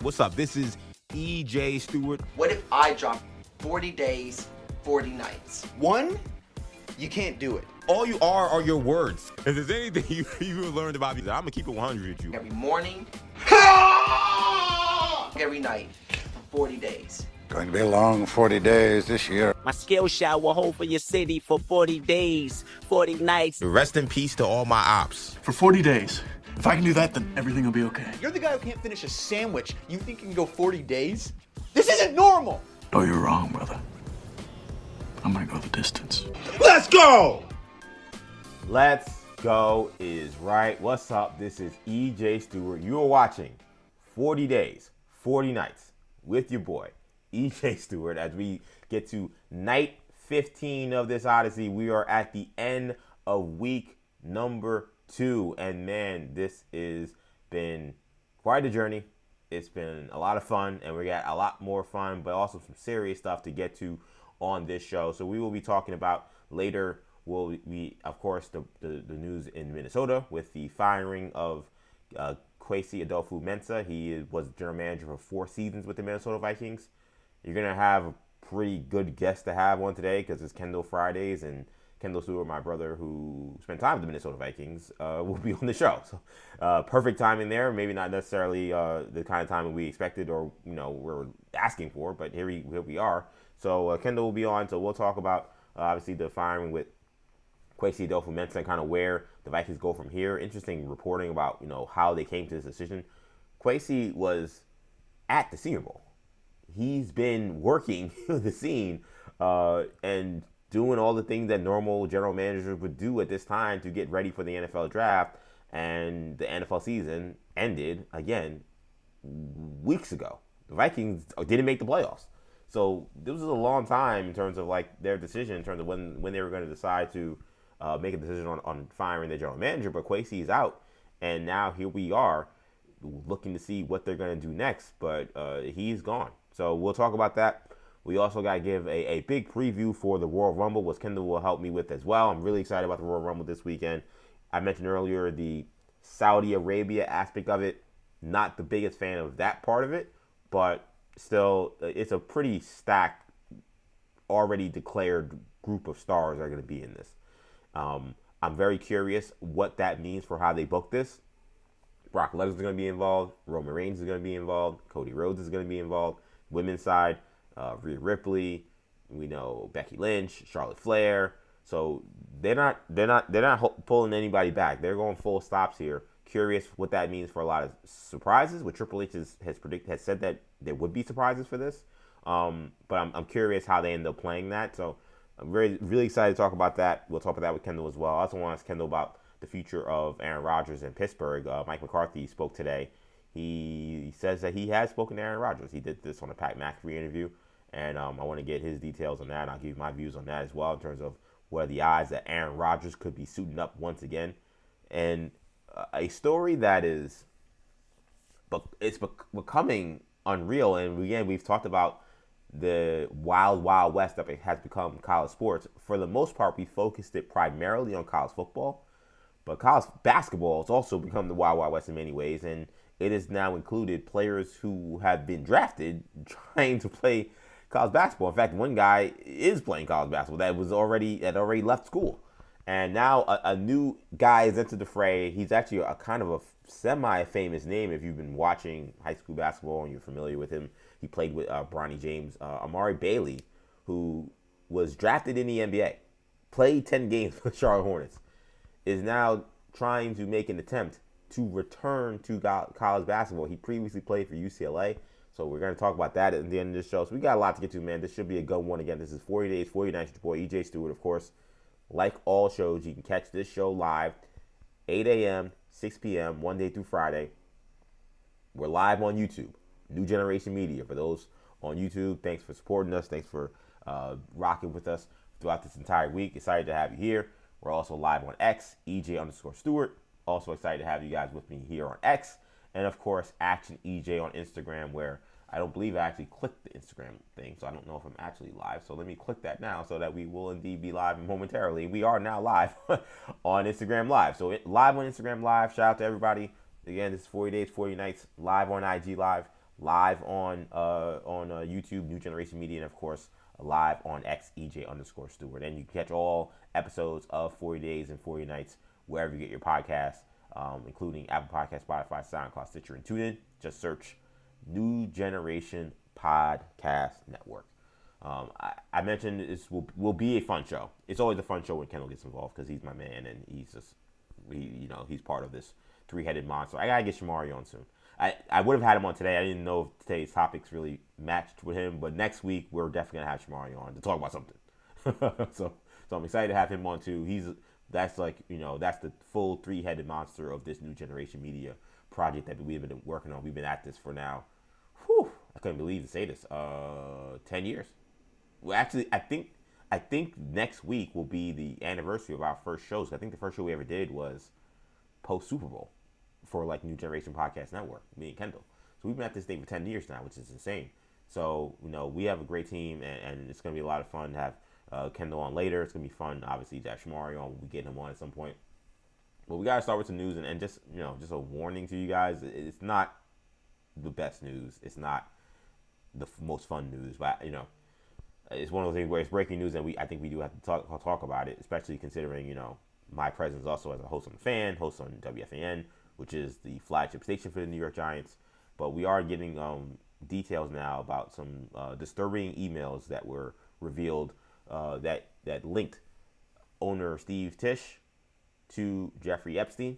What's up? This is EJ Stewart. What if I drop 40 days, 40 nights? One, you can't do it. All you are your words. If there's anything you learned about me, I'm going to keep it 100 with you. Every morning, every night, for 40 days. Going to be a long 40 days this year. My skill shot will hold for your city for 40 days, 40 nights. Rest in peace to all my ops. For 40 days. If I can do that, then everything will be okay. You're the guy who can't finish a sandwich. You think you can go 40 days? This isn't normal! Oh, you're wrong, brother. I'm gonna go the distance. Let's go! Let's go is right. What's up? This is EJ Stewart. You are watching 40 Days, 40 Nights with your boy, EJ Stewart. As we get to night 15 of this Odyssey, we are at the end of week number 2. And man, this has been quite a journey. It's been a lot of fun, and we got a lot more fun, but also some serious stuff to get to on this show. So we will be talking about later, will be, of course, the news in Minnesota with the firing of Kwesi Adofo-Mensah. He was general manager for 4 seasons with the Minnesota Vikings. You're going to have a pretty good guest to have on today because it's Kendall Fridays, and Kendall Stewart, my brother, who spent time with the Minnesota Vikings, will be on the show. So perfect timing there. Maybe not necessarily the kind of timing we expected or we're asking for, but here we are. So Kendall will be on. So we'll talk about obviously the firing with Kwesi Adofo-Mensah and kind of where the Vikings go from here. Interesting reporting about how they came to this decision. Kwesi was at the Senior Bowl. He's been working the scene and doing all the things that normal general managers would do at this time to get ready for the NFL draft. And the NFL season ended, again, weeks ago. The Vikings didn't make the playoffs. So this was a long time in terms of their decision, in terms of when they were going to decide to make a decision on firing their general manager. But Kwesi is out, and now here we are looking to see what they're going to do next. But he's gone. So we'll talk about that. We also got to give a big preview for the Royal Rumble, which Kendall will help me with as well. I'm really excited about the Royal Rumble this weekend. I mentioned earlier the Saudi Arabia aspect of it. Not the biggest fan of that part of it, but still, it's a pretty stacked, already declared group of stars that are going to be in this. I'm very curious what that means for how they book this. Brock Lesnar is going to be involved. Roman Reigns is going to be involved. Cody Rhodes is going to be involved. Women's side, Rhea Ripley, we know Becky Lynch, Charlotte Flair. So they're not pulling anybody back. They're going full stops here. Curious what that means for a lot of surprises. What Triple H has said that there would be surprises for this. But I'm curious how they end up playing that. So I'm really excited to talk about that. We'll talk about that with Kendall as well. I also want to ask Kendall about the future of Aaron Rodgers in Pittsburgh. Mike McCarthy spoke today. He says that he has spoken to Aaron Rodgers. He did this on a Pat McAfee interview, and I want to get his details on that. I'll give you my views on that as well in terms of what are the odds that Aaron Rodgers could be suiting up once again. And a story that is, but it's becoming unreal. And again, we've talked about the wild west that has become college sports. For the most part, we focused it primarily on college football, but college basketball has also become the wild west in many ways, and it has now included players who have been drafted trying to play college basketball. In fact, one guy is playing college basketball that already left school. And now a new guy has entered the fray. He's actually a kind of a semi-famous name if you've been watching high school basketball and you're familiar with him. He played with Bronny James. Amari Bailey, who was drafted in the NBA, played 10 games for the Charlotte Hornets, is now trying to make an attempt to return to college basketball. He previously played for UCLA. So we're going to talk about that at the end of this show. So we got a lot to get to, man. This should be a good one. Again, this is 40 Days, 40 Nights with your boy, EJ Stewart. Of course, like all shows, you can catch this show live, 8 a.m., 6 p.m., Monday through Friday. We're live on YouTube, New Generation Media. For those on YouTube, thanks for supporting us. Thanks for rocking with us throughout this entire week. Excited to have you here. We're also live on X, EJ_Stewart. Also excited to have you guys with me here on X. And, of course, Action EJ on Instagram, where I don't believe I actually clicked the Instagram thing, so I don't know if I'm actually live. So let me click that now so that we will indeed be live momentarily. We are now live on Instagram Live. So live on Instagram Live. Shout out to everybody. Again, this is 40 Days, 40 Nights, live on IG Live, live on YouTube, New Generation Media, and of course live on X, EJ_Stewart. And you can catch all episodes of 40 Days and 40 Nights wherever you get your podcasts, including Apple Podcasts, Spotify, SoundCloud, Stitcher, and TuneIn. Just search New Generation Podcast Network. I mentioned this will be a fun show. It's always a fun show when Kendall gets involved because he's my man and he's part of this three-headed monster. I gotta get Shamari on soon. I would have had him on today. I didn't know if today's topics really matched with him, but next week we're definitely gonna have Shamari on to talk about something. so I'm excited to have him on too. That's the full three-headed monster of this New Generation Media project that we've been working on. We've been at this for now. I couldn't believe to say this. 10 years. Well, actually, I think next week will be the anniversary of our first shows. I think the first show we ever did was post Super Bowl for like New Generation Podcast Network, me and Kendall. So we've been at this thing for 10 years now, which is insane. So, we have a great team, and it's going to be a lot of fun to have Kendall on later. It's going to be fun, obviously, to have Shamari on. We'll get him on at some point. But we got to start with some news, and just, just a warning to you guys. It's not the best news. It's not the most fun news, but, it's one of those things where it's breaking news, and I think we do have to talk about it, especially considering, my presence also as a host on The Fan, host on WFAN, which is the flagship station for the New York Giants. But we are getting details now about some disturbing emails that were revealed that linked owner Steve Tisch to Jeffrey Epstein.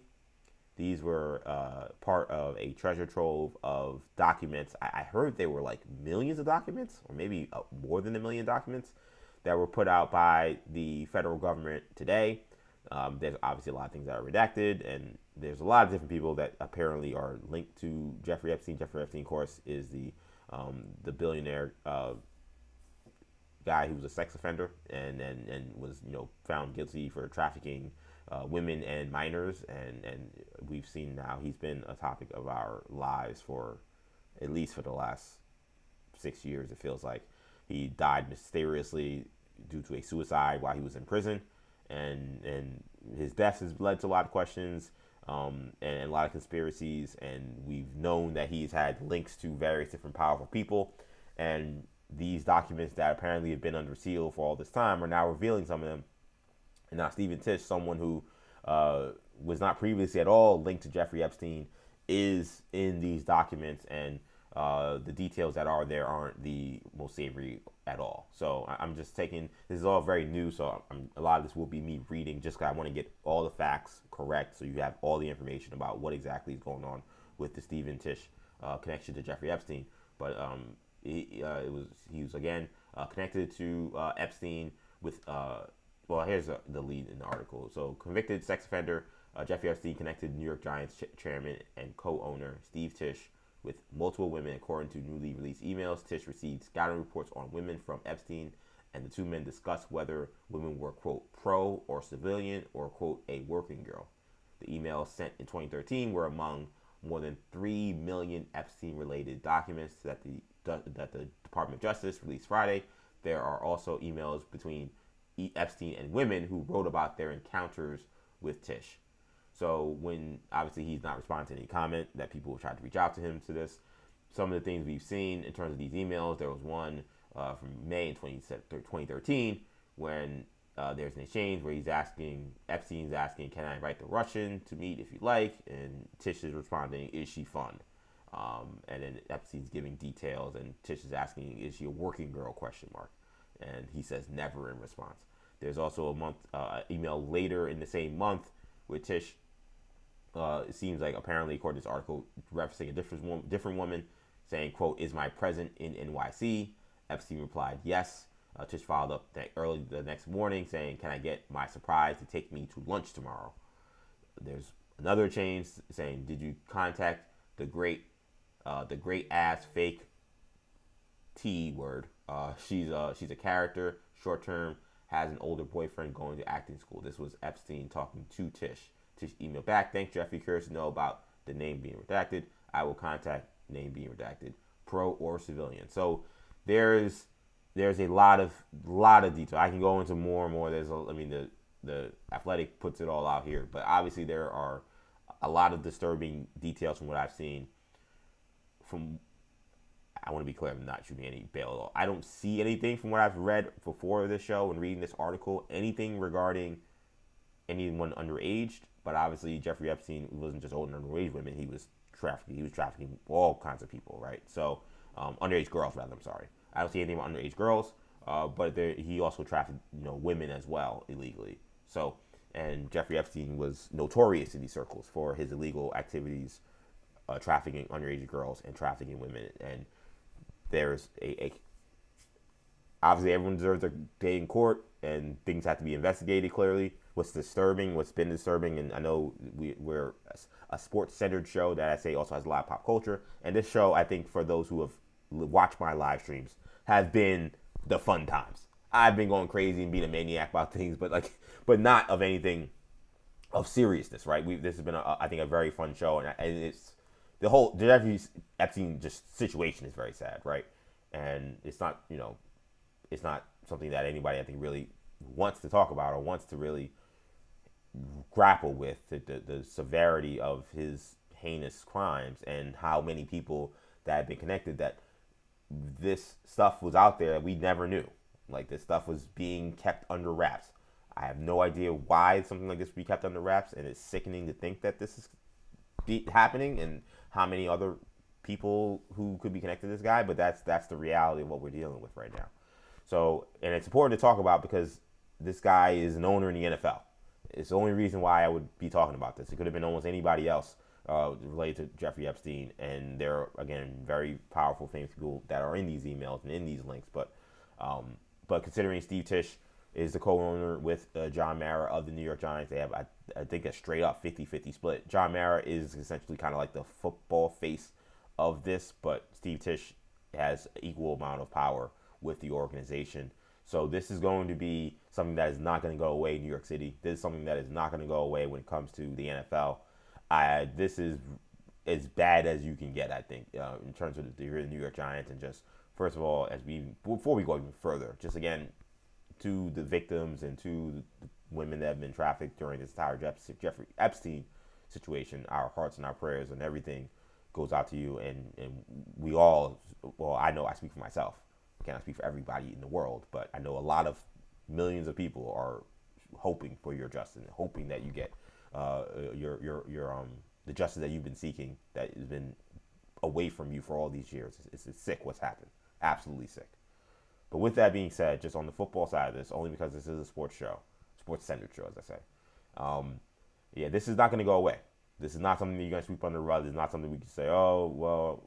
These were part of a treasure trove of documents. I heard they were like millions of documents, or maybe more than 1 million documents that were put out by the federal government today. There's obviously a lot of things that are redacted, and there's a lot of different people that apparently are linked to Jeffrey Epstein. Jeffrey Epstein, of course, is the billionaire guy who was a sex offender and was found guilty for trafficking women and minors, and we've seen now he's been a topic of our lives for at least for the last 6 years. It feels like he died mysteriously due to a suicide while he was in prison, and his death has led to a lot of questions and a lot of conspiracies, and we've known that he's had links to various different powerful people, and these documents that apparently have been under seal for all this time are now revealing some of them. And now Steve Tisch, someone who was not previously at all linked to Jeffrey Epstein, is in these documents, and the details that are there aren't the most savory at all. So I'm just taking, this is all very new, so a lot of this will be me reading just because I want to get all the facts correct, so you have all the information about what exactly is going on with the Steve Tisch connection to Jeffrey Epstein. But he was again connected to Epstein with here's the lead in the article. So convicted sex offender Jeffrey Epstein connected New York Giants chairman and co-owner Steve Tisch with multiple women, according to newly released emails. Tisch received scouting reports on women from Epstein, and the two men discussed whether women were, quote, pro or civilian, or, quote, a working girl. The emails sent in 2013 were among more than 3 million Epstein-related documents that the Department of Justice released Friday. There are also emails between Epstein and women who wrote about their encounters with Tisch. So when, obviously, he's not responding to any comment that people have tried to reach out to him to this. Some of the things we've seen in terms of these emails, there was one from May in 2013 when there's an exchange where Epstein's asking, can I invite the Russian to meet if you like? And Tisch is responding, is she fun? And then Epstein's giving details, and Tisch is asking, is she a working girl, question mark? And he says never in response. There's also email later in the same month with Tisch. It seems like, apparently, according to this article, referencing a different woman, saying, quote, is my present in NYC? Epstein replied, yes. Tisch followed up early the next morning saying, can I get my surprise to take me to lunch tomorrow? There's another change saying, did you contact the great ass fake T word? She's a character, short term, has an older boyfriend going to acting school. This was Epstein talking to Tisch. Tisch emailed back, thanks Jeffrey, curious to know about the name being redacted. I will contact name being redacted, pro or civilian. So there's a lot of detail. I can go into more and more. The Athletic puts it all out here, but obviously there are a lot of disturbing details from what I've seen from I want to be clear, I'm not shooting any bail at all. I don't see anything from what I've read before this show and reading this article, anything regarding anyone underage. But obviously, Jeffrey Epstein wasn't just holding underage women. He was trafficking. He was trafficking all kinds of people, right? So, underage girls, rather. I'm sorry. I don't see anything about underage girls, but he also trafficked, women as well illegally. So, and Jeffrey Epstein was notorious in these circles for his illegal activities, trafficking underage girls and trafficking women. And there's obviously everyone deserves a day in court, and things have to be investigated clearly. What's been disturbing, and I know we're a sports-centered show that I say also has a lot of pop culture. And this show, I think, for those who have watched my live streams, has been the fun times. I've been going crazy and being a maniac about things, but not of anything of seriousness, right? This has been, I think, a very fun show, and it's the whole Jeffrey Epstein just situation is very sad, right? And it's not, it's not something that anybody I think really wants to talk about or wants to really grapple with the severity of his heinous crimes and how many people that have been connected, that this stuff was out there that we never knew. Like, this stuff was being kept under wraps. I have no idea why something like this would be kept under wraps, and it's sickening to think that this is happening and how many other people who could be connected to this guy, but that's the reality of what we're dealing with right now. So, and it's important to talk about because this guy is an owner in the NFL. It's the only reason why I would be talking about this. It could have been almost anybody else related to Jeffrey Epstein, and there are, again, very powerful, famous people that are in these emails and in these links. But considering Steve Tisch is the co-owner with John Mara of the New York Giants, they have, I think, a straight-up 50-50 split. John Mara is essentially kind of like the football face of this, but Steve Tisch has equal amount of power with the organization. So this is going to be something that is not going to go away in New York City. This is something that is not going to go away when it comes to the NFL. This is as bad as you can get, I think, in terms of the New York Giants. And just, first of all, before we go even further, just again, to the victims and to the women that have been trafficked during this entire Jeffrey Epstein situation, our hearts and our prayers and everything goes out to you. And we all, well, I know I speak for myself. I cannot speak for everybody in the world, but I know a lot of millions of people are hoping for your justice, hoping that you get the justice that you've been seeking, that has been away from you for all these years. It's sick what's happened. Absolutely sick. But with that being said, just on the football side of this, only because this is a sports show, sports-centered show, as I say. This is not going to go away. This is not something that you're going to sweep under the rug. It's not something we can say, oh, well,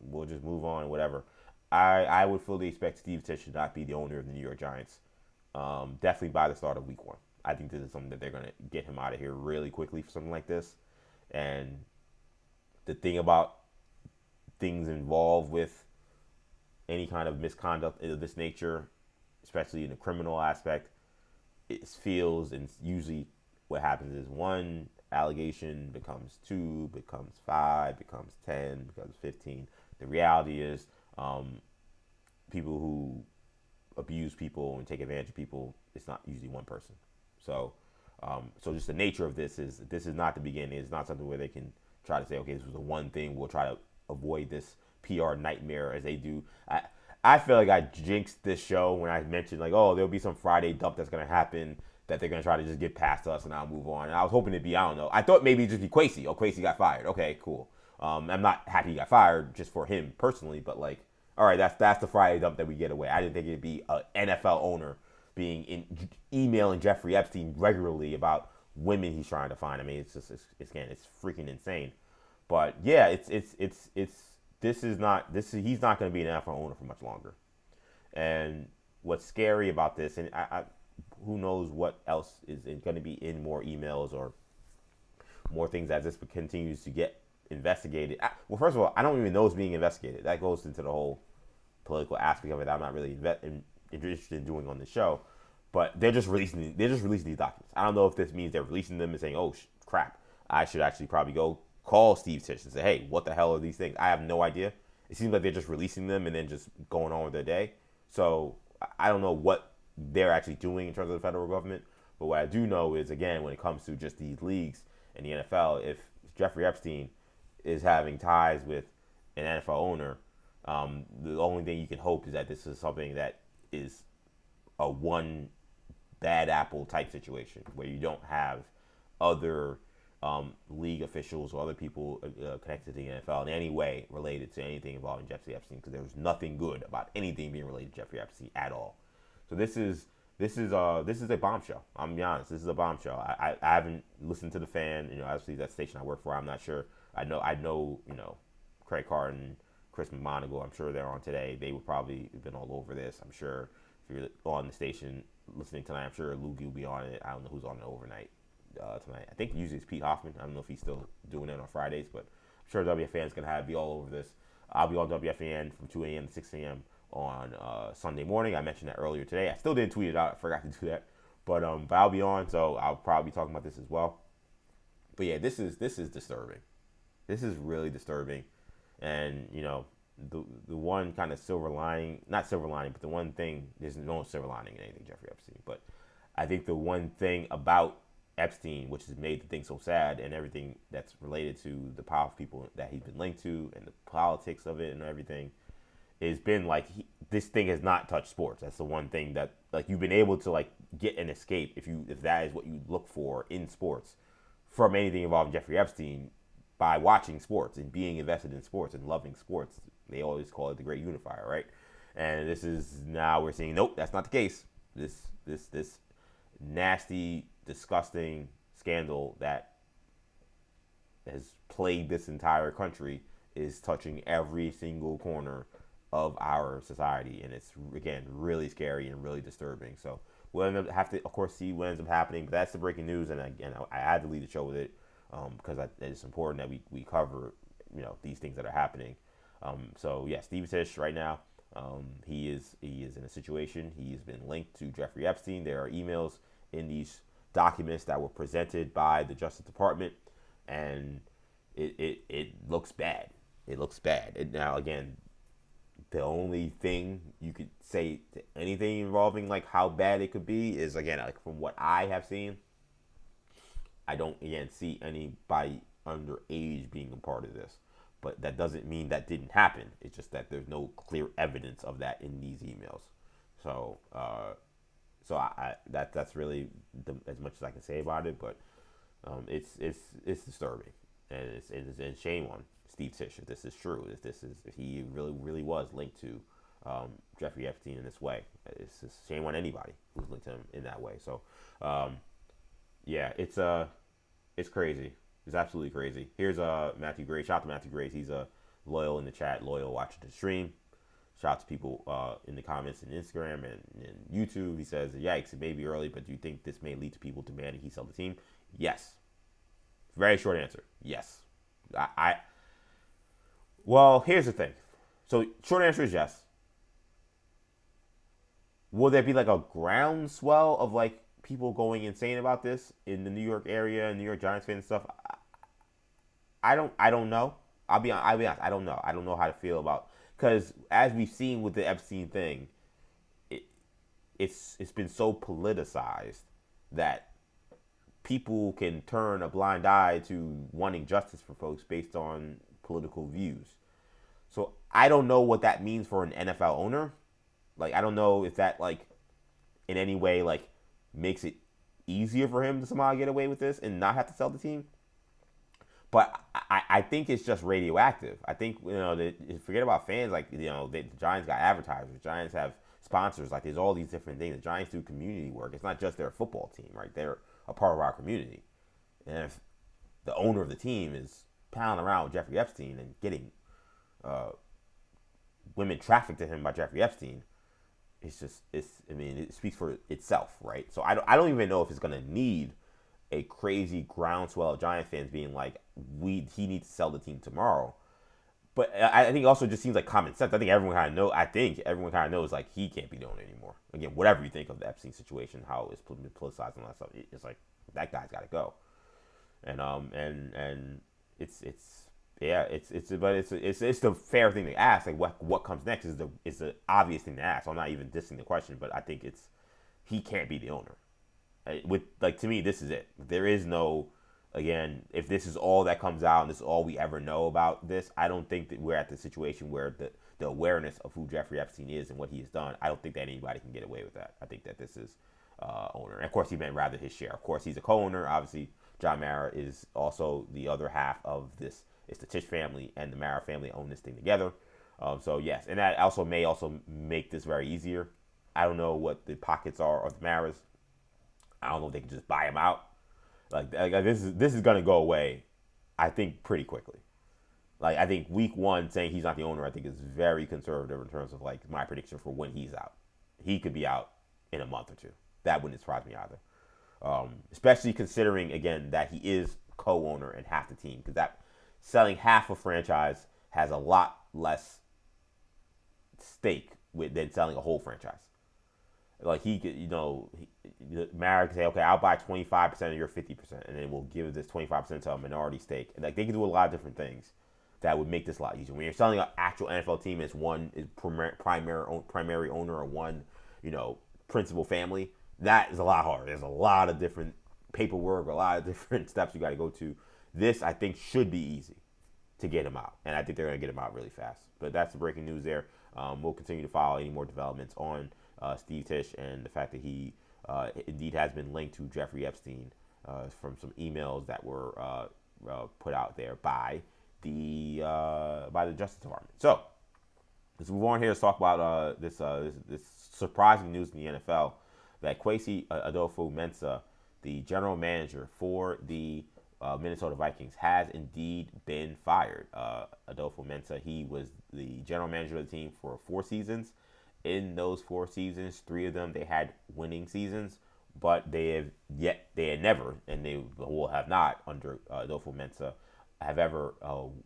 we'll just move on and whatever. I would fully expect Steve Tisch to not be the owner of the New York Giants, definitely by the start of week 1. I think this is something that they're going to get him out of here really quickly for something like this. And the thing about things involved with any kind of misconduct of this nature, especially in the criminal aspect, it feels, and usually what happens is one allegation becomes 2, becomes 5, becomes 10, becomes 15. The reality is people who abuse people and take advantage of people, it's not usually one person. So just the nature of this is not the beginning. It's not something where they can try to say, okay, this was the one thing, we'll try to avoid this PR nightmare as they do. I feel like I jinxed this show when I mentioned, like, oh, there'll be some Friday dump that's going to happen that they're going to try to just get past us and I'll move on. And I was hoping it'd be, I don't know. I thought maybe it'd just be Kwesi. Oh, Kwesi got fired. Okay, cool. I'm not happy he got fired just for him personally, but like, all right, that's the Friday dump that we get away. I didn't think it'd be an NFL owner emailing Jeffrey Epstein regularly about women he's trying to find. I mean, it's freaking insane. But yeah, he's not going to be an NFL owner for much longer. And what's scary about this, and who knows what else is going to be in more emails or more things as this continues to get investigated. Well, first of all, I don't even know it's being investigated. That goes into the whole political aspect of it that I'm not really interested in doing on the show. But they're just releasing these documents. I don't know if this means they're releasing them and saying, oh, crap, I should actually probably go call Steve Tisch and say, hey, what the hell are these things? I have no idea. It seems like they're just releasing them and then just going on with their day. So I don't know what they're actually doing in terms of the federal government. But what I do know is, again, when it comes to just these leagues and the NFL, if Jeffrey Epstein is having ties with an NFL owner, The only thing you can hope is that this is something that is a one bad apple type situation where you don't have other league officials or other people connected to the NFL in any way related to anything involving Jeffrey Epstein, because there was nothing good about anything being related to Jeffrey Epstein at all. So this is a bombshell. I'm gonna be honest. This is a bombshell. I haven't listened to the fan. Obviously that station I work for. I'm not sure. I know. Craig Carr and Chris McMonagle. I'm sure they're on today. They would probably have been all over this. I'm sure if you're on the station listening tonight, I'm sure Lukey will be on it. I don't know who's on it overnight tonight. I think usually it's Pete Hoffman. I don't know if he's still doing it on Fridays, but I'm sure WFAN's gonna be all over this. I'll be on WFAN from 2 a.m. to 6 a.m. on Sunday morning. I mentioned that earlier today. I still didn't tweet it out. I forgot to do that. But I'll be on, so I'll probably be talking about this as well. But yeah, this is disturbing. This is really disturbing. And the one kind of silver lining, not silver lining, but the one thing, there's no silver lining in anything Jeffrey Epstein. But I think the one thing about Epstein, which has made the thing so sad, and everything that's related to the powerful people that he's been linked to and the politics of it and everything, it's been like this thing has not touched sports. That's the one thing that you've been able to get an escape if that is what you look for in sports from anything involving Jeffrey Epstein, by watching sports and being invested in sports and loving sports. They always call it the great unifier, right? And this is now we're seeing nope, that's not the case. This nasty, disgusting scandal that has plagued this entire country is touching every single corner of our society, and it's again really scary and really disturbing. So we'll have to, of course, see what ends up happening. But that's the breaking news, and again, I had to lead the show with it because it's important that we cover these things that are happening. So yeah, Steve Tisch right now, he is in a situation. He's been linked to Jeffrey Epstein. There are emails in these documents that were presented by the Justice Department, and it looks bad. It looks bad. Now again, the only thing you could say to anything involving how bad it could be is, again, from what I have seen, I don't again see anybody underage being a part of this. But that doesn't mean that didn't happen. It's just that there's no clear evidence of that in these emails. So that's really as much as I can say about it. But it's disturbing, and it's shame on Steve Tisch if this is true. If he really was linked to Jeffrey Epstein in this way, it's just shame on anybody who's linked to him in that way. So yeah, it's crazy. It's absolutely crazy. Here's Matthew Gray. Shout out to Matthew Gray. He's loyal in the chat, loyal watching the stream. Shout out to people in the comments on Instagram and YouTube. He says, yikes, it may be early, but do you think this may lead to people demanding he sell the team? Yes. Very short answer. Yes. Well, here's the thing. So short answer is yes. Will there be a groundswell of people going insane about this in the New York area and New York Giants fans and stuff? I don't know. I'll be honest. I don't know. I don't know how to feel about, because as we've seen with the Epstein thing, it's been so politicized that people can turn a blind eye to wanting justice for folks based on political views. So I don't know what that means for an NFL owner. I don't know if that in any way makes it easier for him to somehow get away with this and not have to sell the team. But I think it's just radioactive. I think, forget about fans. The Giants got advertisers. The Giants have sponsors. There's all these different things. The Giants do community work. It's not just their football team, right? They're a part of our community. And if the owner of the team is pounding around with Jeffrey Epstein and getting women trafficked to him by Jeffrey Epstein, it speaks for itself, right? So I don't even know if it's going to need a crazy groundswell of Giant fans being he needs to sell the team tomorrow. But I think it also just seems like common sense. I think everyone kind of knows he can't be the owner anymore. Again, whatever you think of the Epstein situation, how it's been politicized and all that stuff, it's that guy's got to go. And it's the fair thing to ask. What comes next is the obvious thing to ask. So I'm not even dissing the question, but I think he can't be the owner. To me, this is it. There is no again, if this is all that comes out and this is all we ever know about this, I don't think that we're at the situation where the awareness of who Jeffrey Epstein is and what he has done, I don't think that anybody can get away with that. I think that this is owner. And of course, he meant rather his share. Of course, he's a co-owner. Obviously, John Mara is also the other half of this. It's the Tisch family and the Mara family own this thing together. So yes, and that also may make this very easier. I don't know what the pockets are of the Maras. I don't know if they can just buy them out. Like this is gonna go away, I think, pretty quickly. Like, I think week one saying he's not the owner, I think is very conservative in terms of like my prediction for when he's out. He could be out in a month or two. That wouldn't surprise me either. Especially considering, again, that he is co-owner and half the team, because that selling half a franchise has a lot less stake than selling a whole franchise. Like, he could, Mara could say, okay, I'll buy 25% of your 50%, and then we'll give this 25% to a minority stake. And like, they can do a lot of different things that would make this a lot easier. When you're selling an actual NFL team as one is primary owner or one, principal family, that is a lot harder. There's a lot of different paperwork, a lot of different steps you got to go to. This, I think, should be easy to get him out, and I think they're going to get him out really fast. But that's the breaking news there. We'll continue to follow any more developments on Steve Tisch and the fact that he indeed has been linked to Jeffrey Epstein from some emails that were put out there by the Justice Department. So let's move on here to talk about this surprising news in the NFL that Kwesi Adofo-Mensah, the general manager for the Minnesota Vikings, has indeed been fired. Adofo-Mensah, he was the general manager of the team for 4 seasons. In those 4 seasons, 3 of them they had winning seasons, but they had never, and they will have not under Adofo-Mensah, have ever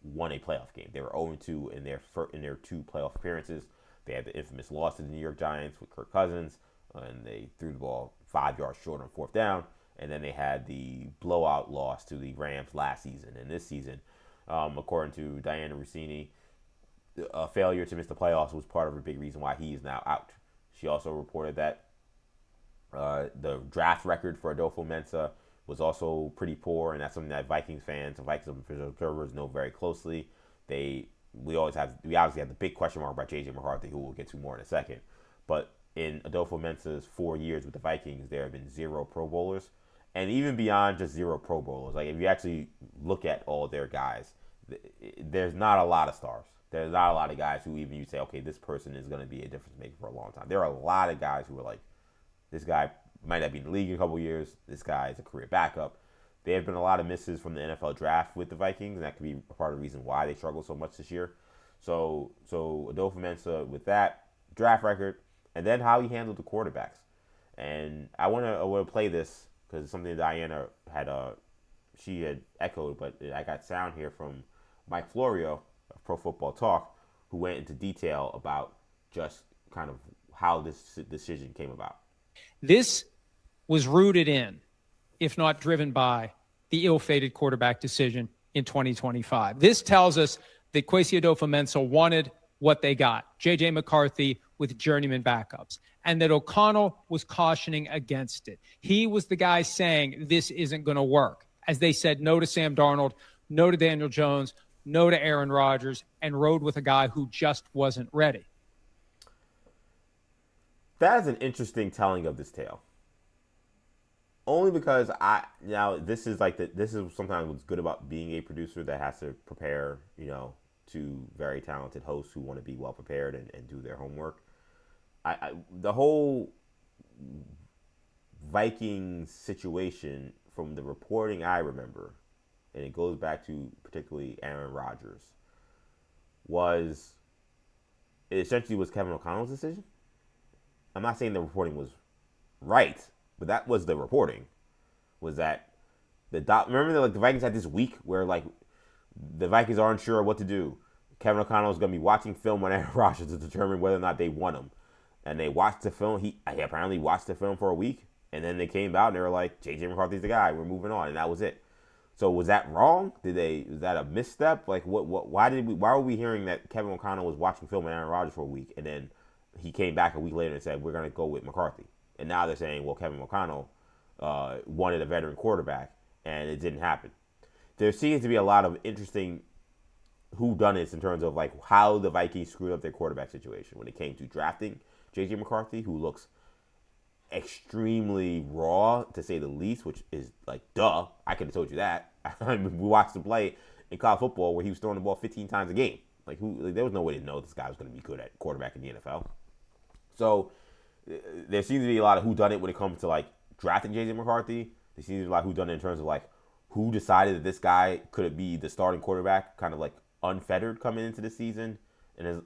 won a playoff game. They were 0-2 in their 2 playoff appearances. They had the infamous loss to the New York Giants with Kirk Cousins, and they threw the ball 5 yards short on 4th down. And then they had the blowout loss to the Rams last season. And this season, according to Diana Rossini, a failure to miss the playoffs was part of a big reason why he is now out. She also reported that the draft record for Adofo-Mensah was also pretty poor, and that's something that Vikings fans and Vikings observers know very closely. We obviously have the big question mark about J.J. McCarthy, who we'll get to more in a second. But in Adofo-Mensah's 4 years with the Vikings, there have been 0 Pro Bowlers. And even beyond just 0 Pro Bowlers, like if you actually look at all their guys, there's not a lot of stars. There's not a lot of guys who even you say, okay, this person is going to be a difference maker for a long time. There are a lot of guys who are like, this guy might not be in the league in a couple of years. This guy is a career backup. There have been a lot of misses from the NFL draft with the Vikings, and that could be part of the reason why they struggle so much this year. So Adofo-Mensah with that draft record, and then how he handled the quarterbacks. And I want to play this because it's something Diana had echoed, but I got sound here from Mike Florio of Pro Football Talk, who went into detail about just kind of how this decision came about. This was rooted in, if not driven by, the ill-fated quarterback decision in 2025. This tells us that Kwesi Adofo-Mensah wanted what they got, J.J. McCarthy with journeyman backups, and that O'Connell was cautioning against it. He was the guy saying this isn't going to work. As they said, no to Sam Darnold, no to Daniel Jones, no to Aaron Rodgers, and rode with a guy who just wasn't ready. That is an interesting telling of this tale. Only because this is sometimes what's good about being a producer that has to prepare, to very talented hosts who want to be well prepared and do their homework. The whole Vikings situation, from the reporting I remember, and it goes back to particularly Aaron Rodgers, it essentially was Kevin O'Connell's decision. I'm not saying the reporting was right, but that was the reporting. Was that remember the Vikings had this week where the Vikings aren't sure what to do. Kevin O'Connell is going to be watching film on Aaron Rodgers to determine whether or not they want him. And they watched the film. He apparently watched the film for a week, and then they came out and they were like, J.J. McCarthy's the guy. We're moving on, and that was it. So was that wrong? Was that a misstep? Like why were we hearing that Kevin O'Connell was watching film on Aaron Rodgers for a week, and then he came back a week later and said, we're going to go with McCarthy. And now they're saying, well, Kevin O'Connell wanted a veteran quarterback, and it didn't happen. There seems to be a lot of interesting whodunits in terms of like how the Vikings screwed up their quarterback situation when it came to drafting J.J. McCarthy, who looks extremely raw to say the least, which is like, duh, I could have told you that. I mean, we watched him play in college football where he was throwing the ball 15 times a game. Like, there was no way to know this guy was going to be good at quarterback in the NFL. So there seems to be a lot of whodunit when it comes to like drafting J.J. McCarthy. There seems to be a lot of whodunit in terms of like who decided that this guy could be the starting quarterback, kind of like unfettered coming into the season. And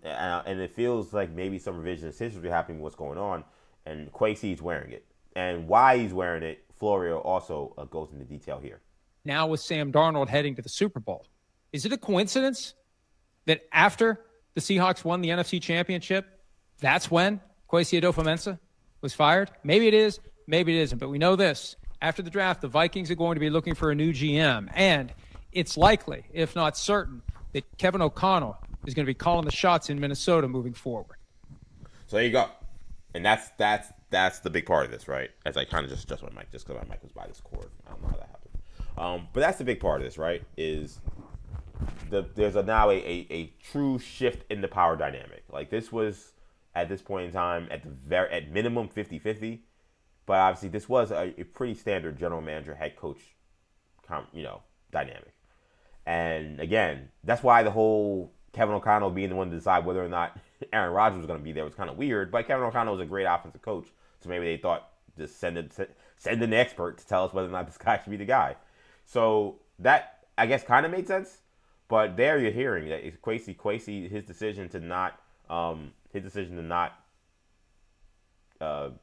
it feels like maybe some revisionist history happening with what's going on. And Kwesi's wearing it. And why he's wearing it, Florio also goes into detail here. Now with Sam Darnold heading to the Super Bowl, is it a coincidence that after the Seahawks won the NFC Championship, that's when Kwesi Adofo-Mensah was fired? Maybe it is, maybe it isn't. But we know this. After the draft, the Vikings are going to be looking for a new GM. And it's likely, if not certain, that Kevin O'Connell is going to be calling the shots in Minnesota moving forward. So there you go. And that's the big part of this, right? As I kind of just adjust my mic, just because my mic was by this cord. I don't know how that happened. But that's the big part of this, right? Is there's now a true shift in the power dynamic. Like, this was, at this point in time, at minimum 50-50. But obviously this was a pretty standard general manager, head coach, dynamic. And again, that's why the whole Kevin O'Connell being the one to decide whether or not Aaron Rodgers was going to be there was kind of weird. But Kevin O'Connell was a great offensive coach, so maybe they thought just send in an expert to tell us whether or not this guy should be the guy. So that, I guess, kind of made sense. But there you're hearing that it's Kwesi, his decision to not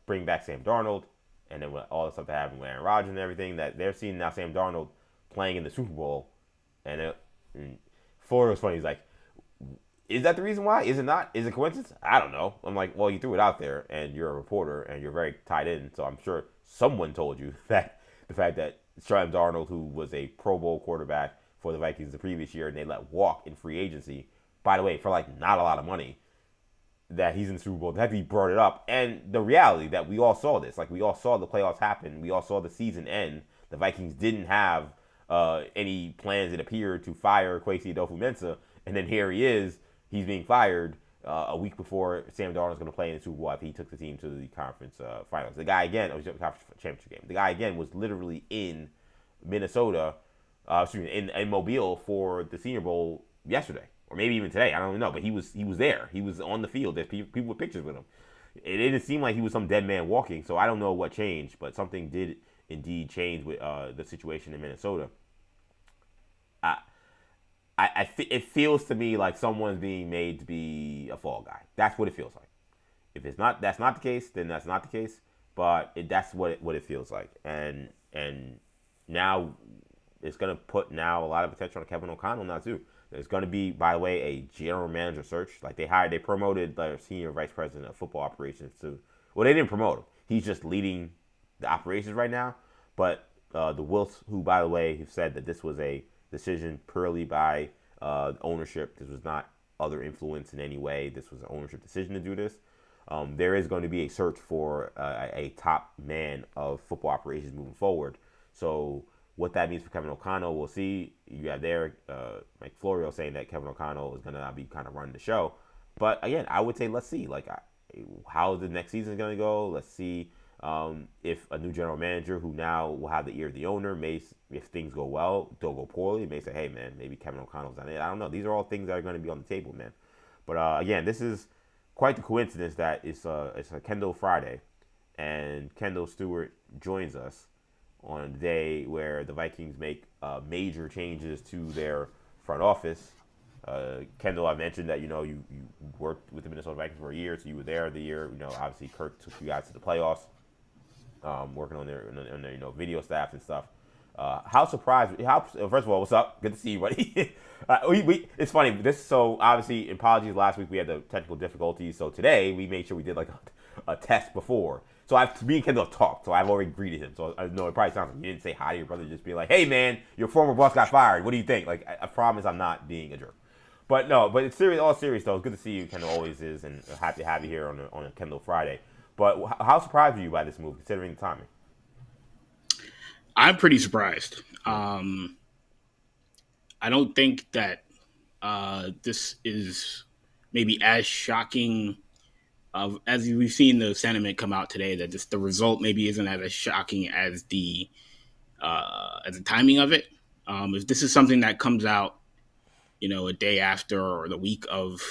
bring back Sam Darnold, and then all the stuff that happened with Aaron Rodgers and everything, that they're seeing now Sam Darnold playing in the Super Bowl. And Florida was funny. He's like, is that the reason why? Is it not? Is it coincidence? I don't know. I'm like, well, you threw it out there, and you're a reporter, and you're very tied in, so I'm sure someone told you that the fact that Sam Darnold, who was a Pro Bowl quarterback for the Vikings the previous year, and they let walk in free agency, by the way, for like not a lot of money, that he's in the Super Bowl. That he brought it up. And the reality that we all saw this. Like, we all saw the playoffs happen. We all saw the season end. The Vikings didn't have any plans, it appeared, to fire Kwesi Adofo-Mensah. And then here he is. He's being fired a week before Sam Darnold's going to play in the Super Bowl after he took the team to the conference finals. The guy, again, conference championship game. The guy, again, was literally in Minnesota, in Mobile for the Senior Bowl yesterday. Or maybe even today, I don't even know. But he was there. He was on the field. There's people with pictures with him. It didn't seem like he was some dead man walking, so I don't know what changed. But something did indeed change with the situation in Minnesota. It feels to me like someone's being made to be a fall guy. That's what it feels like. If that's not the case, then that's not the case. But that's what it feels like. And now it's going to put now a lot of attention on Kevin O'Connell now too. There's going to be, by the way, a general manager search. Like, they promoted their senior vice president of football operations to, well, they didn't promote him. He's just leading the operations right now. But the Wilfs, who, by the way, have said that this was a decision purely by ownership. This was not other influence in any way. This was an ownership decision to do this. There is going to be a search for a top man of football operations moving forward. So what that means for Kevin O'Connell, we'll see. You have there, like Florio saying that Kevin O'Connell is going to be kind of running the show. But again, I would say let's see, like, how the next season is going to go. Let's see if a new general manager who now will have the ear of the owner may, if things go well, don't go poorly, may say, hey man, maybe Kevin O'Connell's on it. I don't know. These are all things that are going to be on the table, man. But again, this is quite the coincidence that it's a Kendall Friday, and Kendall Stewart joins us on a day where the Vikings make major changes to their front office. Kendall, I mentioned that, you worked with the Minnesota Vikings for a year, so you were there the year. Obviously Kirk took you guys to the playoffs, working on their video staff and stuff. How surprised? First of all, what's up? Good to see you, buddy. It's funny. So obviously, apologies. Last week we had the technical difficulties, so today we made sure we did like a test before. So me and Kendall have talked, so I've already greeted him. So I know it probably sounds like you didn't say hi to your brother, just be like, hey man, your former boss got fired. What do you think? Like, I promise I'm not being a jerk. But no, but it's serious. All serious though. It's good to see you. Kendall always is, and happy to have you here on a Kendall Friday. But how surprised were you by this move, considering the timing? I'm pretty surprised. I don't think that this is maybe as shocking as we've seen the sentiment come out today. That the result maybe isn't as shocking as the timing of it. If this is something that comes out, a day after or the week of,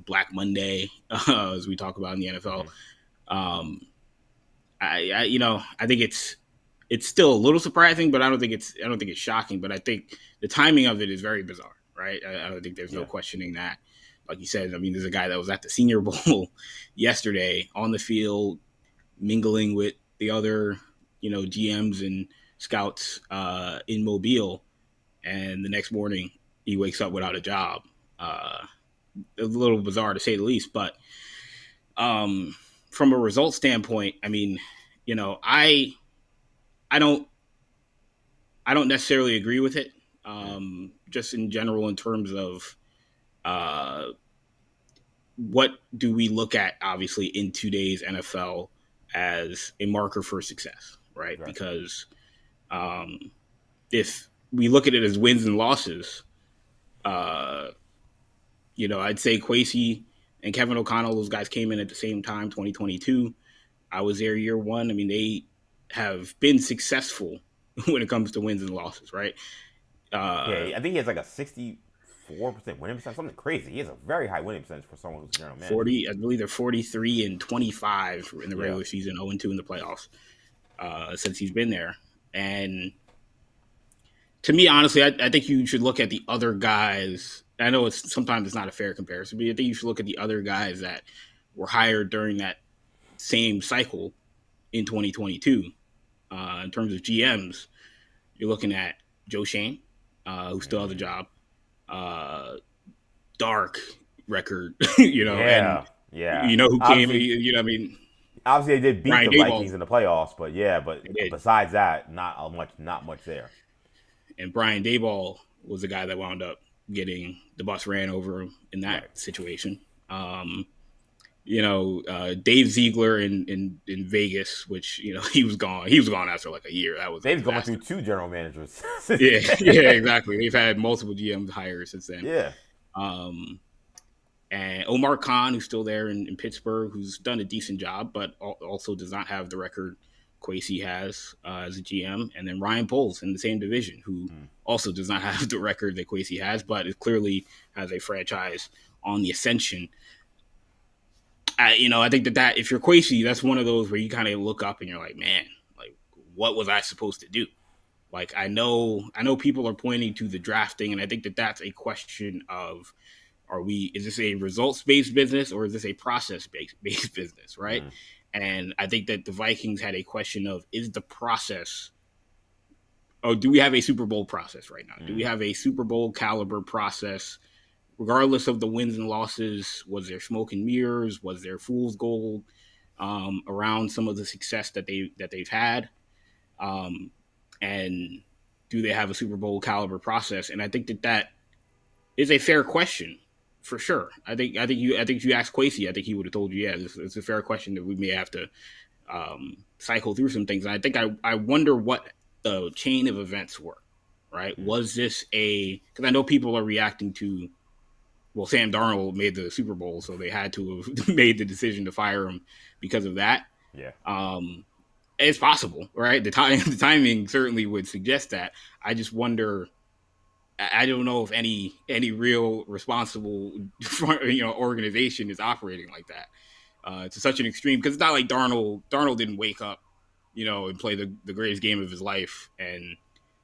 Black Monday, as we talk about in the NFL, I think it's still a little surprising, but I don't think it's shocking. But I think the timing of it is very bizarre, right? I don't think there's no questioning that. Like you said, I mean, there's a guy that was at the Senior Bowl yesterday on the field, mingling with the other, GMs and scouts in Mobile, and the next morning he wakes up without a job. A little bizarre to say the least, but from a result standpoint, I mean, I don't necessarily agree with it. Just in general, in terms of what do we look at, obviously, in today's NFL as a marker for success, right? Because if we look at it as wins and losses, I'd say Kwesi and Kevin O'Connell, those guys came in at the same time, 2022. I was there year one. I mean, they have been successful when it comes to wins and losses, right? I think he has like a 64% winning percentage, something crazy. He has a very high winning percentage for someone who's general manager. 40, I believe they're 43 and 25 in the regular season, 0-2 in the playoffs since he's been there. And to me, honestly, I think you should look at the other guys. I know sometimes it's not a fair comparison, but I think you should look at the other guys that were hired during that same cycle in 2022. In terms of GMs, you're looking at Joe Shane, who still has a job. Dark record, and who obviously, came, I mean, obviously they did beat Brian the Daboll. Vikings in the playoffs, but besides that, not much there. And Brian Daboll was the guy that wound up getting the bus ran over him in that situation. Dave Ziegler in Vegas, which, he was gone. He was gone after like a year. They've gone through 2 general managers. yeah, exactly. They've had multiple GMs hired since then. Yeah. And Omar Khan, who's still there in Pittsburgh, who's done a decent job, but also does not have the record Kwesi has as a GM. And then Ryan Poles in the same division, who also does not have the record that Kwesi has, but it clearly has a franchise on the ascension. I think that if you're Kwesi, that's one of those where you kind of look up and you're like, man, like, what was I supposed to do? Like, I know people are pointing to the drafting, and I think that that's a question of, is this a results-based business or is this a process-based business, right? And I think that the Vikings had a question of, is the process, do we have a Super Bowl process right now? Do we have a Super Bowl caliber process? Regardless of the wins and losses, was there smoke and mirrors? Was there fool's gold around some of the success that they've had? And do they have a Super Bowl caliber process? And I think that is a fair question for sure. I think you asked Kwesi, I think he would have told you, it's a fair question that we may have to cycle through some things. And I think I wonder what the chain of events were, right? Was this because I know people are reacting to, well, Sam Darnold made the Super Bowl, so they had to have made the decision to fire him because of that. Yeah. It's possible, right? The timing certainly would suggest that. I just wonder. I don't know if any real responsible, organization is operating like that to such an extreme. Because it's not like Darnold didn't wake up, and play the greatest game of his life, and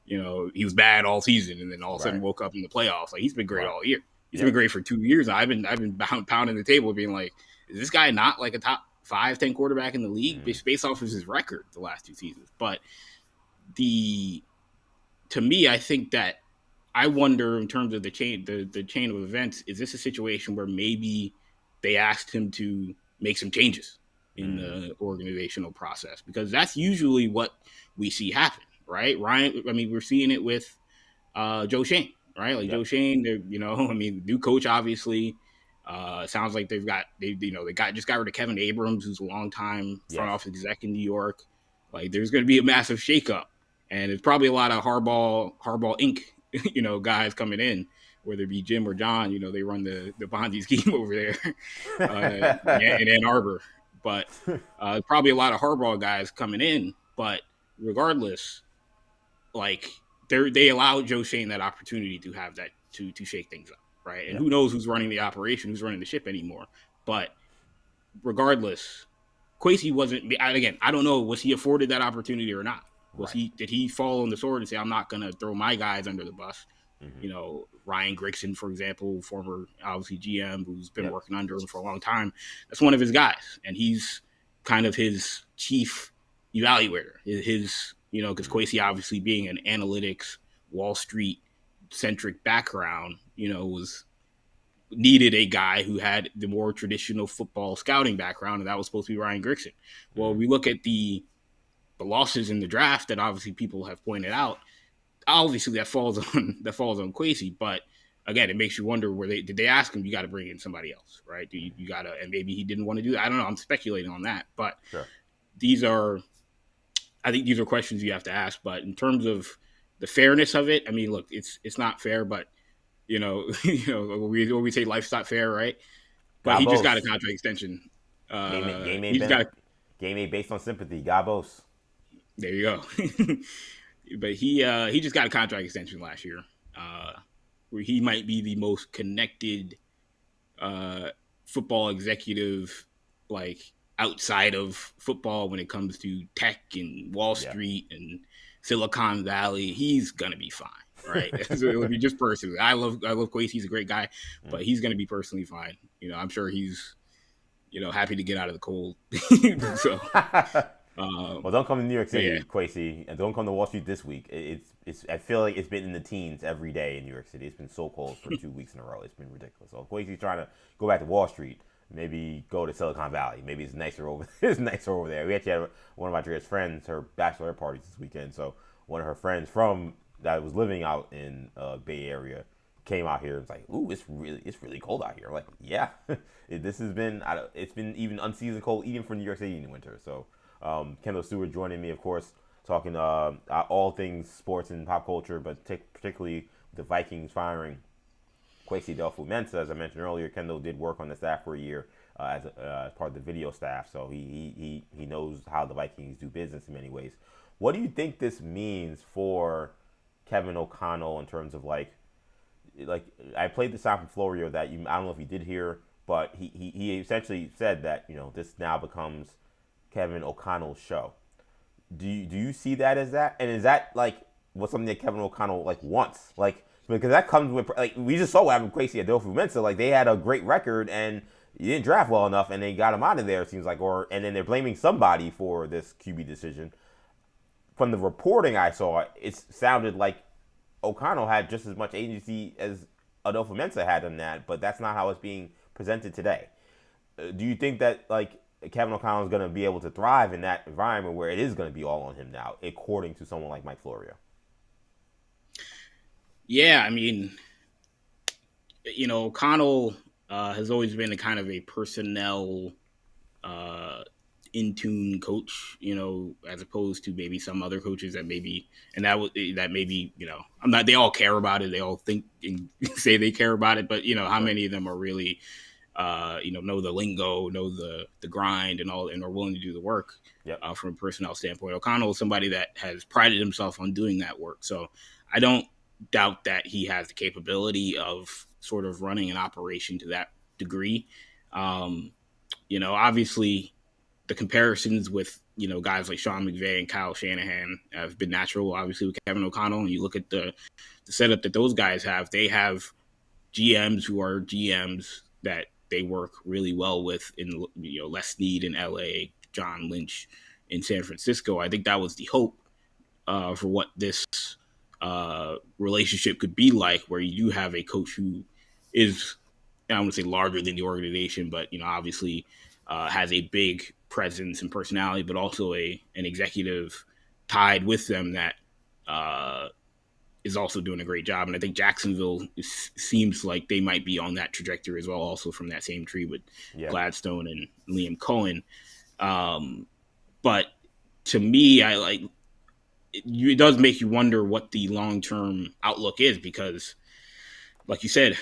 he was bad all season, and then all of a sudden woke up in the playoffs. Like, he's been great all year. He's been great for 2 years. I've been pounding the table, being like, is this guy not like a top 5-10 quarterback in the league based off of his record the last 2 seasons? But to me, I think that I wonder, in terms of the chain of events, is this a situation where maybe they asked him to make some changes in the organizational process? Because that's usually what we see happen, right? We're seeing it with Joe Shane. Right, like Joe Shane, new coach, obviously. Sounds like they just got rid of Kevin Abrams, who's a long time front office exec in New York. Like, there's going to be a massive shakeup And it's probably a lot of Hardball Inc. Guys coming in, whether it be Jim or John. They run the Bonzi scheme over there in Ann Arbor. But probably a lot of Hardball guys coming in. But regardless, like they allowed Joe Shane that opportunity to have that to shake things up, right? And who knows who's running the operation, who's running the ship anymore. But regardless, Kwesi wasn't. Again, I don't know. Was he afforded that opportunity or not? Did he fall on the sword and say, I'm not going to throw my guys under the bus? Mm-hmm. Ryan Grigson, for example, former, obviously, GM, who's been working under him for a long time. That's one of his guys. And he's kind of his chief evaluator. Because Kwesi, obviously, being an analytics, Wall Street-centric background, needed a guy who had the more traditional football scouting background, and that was supposed to be Ryan Grigson. Well, we look at the losses in the draft that obviously people have pointed out. Obviously, that falls on Kwesi, but again, it makes you wonder did they ask him? You got to bring in somebody else, right? You got to, and maybe he didn't want to do that. I don't know. I'm speculating on that, but sure. I think these are questions you have to ask. But in terms of the fairness of it, I mean, look, it's not fair, but we say life's not fair, right? But he just got a contract extension. Game made based on sympathy. Gabos. There you go. But he just got a contract extension last year, where he might be the most connected football executive, like outside of football, when it comes to tech and Wall Street and Silicon Valley. He's gonna be fine, right? So it'll be just personally. I love Kwesi. He's a great guy, but he's gonna be personally fine. I'm sure he's happy to get out of the cold. So. Well, don't come to New York City, Kwesi, and don't come to Wall Street this week. It's. I feel like it's been in the teens every day in New York City. It's been so cold for 2 weeks in a row. It's been ridiculous. So Kwesi's trying to go back to Wall Street. Maybe go to Silicon Valley. Maybe it's nicer over. It's nicer over there. We actually had one of my dearest friends, her bachelorette parties this weekend. So one of her friends that was living out in Bay Area came out here and was like, "Ooh, it's really cold out here." I'm like, yeah, this has been. It's been even unseasoned cold, even for New York City in the winter. So. Kendall Stewart joining me, of course, talking all things sports and pop culture, but particularly the Vikings firing Kwesi Adofo-Mensah. As I mentioned earlier, Kendall did work on the staff for a year as part of the video staff, so he knows how the Vikings do business in many ways. What do you think this means for Kevin O'Connell in terms of like I played the sound from Florio that I don't know if you did hear, but he essentially said that this now becomes Kevin O'Connell's show. Do you see that as that? And is that what's something that Kevin O'Connell wants? Because that comes with we just saw what happened with Kwesi Adofo-Mensah. They had a great record and you didn't draft well enough and they got him out of there, it seems like, and then they're blaming somebody for this QB decision. From the reporting I saw, it sounded like O'Connell had just as much agency as Adofo-Mensah had in that, but that's not how it's being presented today. Do you think that Kevin O'Connell is going to be able to thrive in that environment where it is going to be all on him now, according to someone like Mike Florio? Yeah, I mean, O'Connell has always been a kind of a personnel in-tune coach, as opposed to maybe some other coaches that maybe, and that maybe, I'm not, they all care about it. They all think and say they care about it, but how many of them are really, know the lingo, know the grind and all, and are willing to do the work from a personnel standpoint. O'Connell is somebody that has prided himself on doing that work. So I don't doubt that he has the capability of sort of running an operation to that degree. Obviously the comparisons with, guys like Sean McVay and Kyle Shanahan have been natural, obviously, with Kevin O'Connell. And you look at the setup that those guys have, they have GMs who are GMs that they work really well with in, Les Snead in LA, John Lynch in San Francisco. I think that was the hope for what this relationship could be like, where you do have a coach who is, I don't want to say larger than the organization, but, obviously has a big presence and personality, but also an executive tied with them that is also doing a great job. And I think Jacksonville seems like they might be on that trajectory as well, also from that same tree with Gladstone and Liam Cohen. But to me, it does make you wonder what the long-term outlook is, because like you said,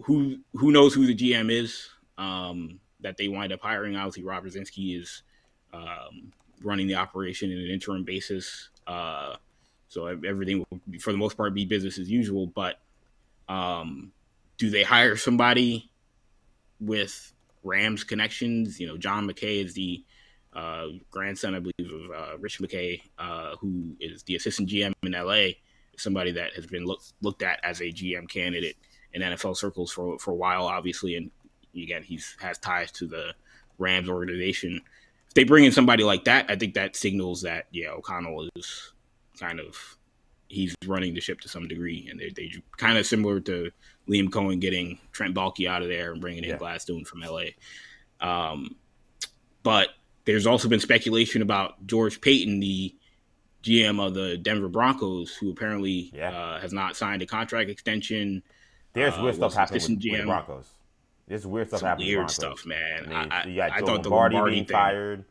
who knows who the GM is that they wind up hiring. Obviously, Rob Brzezinski is running the operation in an interim basis. So everything will, for the most part, be business as usual. But do they hire somebody with Rams connections? John McKay is the grandson, I believe, of Rich McKay, who is the assistant GM in LA, somebody that has been looked at as a GM candidate in NFL circles for a while, obviously. And again, he has ties to the Rams organization. If they bring in somebody like that, I think that signals that, O'Connell is he's running the ship to some degree. And they kind of similar to Liam Cohen getting Trent Baalke out of there and bringing in Gladstone from LA. But there's also been speculation about George Payton, the GM of the Denver Broncos, who apparently has not signed a contract extension. There's weird stuff happening with the Broncos. There's weird stuff happening with the Broncos. Stuff, man. I thought the Lombardi Lombardi being thing, fired.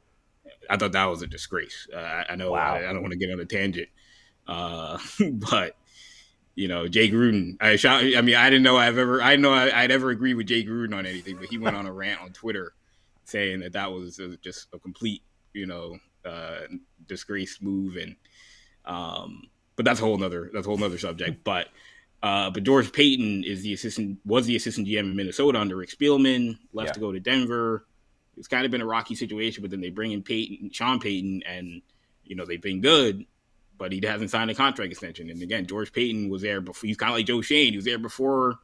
I thought that was a disgrace. I know. Wow. I don't want to get on a tangent, but Jay Gruden. I didn't know I'd ever agree with Jay Gruden on anything, but he went on a rant on Twitter saying that was just a complete, disgrace move, and but that's a whole nother subject. But George Payton was the assistant GM in Minnesota under Rick Spielman, left to go to Denver. It's kind of been a rocky situation, but then they bring in Sean Payton, and they've been good, but he hasn't signed a contract extension. And again, George Payton was there before. He's kind of like Joe Shane. He was there before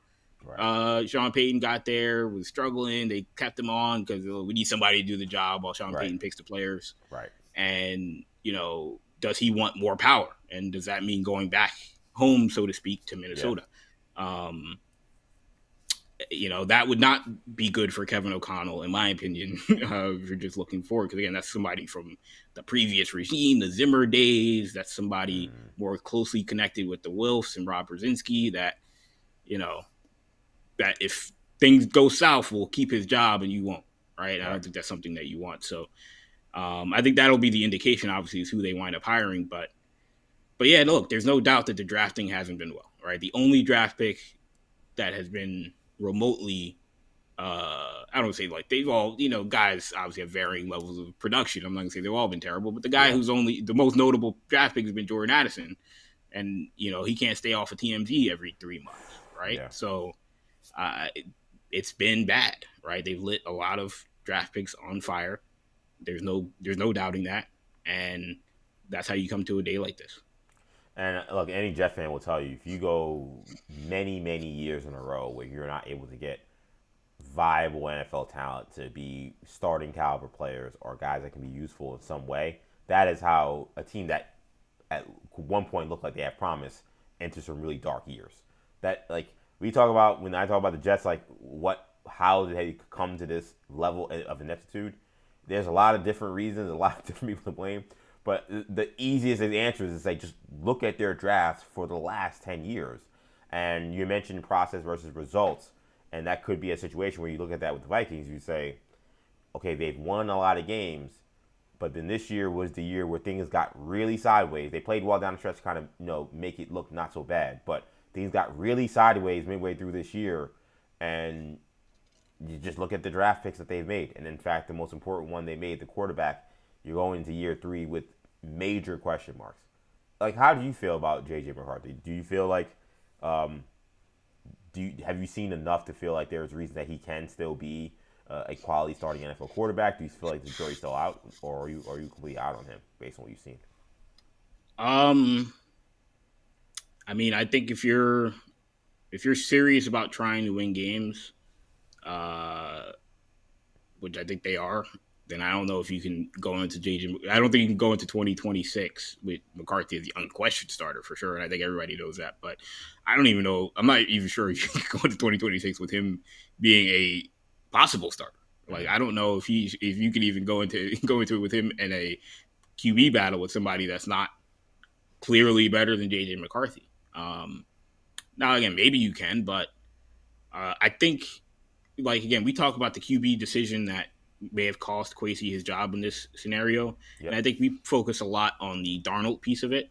Sean Payton got there, was struggling. They kept him on because we need somebody to do the job while Sean Payton picks the players. Right. And, does he want more power? And does that mean going back home, so to speak, to Minnesota? That would not be good for Kevin O'Connell, in my opinion, if you're just looking forward. Because, again, that's somebody from the previous regime, the Zimmer days. That's somebody more closely connected with the Wilfs and Rob Brzezinski that, that if things go south, will keep his job and you won't, right? I don't think that's something that you want. So I think that'll be the indication, obviously, is who they wind up hiring. But yeah, look, there's no doubt that the drafting hasn't been well, right? The only draft pick that has been remotely, I don't say like they've all, guys obviously have varying levels of production. I'm not gonna say they've all been terrible, but the guy who's only the most notable draft pick has been Jordan Addison. And, he can't stay off of TMZ every 3 months, right? Yeah. So it's been bad, right? They've lit a lot of draft picks on fire. There's no doubting that. And that's how you come to a day like this. And look, any Jet fan will tell you, if you go many, many years in a row where you're not able to get viable NFL talent to be starting caliber players or guys that can be useful in some way, that is how a team that at one point looked like they had promise enters some really dark years. That, like, when I talk about the Jets, like, how did they come to this level of ineptitude? There's a lot of different reasons, a lot of different people to blame. But the easiest of the answers is just look at their drafts for the last 10 years. And you mentioned process versus results. And that could be a situation where you look at that with the Vikings. You say, okay, they've won a lot of games. But then this year was the year where things got really sideways. They played well down the stretch to kind of, make it look not so bad. But things got really sideways midway through this year. And you just look at the draft picks that they've made. And in fact, the most important one they made, the quarterback, you're going into year 3 with major question marks. Like, how do you feel about J.J. McCarthy? Do you feel like, have you seen enough to feel like there's reason that he can still be a quality starting NFL quarterback? Do you feel like the jury's still out, or are you completely out on him based on what you've seen? I think if you're serious about trying to win games, which I think they are, then I don't know if you can go into JJ. I don't think you can go into 2026 with McCarthy as the unquestioned starter for sure. And I think everybody knows that. But I don't even know. I'm not even sure you can go into 2026 with him being a possible starter. Like, I don't know if you can even go into it with him in a QB battle with somebody that's not clearly better than JJ McCarthy. Now, again, maybe you can, but I think, like, again, we talk about the QB decision that may have cost Kwesi his job in this scenario. Yep. And I think we focus a lot on the Darnold piece of it,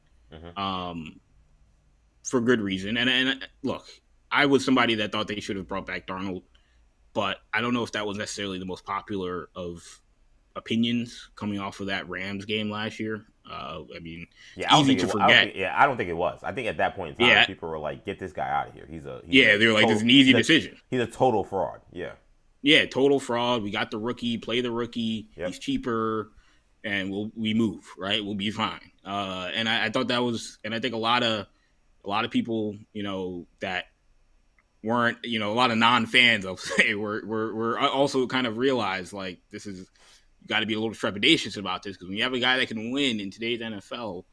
for good reason. And look, I was somebody that thought they should have brought back Darnold, but I don't know if that was necessarily the most popular of opinions coming off of that Rams game last year. I mean, it's easy to forget. I don't think it was. I think at that point in time, people were like, "Get this guy out of here. They're like, this is an easy decision. He's a total fraud." Yeah, total fraud. We got the rookie, play the rookie. Yep. He's cheaper, and we move, right? We'll be fine. And I thought that was, and I think a lot of people, that weren't, a lot of non-fans, I'll say, were also kind of realized like this is. Got to be a little trepidatious about this, because when you have a guy that can win in today's NFL,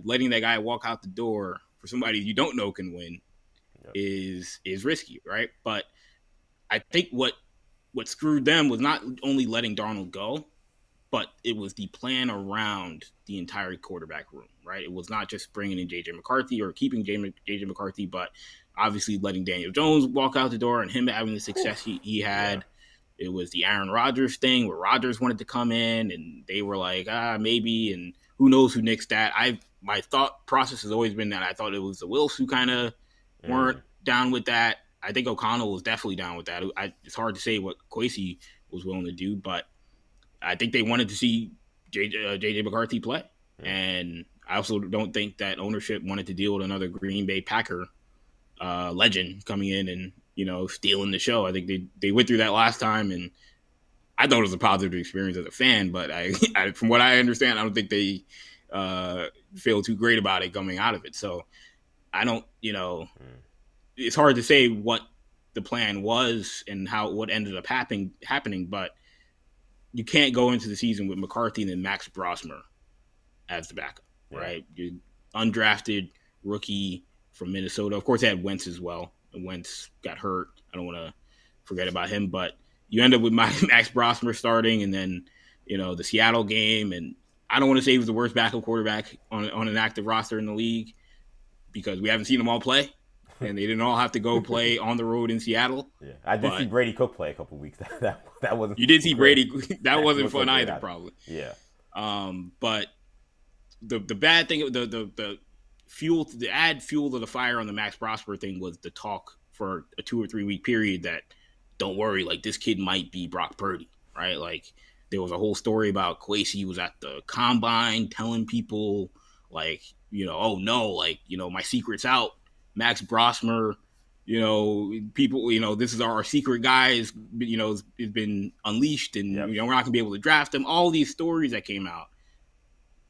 letting that guy walk out the door for somebody you don't know can win is risky, right? But I think what screwed them was not only letting Darnold go, but it was the plan around the entire quarterback room, right? It was not just bringing in J.J. McCarthy or keeping J.J. McCarthy, but obviously letting Daniel Jones walk out the door and him having the success he had. Yeah. It was the Aaron Rodgers thing where Rodgers wanted to come in and they were like, maybe, and who knows who nixed that. My thought process has always been that I thought it was the Wilfs who kind of weren't down with that. I think O'Connell was definitely down with that. It's hard to say what Kwesi was willing to do, but I think they wanted to see J.J. McCarthy play. And I also don't think that ownership wanted to deal with another Green Bay Packer legend coming in and, stealing the show. I think they went through that last time, and I thought it was a positive experience as a fan, but I from what I understand, I don't think they feel too great about it coming out of it. So I don't, it's hard to say what the plan was and what ended up happening, but you can't go into the season with McCarthy and then Max Brosmer as the backup, right? You undrafted rookie from Minnesota. Of course, they had Wentz as well. And Wentz got hurt. I don't want to forget about him, but you end up with Max Brosmer starting, and then the Seattle game. And I don't want to say he was the worst backup quarterback on an active roster in the league, because we haven't seen them all play, and they didn't all have to go play on the road in Seattle. Yeah, I did see Brady Cook play a couple weeks. That wasn't. You did see Brady. That wasn't fun either, probably. Yeah. But the bad thing, the fuel to add fuel to the fire on the Max Prosper thing was the talk for a 2 or 3 week period that, don't worry, like, this kid might be Brock Purdy, right? Like, there was a whole story about Kwesi was at the combine telling people, like, oh no, like, my secret's out. Max Brosmer, people, this is our secret guy has been unleashed, and we're not gonna be able to draft him. All these stories that came out,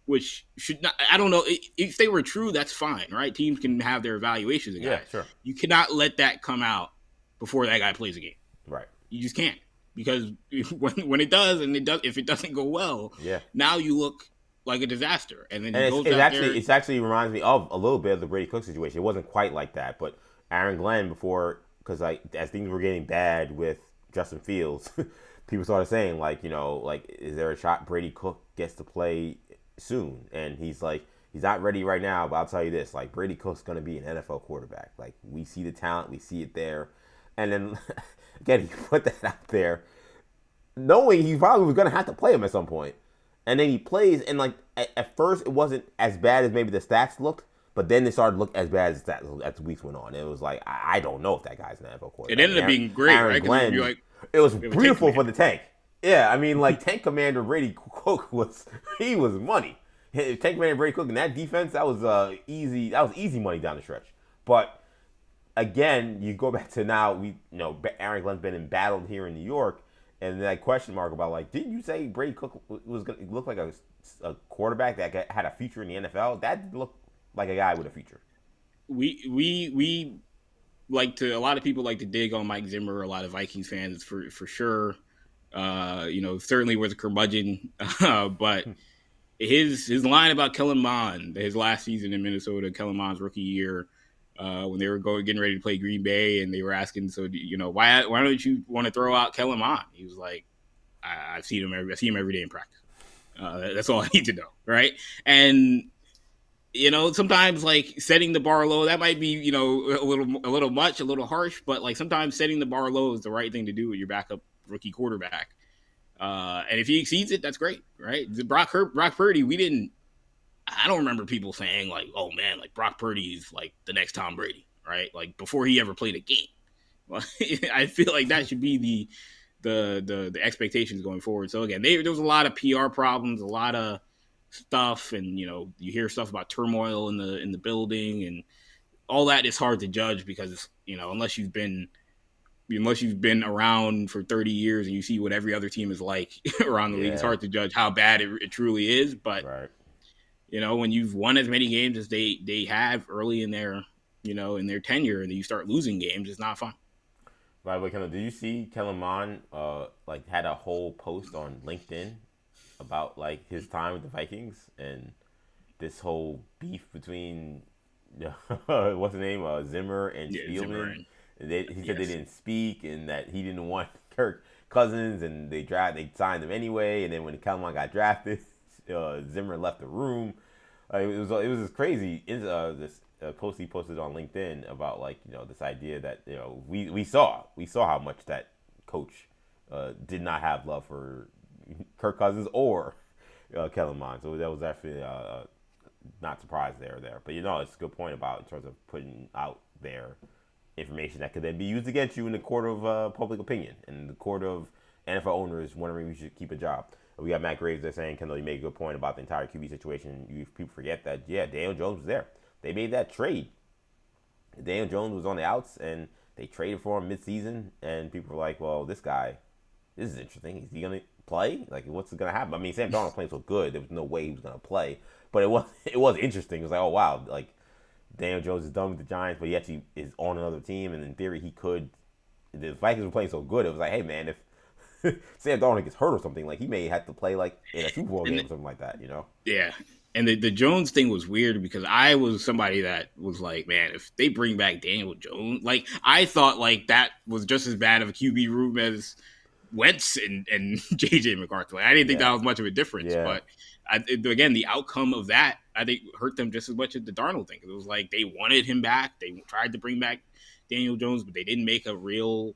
which should not, I don't know, if they were true, that's fine, right? Teams can have their evaluations of guys. Yeah, sure. You cannot let that come out before that guy plays a game. Right. You just can't, because when it does, if it doesn't go well, now you look like a disaster. And then it actually reminds me of a little bit of the Brady Cook situation. It wasn't quite like that, but Aaron Glenn before, because as things were getting bad with Justin Fields, people started saying is there a shot Brady Cook gets to play soon? And he's like, he's not ready right now, but I'll tell you this, like, Brady Cook's going to be an NFL quarterback. Like, we see the talent, we see it there. And then, again, he put that out there knowing he probably was going to have to play him at some point. And then he plays, and, like, at first it wasn't as bad as maybe the stats looked, but then they started to look as bad as the stats as the weeks went on. It was like, I don't know if that guy's an NFL quarterback. It ended up being great, Aaron right? Glenn, it was beautiful for the tank. Yeah, I mean, like, Tank Commander Brady Cook was money. Tank Commander Brady Cook in that defense, that was easy money down the stretch. But again, you go back to now, Aaron Glenn's been embattled here in New York, and that question mark about, like, didn't you say Brady Cook was going to look like a quarterback that had a future in the NFL? That looked like a guy with a future. We like to, a lot of people like to dig on Mike Zimmer, a lot of Vikings fans for sure. Certainly was a curmudgeon, but his line about Kellen Mond, his last season in Minnesota, Kellen Mond's rookie year, when they were getting ready to play Green Bay, and they were asking, so why don't you want to throw out Kellen Mond? He was like, I see him every day in practice. That's all I need to know, right? And sometimes, like, setting the bar low, that might be a little much, a little harsh, but, like, sometimes setting the bar low is the right thing to do with your backup rookie quarterback. And if he exceeds it, that's great, right? Brock Purdy, I don't remember people saying like, oh man, like Brock Purdy is like the next Tom Brady, right? Like before he ever played a game. Well, I feel like that should be the expectations going forward. So again, there was a lot of PR problems, a lot of stuff, and you hear stuff about turmoil in the building, and all that is hard to judge because unless you've been around for 30 years and you see what every other team is like around the league, it's hard to judge how bad it truly is. But right. When you've won as many games as they have early in their in their tenure, and then you start losing games, it's not fun. By the way, Kendall, did you see Kellen Mond like had a whole post on LinkedIn about like his time with the Vikings and this whole beef between what's the name, Zimmer and Spielman? He said they didn't speak and that he didn't want Kirk Cousins, and they signed him anyway. And then when Kellen Mond got drafted, Zimmer left the room. It was this crazy this post he posted on LinkedIn about like this idea that we saw how much that coach did not have love for Kirk Cousins or Kellen Mond. So that was actually not surprised there. But it's a good point about in terms of putting out there information that could then be used against you in the court of public opinion and the court of NFL owners wondering if you should keep a job. We got Matt Graves there saying, Kendall, you made a good point about the entire QB situation. People forget that, Daniel Jones was there. They made that trade. Daniel Jones was on the outs, and they traded for him midseason, and people were like, well, this is interesting. Is he going to play? Like, what's going to happen? I mean, Sam Darnold playing so good, there was no way he was going to play. But it was interesting. It was like, oh, wow, like, Daniel Jones is done with the Giants, but he actually is on another team, and in theory, he could. The Vikings were playing so good, it was like, hey, man, if Sam Darnold gets hurt or something, like he may have to play like in a Super Bowl game or something like that, Yeah. And the Jones thing was weird because I was somebody that was like, man, if they bring back Daniel Jones, like I thought like that was just as bad of a QB room as Wentz and JJ McCarthy. Like, I didn't think that was much of a difference, but again, the outcome of that I think hurt them just as much as the Darnold thing. It was like they wanted him back, they tried to bring back Daniel Jones, but they didn't make a real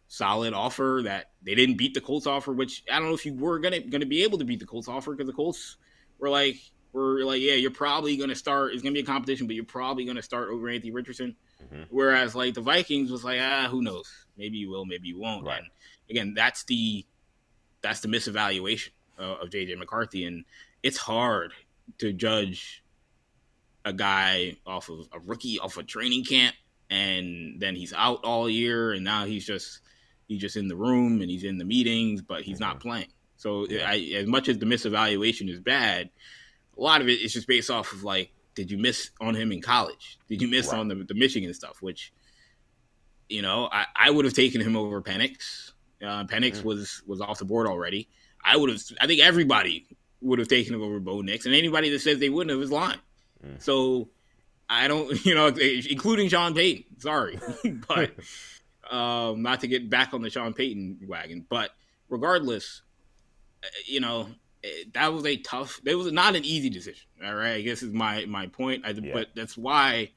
solid offer. That they didn't beat the Colts offer, which I don't know if you were gonna be able to beat the Colts offer because the Colts were like, yeah, you're probably gonna start. It's gonna be a competition, but you're probably gonna start over Anthony Richardson. Mm-hmm. Whereas like the Vikings was like, who knows? Maybe you will, maybe you won't. Right. And again, that's the misevaluation of JJ McCarthy, and it's hard to judge a guy off of a rookie off a training camp, and then he's out all year, and now he's just in the room and he's in the meetings, but he's not playing. So as much as the misevaluation is bad, a lot of it is just based off of like, did you miss on him in college? Did you miss on the Michigan stuff? Which, I would have taken him over Penix. Penix was off the board already. I think everybody would have taken him over Bo Nix, and anybody that says they wouldn't have is lying. So I don't, including Sean Payton. Sorry, but not to get back on the Sean Payton wagon, but regardless, that was it was not an easy decision. All right, I guess is my point. But that's why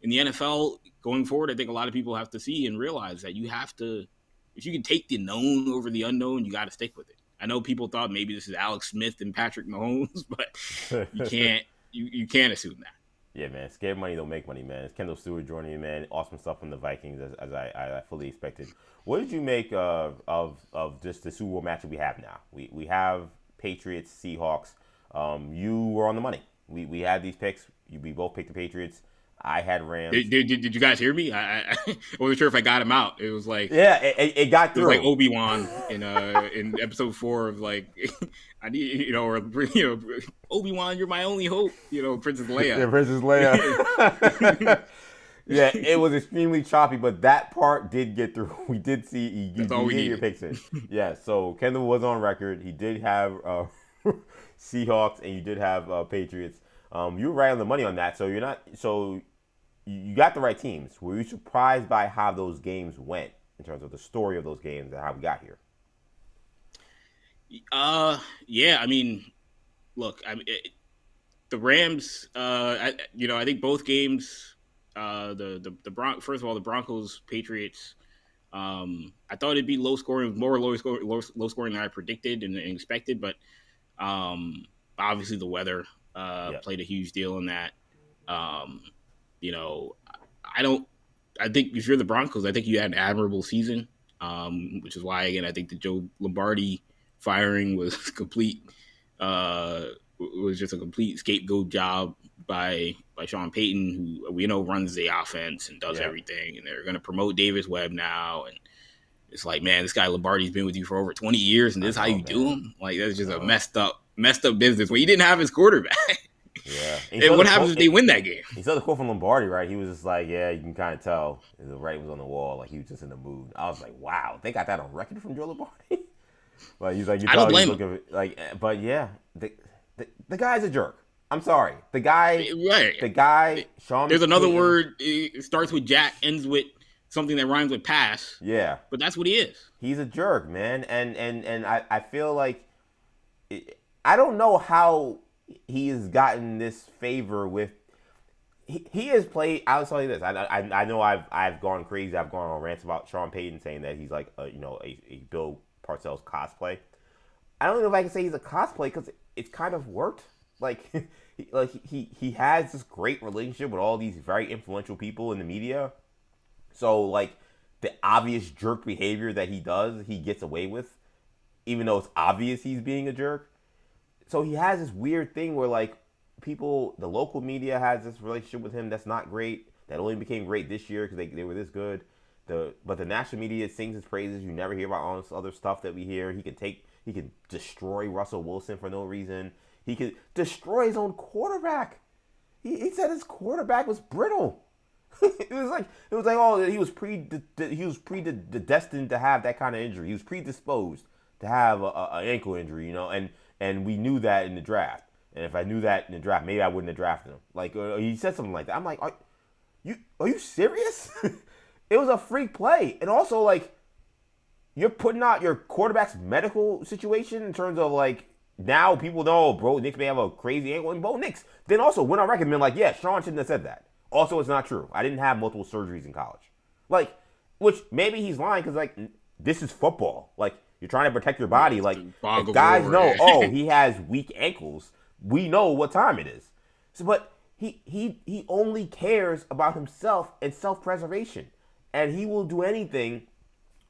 in the NFL going forward, I think a lot of people have to see and realize that you have to, if you can take the known over the unknown, you got to stick with it. I know people thought maybe this is Alex Smith and Patrick Mahomes, but you can't assume that. Yeah, man. Scared money don't make money, man. It's Kendall Stewart joining me, man. Awesome stuff from the Vikings, as I fully expected. What did you make of just the Super Bowl matchup we have now? We have Patriots, Seahawks. You were on the money. We had these picks. We both picked the Patriots. I had Rams. Did you guys hear me? I wasn't sure if I got him out. It was like it got through. It was like Obi-Wan in episode 4 of like I need Obi-Wan, you're my only hope. Princess Leia. Yeah, Princess Leia. Yeah, it was extremely choppy, but that part did get through. We did see you did your picks in. Yeah, so Kendall was on record. He did have Seahawks and you did have Patriots. You were right on the money on that, so you're not. So you got the right teams. Were you surprised by how those games went in terms of the story of those games and how we got here? Yeah. I mean, look. The Rams. I think both games. First of all, the Broncos Patriots I thought it'd be low scoring, more low scoring than I predicted and expected, but obviously the weather played a huge deal in that. You know, I think if you're the Broncos, I think you had an admirable season, which is why, again, I think the Joe Lombardi firing was was just a complete scapegoat job by Sean Payton, who we know runs the offense and does everything, and they're going to promote Davis Webb now, and it's like, man, this guy Lombardi's been with you for over 20 years, and this is how you do him? Like, that's just a messed up business where he didn't have his quarterback. Yeah. And what happens if they win that game? He saw the quote from Lombardi, right? He was just like, yeah, you can kind of tell the writing was on the wall. Like, he was just in the mood. I was like, wow, they got that on record from Joe Lombardi? Like, he's like, you I don't blame him. Like, but yeah, the guy's a jerk. I'm sorry. The guy, Sean. There's another word. It starts with Jack, ends with something that rhymes with pass. Yeah. But that's what he is. He's a jerk, man. And I feel like, I don't know how he has gotten this favor with. He has played. I'll tell you this. I know I've gone crazy. I've gone on rants about Sean Payton saying that he's like a Bill Parcells cosplay. I don't know if I can say he's a cosplay because it's kind of worked. Like he has this great relationship with all these very influential people in the media. So like the obvious jerk behavior that he does, he gets away with, even though it's obvious he's being a jerk. So he has this weird thing where like people, the local media has this relationship with him that's not great. That only became great this year because they were this good. But the national media sings his praises. You never hear about all this other stuff that we hear. He can destroy Russell Wilson for no reason. He could destroy his own quarterback. He said his quarterback was brittle. It was like oh, he was predestined to have that kind of injury. He was predisposed to have an ankle injury, and we knew that in the draft. And if I knew that in the draft, maybe I wouldn't have drafted him. Like he said something like that. I'm like, are you serious? It was a freak play, and also like you're putting out your quarterback's medical situation in terms of like. Now people know, bro, Nix may have a crazy ankle, and Bo Nix then also went on record and been like, yeah, Sean shouldn't have said that. Also, it's not true. I didn't have multiple surgeries in college. Like, which maybe he's lying because, like, this is football. Like, you're trying to protect your body. Like, if guys know, oh, he has weak ankles, we know what time it is. So, but he only cares about himself and self-preservation. And he will do anything,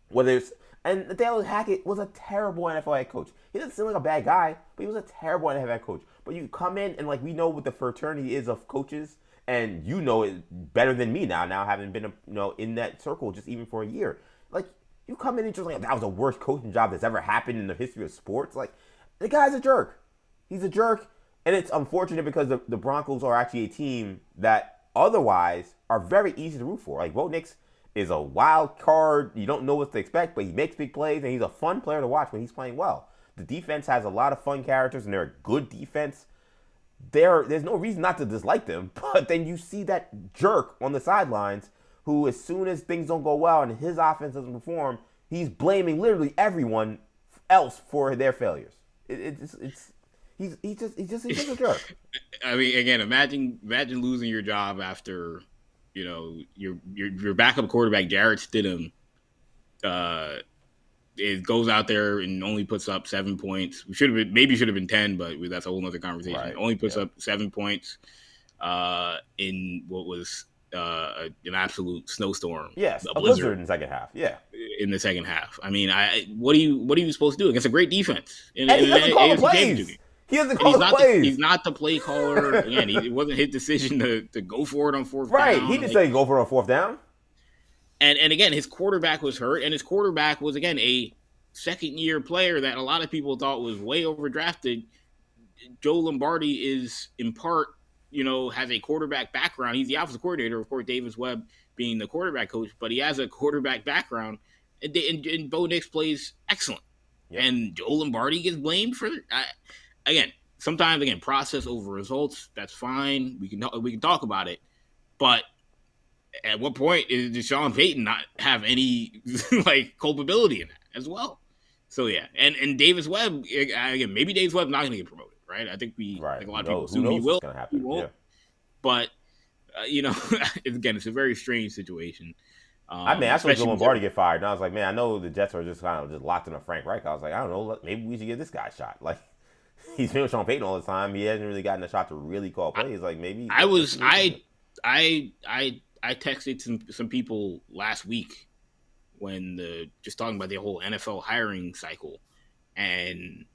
whether it's... And Dale Hackett was a terrible NFL head coach. He doesn't seem like a bad guy, but he was a terrible NFL head coach. But you come in and, like, we know what the fraternity is of coaches, and you know it better than me now having been, in that circle just even for a year. Like, you come in and just like, that was the worst coaching job that's ever happened in the history of sports. Like, the guy's a jerk. He's a jerk, and it's unfortunate because the Broncos are actually a team that otherwise are very easy to root for. Like, Bo Nix is a wild card. You don't know what to expect, but he makes big plays, and he's a fun player to watch when he's playing well. The defense has a lot of fun characters, and they're a good defense. There's no reason not to dislike them, but then you see that jerk on the sidelines who, as soon as things don't go well and his offense doesn't perform, he's blaming literally everyone else for their failures. He's just a jerk. I mean, again, imagine losing your job after your backup quarterback Jarrett Stidham it goes out there and only puts up 7 points. Should have been 10, but that's a whole other conversation. Right. Only puts up 7 points in what was an absolute snowstorm. Yes, a blizzard in the second half. Yeah, in the second half. I mean, what are you supposed to do against a great defense? And he doesn't call the plays. He doesn't call the plays. He's not the play caller. Again, it wasn't his decision to go for it on fourth down. Right, he didn't say go for it on fourth down. And again, his quarterback was hurt, and his quarterback was, again, a second-year player that a lot of people thought was way overdrafted. Joe Lombardi is, in part, has a quarterback background. He's the offensive coordinator, of course, Davis Webb being the quarterback coach, but he has a quarterback background, and Bo Nix plays excellent. Yep. And Joe Lombardi gets blamed for sometimes process over results. That's fine. We can talk about it, but at what point does Sean Payton not have any culpability in that as well? So yeah, and Davis Webb again, maybe Davis Webb's not going to get promoted, right? I think a lot of people assume he will. He won't. Yeah. But again, it's a very strange situation. I mean, I saw Joe Especially Lombardi get fired, and I was like, man, I know the Jets are just kind of just locked in on Frank Reich. I was like, I don't know, maybe we should give this guy a shot. Like, he's been with Sean Payton all the time. He hasn't really gotten a shot to really call plays. Like, maybe I texted some people last week when just talking about the whole NFL hiring cycle, and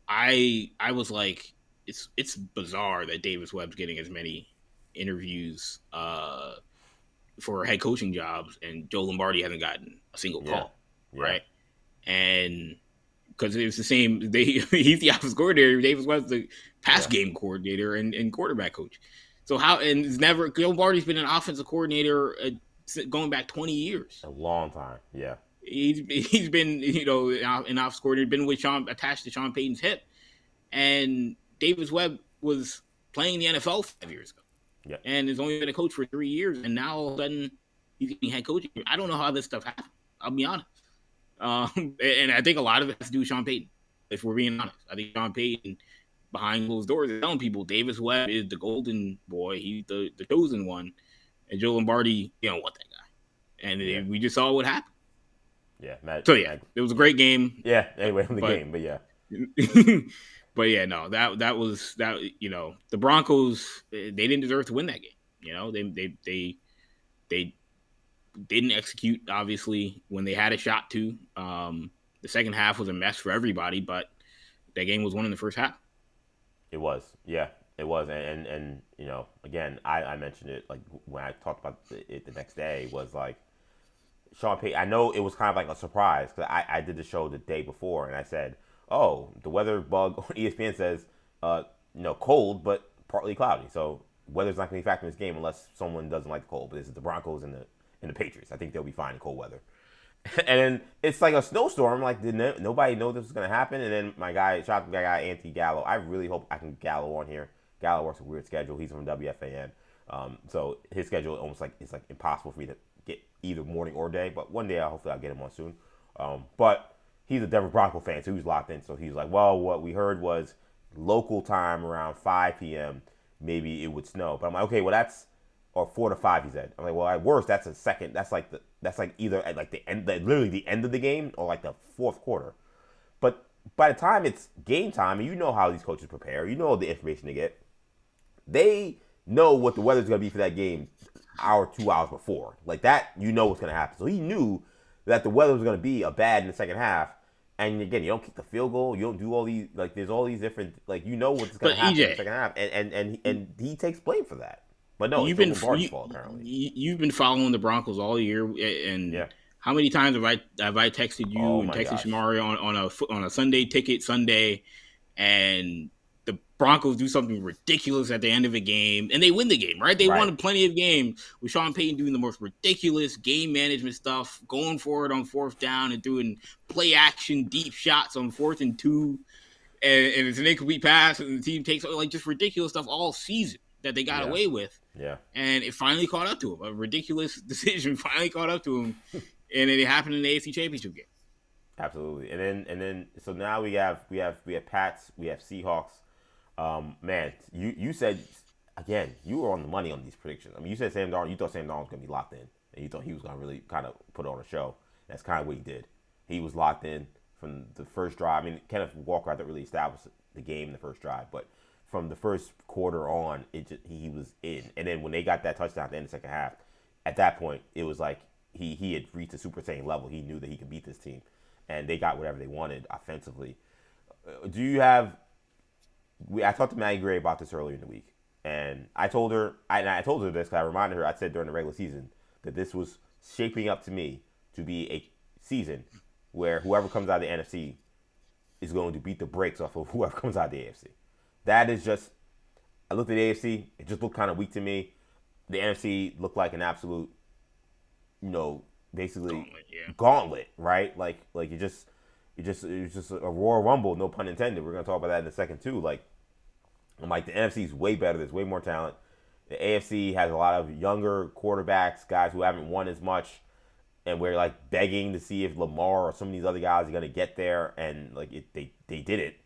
I was like, it's bizarre that Davis Webb's getting as many interviews for head coaching jobs, and Joe Lombardi hasn't gotten a single call, right? And because it was the same, he's the offensive coordinator, Davis Webb's the pass game coordinator and quarterback coach. So Joe Lombardi's been an offensive coordinator going back 20 years. A long time, yeah. He's been, an offensive coordinator, been with attached to Sean Payton's hip. And Davis Webb was playing the NFL 5 years ago. Yeah. And has only been a coach for 3 years, and now all of a sudden he's getting head coaching. I don't know how this stuff happened. I'll be honest. And I think a lot of it has to do with Sean Payton, if we're being honest. I think Sean Payton, behind closed doors, is telling people Davis Webb is the golden boy. He's the chosen one. And Joe Lombardi, you don't want that guy. And we just saw what happened. Yeah. It was a great game. Yeah, anyway, from the game, but yeah. But yeah, no, that was the Broncos, they didn't deserve to win that game. They didn't execute, obviously, when they had a shot to. The second half was a mess for everybody, but that game was won in the first half. It was, yeah, it was, and again, I mentioned it like when I talked about it the next day, was like Sean Payton. I know it was kind of like a surprise because I did the show the day before, and I said, oh, the weather bug on ESPN says, cold but partly cloudy. So weather's not going to be a factor in this game unless someone doesn't like the cold. But this is the Broncos and the Patriots. I think they'll be fine in cold weather. And then it's like a snowstorm. Like, did nobody know this was going to happen? And then shout out to my guy, Auntie Gallo. I really hope I can Gallo on here. Gallo works a weird schedule. He's from WFAN. So his schedule it's like impossible for me to get either morning or day. But one day, hopefully I'll get him on soon. But he's a Denver Bronco fan, so he was locked in. So he's like, well, what we heard was local time around 5 p.m., maybe it would snow. But I'm like, okay, well, that's, or 4 to 5, he said. I'm like, well, at worst, that's a second. That's like either at like the end, literally the end of the game or like the fourth quarter. But by the time it's game time, and you know how these coaches prepare, you know the information they get. They know what the weather's going to be for that game hour, 2 hours before. Like that, you know what's going to happen. So he knew that the weather was going to be bad in the second half. And again, you don't kick the field goal. You don't do all these, like, there's all these different, like, you know what's going to happen in the second half. And he takes blame for that. But no, it's Lombardi's fault, apparently. You've been following the Broncos all year. And how many times have I texted you and texted Shamari on a Sunday ticket Sunday, and the Broncos do something ridiculous at the end of a game, and they win the game, right? They won plenty of games with Sean Payton doing the most ridiculous game management stuff, going for it on fourth down and doing play action deep shots on 4th and 2, and it's an incomplete pass, and the team takes like just ridiculous stuff all season that they got away with. Yeah. And it finally caught up to him. A ridiculous decision finally caught up to him, and it happened in the AFC Championship game. Absolutely. And then so now we have Pats, we have Seahawks. Man, you said, again, you were on the money on these predictions. I mean, you said Sam Darnold, you thought Sam Darnold was going to be locked in, and you thought he was going to really kind of put on a show. That's kind of what he did. He was locked in from the first drive. I mean, Kenneth Walker, I thought, really established the game in the first drive, but from the first quarter on, he was in. And then when they got that touchdown at the end of the second half, at that point, it was like he had reached a Super Saiyan level. He knew that he could beat this team, and they got whatever they wanted offensively. Do you have... I talked to Maggie Gray about this earlier in the week, and I told her this because I reminded her, I said during the regular season that this was shaping up to me to be a season where whoever comes out of the NFC is going to beat the brakes off of whoever comes out of the AFC. That is just, I looked at the AFC, it just looked kind of weak to me. The NFC looked like an absolute, basically gauntlet, right? Like it was just a Royal Rumble, no pun intended. We're going to talk about that in a second too. I'm like, the NFC is way better. There's way more talent. The AFC has a lot of younger quarterbacks, guys who haven't won as much, and we're like begging to see if Lamar or some of these other guys are going to get there, and they did it.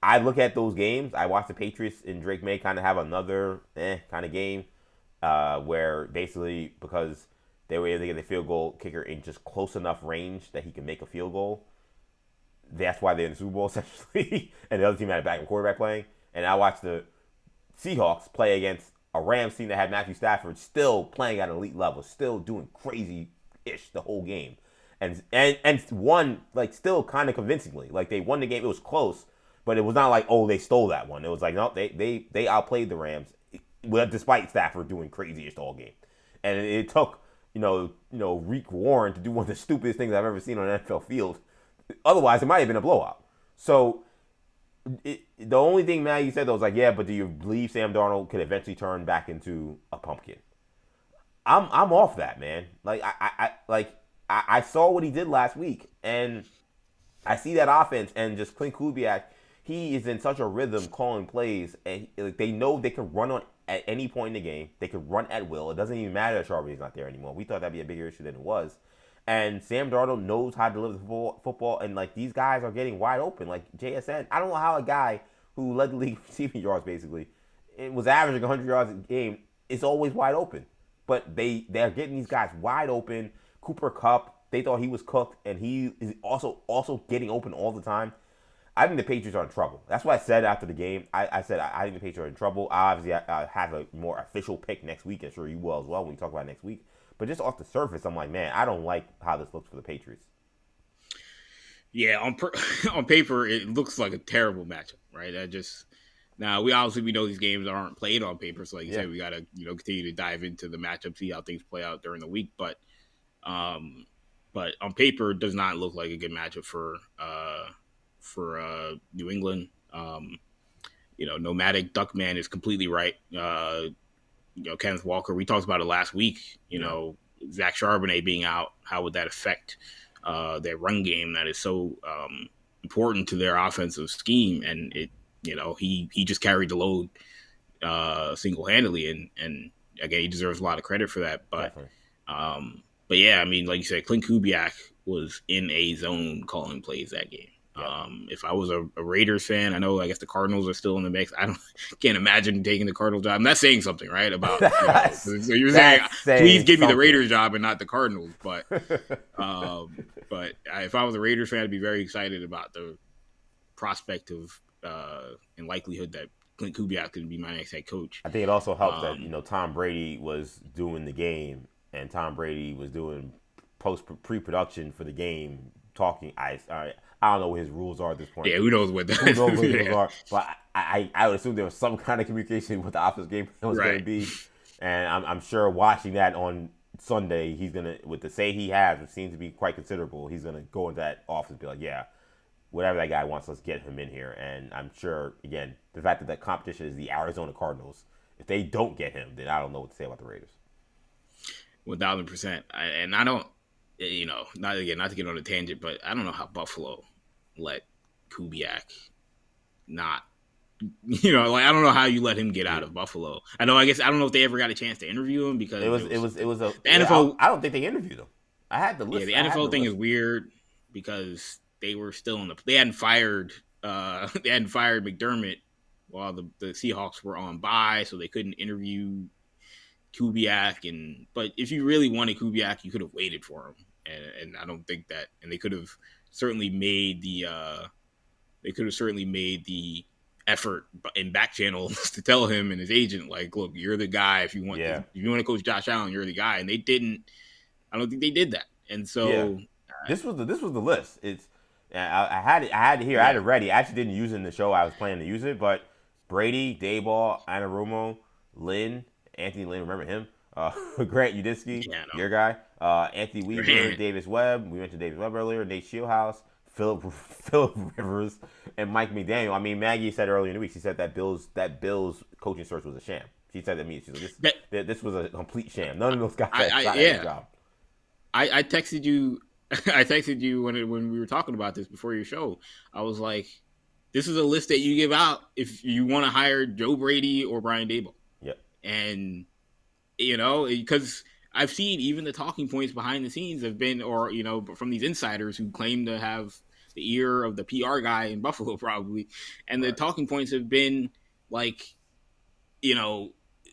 I look at those games. I watch the Patriots and Drake May kind of have another kind of game where basically because they were able to get the field goal kicker in just close enough range that he can make a field goal. That's why they're in the Super Bowl, essentially. And the other team had a backup quarterback playing. And I watched the Seahawks play against a Rams team that had Matthew Stafford still playing at an elite level, still doing crazy-ish the whole game. And won, like, still kind of convincingly. Like, they won the game. It was close, but it was not like, oh, they stole that one. It was like, no, they outplayed the Rams, despite Stafford doing crazy-ish the whole game. And it took, Reek Warren to do one of the stupidest things I've ever seen on an NFL field. Otherwise, it might have been a blowout. So, the only thing Maggie said, though, was like, yeah, but do you believe Sam Darnold could eventually turn back into a pumpkin? I'm off that, man. Like, I saw what he did last week, and I see that offense, and just Clint Kubiak, he is in such a rhythm calling plays, and they know they can run on at any point in the game. They can run at will. It doesn't even matter that Charbonnet is not there anymore. We thought that'd be a bigger issue than it was. And Sam Darnold knows how to deliver the football, and, like, these guys are getting wide open. Like, JSN, I don't know how a guy who led the league receiving yards, basically, it was averaging 100 yards a game, is always wide open. But they're getting these guys wide open. Cooper Kupp, they thought he was cooked, and he is also getting open all the time. I think the Patriots are in trouble. That's what I said after the game. I said I think the Patriots are in trouble. I obviously have a more official pick next week. I'm sure you will as well when we talk about next week. But just off the surface, I'm like, man, I don't like how this looks for the Patriots. Yeah, on paper, it looks like a terrible matchup, right? Now we know these games aren't played on paper, so like you said, we got to continue to dive into the matchup, see how things play out during the week. But on paper, it does not look like a good matchup for New England. Nomadic Duckman is completely right. Kenneth Walker, we talked about it last week. Zach Charbonnet being out, how would that affect their run game that is so important to their offensive scheme? And he just carried the load single-handedly, and again, he deserves a lot of credit for that. But yeah, I mean, like you said, Clint Kubiak was in a zone calling plays that game. If I was a Raiders fan, I guess the Cardinals are still in the mix. Can't imagine taking the Cardinals job. I'm not saying something, right? About so you're saying, please give me the Raiders job and not the Cardinals. But if I was a Raiders fan, I'd be very excited about the prospect of and likelihood that Clint Kubiak could be my next head coach. I think it also helps that Tom Brady was doing the game, and Tom Brady was doing pre-production for the game, talking ice. All right. I don't know what his rules are at this point. Yeah, who knows what that Who knows what his rules are. But I would assume there was some kind of communication with the offense game was going to be. And I'm sure watching that on Sunday, he's going to, with the say he has, which seems to be quite considerable, he's going to go into that office and be like, yeah, whatever that guy wants, let's get him in here. And I'm sure, again, the fact that the competition is the Arizona Cardinals, if they don't get him, then I don't know what to say about the Raiders. 1,000%. And I don't, not to get on a tangent, but I don't know how Buffalo let Kubiak not, I don't know how you let him get out of Buffalo. I don't know if they ever got a chance to interview him because it was the NFL. I don't think they interviewed him. I had to listen. Yeah, the NFL thing is weird because they were still they hadn't fired McDermott while the Seahawks were on bye, so they couldn't interview Kubiak. But if you really wanted Kubiak, you could have waited for him. And I don't think that, and they could have certainly made the effort in back channels to tell him and his agent, like, look, you're the guy. If you want to coach Josh Allen, you're the guy. And they didn't. I don't think they did that. And so this was the list. It's I had it here. I had it ready. I actually didn't use it in the show. I was planning to use it, but Brady, Daboll, Anarumo, Anthony Lynn, remember him? Grant Udinski, your guy. Anthony Weaver, Davis Webb. We mentioned Davis Webb earlier. Nate Shieldhouse, Phillip Rivers, and Mike McDaniel. I mean, Maggie said earlier in the week, she said that Bills coaching search was a sham. She said that to me. She was like, this was a complete sham. None of those guys got a job. I texted you. I texted you when we were talking about this before your show. I was like, this is a list that you give out if you want to hire Joe Brady or Brian Daboll. Yep. And because I've seen even the talking points behind the scenes have been, or, from these insiders who claim to have the ear of the PR guy in Buffalo probably. And the talking points have been like,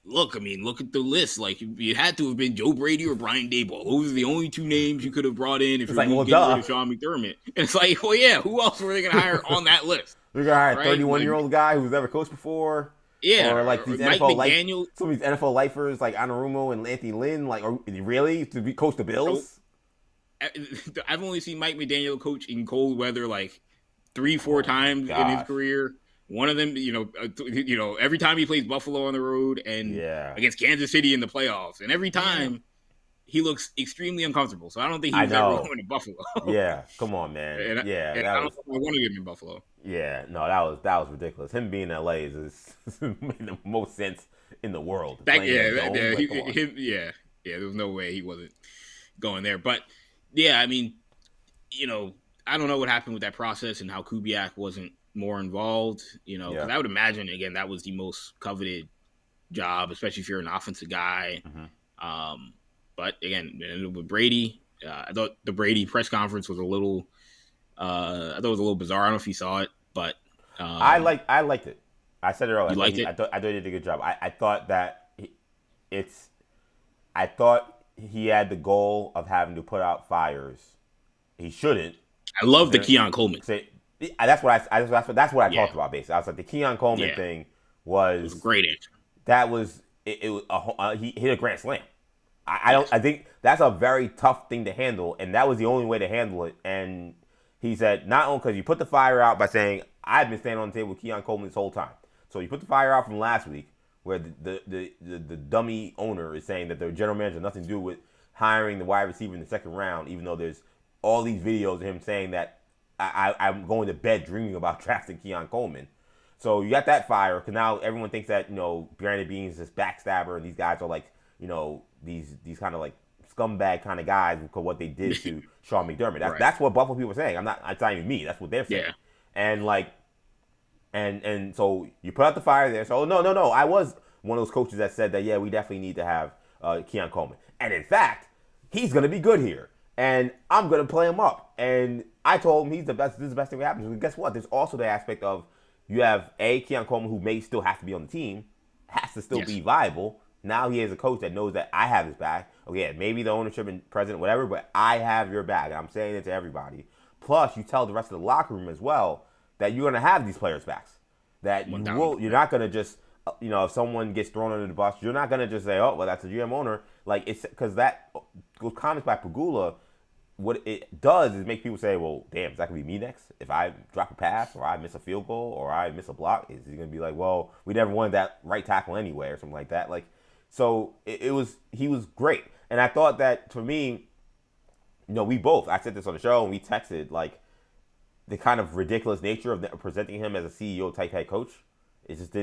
look at the list. Like, it had to have been Joe Brady or Brian Daboll. Those are the only two names you could have brought in if you're like, well, getting rid of Sean McDermott. And it's like, well, yeah, who else were they going to hire on that list? We're gonna hire a Right? 31-year-old guy who's never coached before. Yeah, or like these Mike NFL McDaniel. some of these NFL lifers like Anarumo and Anthony Lynn. Like, are really to be coach the Bills? I've only seen Mike McDaniel coach in cold weather like 3-4 times in his career. One of them, every time he plays Buffalo on the road and against Kansas City in the playoffs, and every time he looks extremely uncomfortable. So I don't think he was ever going to Buffalo. Yeah, come on, man. And I don't know if I wanted him in Buffalo. Yeah, no, that was ridiculous. Him being in LA is made the most sense in the world. There was no way he wasn't going there. But yeah, I mean, I don't know what happened with that process and how Kubiak wasn't more involved, because I would imagine, again, that was the most coveted job, especially if you're an offensive guy. But again, with Brady, I thought the Brady press conference was a little bizarre. I don't know if you saw it, but I liked it. I said it earlier. You liked it? I thought he did a good job. I thought that I thought he had the goal of having to put out fires. He shouldn't. I love the Keon Coleman. That's what I talked about basically. I was like, the Keon Coleman thing was great answer. That was he hit a grand slam. I think that's a very tough thing to handle, and that was the only way to handle it. And he said, not only because you put the fire out by saying, I've been standing on the table with Keon Coleman this whole time. So you put the fire out from last week, where the dummy owner is saying that the general manager has nothing to do with hiring the wide receiver in the second round, even though there's all these videos of him saying that I'm going to bed dreaming about drafting Keon Coleman. So you got that fire, because now everyone thinks that, Brandon Beane is this backstabber, and these guys are like, these kind of like scumbag kind of guys because what they did to Sean McDermott. That's what Buffalo people are saying. It's not even me. That's what they're saying. Yeah. And like, and so you put out the fire there. So no. I was one of those coaches that said that, yeah, we definitely need to have Keon Coleman. And in fact, he's going to be good here. And I'm going to play him up. And I told him he's the best. This is the best thing that happens. But guess what? There's also the aspect of you have Keon Coleman, who may still have to be on the team, has to still be viable. Now he is a coach that knows that I have his back. Okay, maybe the ownership and president, whatever, but I have your back. And I'm saying it to everybody. Plus, you tell the rest of the locker room as well that you're going to have these players' backs. That you're not going to just, if someone gets thrown under the bus, you're not going to just say, oh, well, that's a GM owner. Like, it's because those comments by Pagula, what it does is make people say, well, damn, is that going to be me next? If I drop a pass or I miss a field goal or I miss a block, is he going to be like, well, we never wanted that right tackle anyway or something like that? Like, so he was great. And I thought that, for me, I said this on the show and we texted, like, the kind of ridiculous nature of presenting him as a CEO type head coach, it just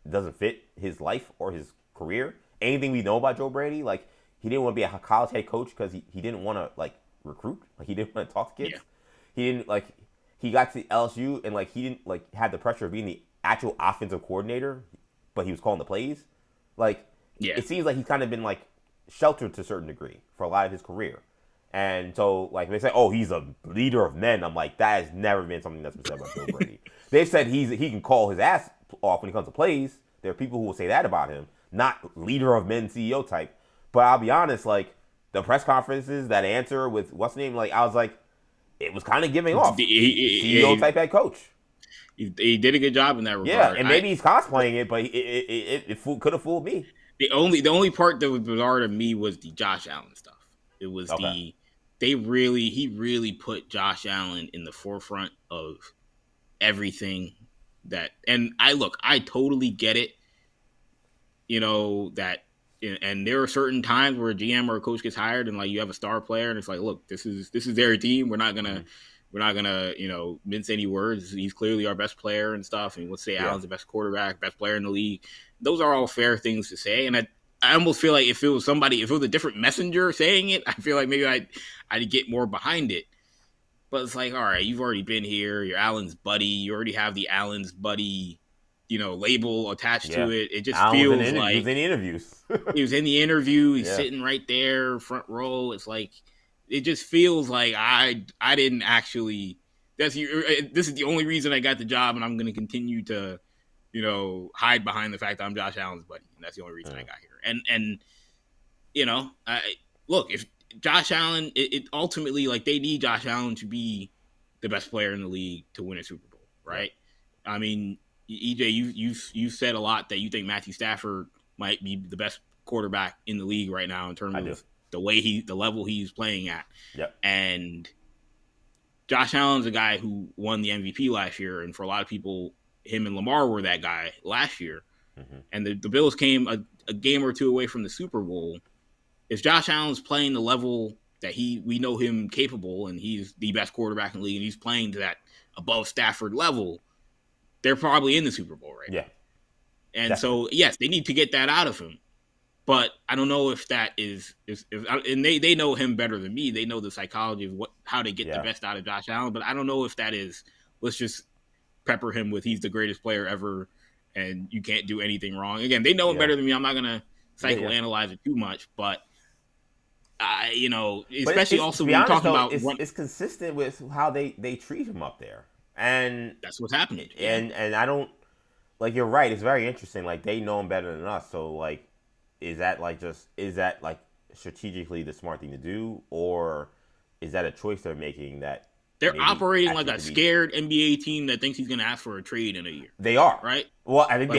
doesn't fit his life or his career. Anything we know about Joe Brady, like, he didn't want to be a college head coach because he didn't want to, like, recruit. Like, he didn't want to talk to kids. Yeah. He didn't, like, he got to LSU and, like, he didn't, like, have the pressure of being the actual offensive coordinator, but he was calling the plays. Like, it seems like he's kind of been, like, sheltered to a certain degree for a lot of his career. And so, like, they say, oh, he's a leader of men. I'm like, that has never been something that's been said about Joe Brady. They've said he can call his ass off when it comes to plays. There are people who will say that about him. Not leader of men CEO type. But I'll be honest, like, the press conferences, that answer with what's the name, like, I was like, it was kind of giving off CEO type head coach. He did a good job in that regard. Yeah, and maybe he's cosplaying it, but it could have fooled me. The only part that was bizarre to me was the Josh Allen stuff. It was he really put Josh Allen in the forefront of everything that, and I totally get it. That, and there are certain times where a GM or a coach gets hired and, like, you have a star player and it's like, look, this is their team. We're not gonna mince any words. He's clearly our best player and stuff. And let's say Allen's the best quarterback, best player in the league. Those are all fair things to say. And I almost feel like if it was a different messenger saying it, I feel like maybe I'd get more behind it. But it's like, all right, you've already been here. You're Allen's buddy. You already have the Allen's buddy, label attached to it. It just feels like he was in the interviews. He was in the interview. He's sitting right there, front row. It's like, it just feels like I didn't actually. This is the only reason I got the job, and I'm going to continue to hide behind the fact that I'm Josh Allen's buddy. And that's the only reason I got here. And look, if Josh Allen, it ultimately, like, they need Josh Allen to be the best player in the league to win a Super Bowl, right? I mean, EJ, you've said a lot that you think Matthew Stafford might be the best quarterback in the league right now in terms of the level he's playing at. Yep. And Josh Allen's a guy who won the MVP last year, and for a lot of people, him and Lamar were that guy last year. Mm-hmm. And the Bills came a game or two away from the Super Bowl. If Josh Allen's playing the level that we know him capable, and he's the best quarterback in the league, and he's playing to that above Stafford level, they're probably in the Super Bowl right now. And definitely. So, yes, they need to get that out of him. But I don't know if that is and they know him better than me. They know the psychology of how to get the best out of Josh Allen. But I don't know if that is, let's just pepper him with he's the greatest player ever and you can't do anything wrong. Again, they know him better than me. I'm not going to psychoanalyze it too much. But, especially also when you're talking about it's consistent with how they treat him up there. And that's what's happening. And I don't, like, you're right. It's very interesting. Like, they know him better than us. So, like, is that strategically the smart thing to do, or is that a choice they're making that they're operating like a scared NBA team that thinks he's going to ask for a trade in a year? They are, right? Well, I think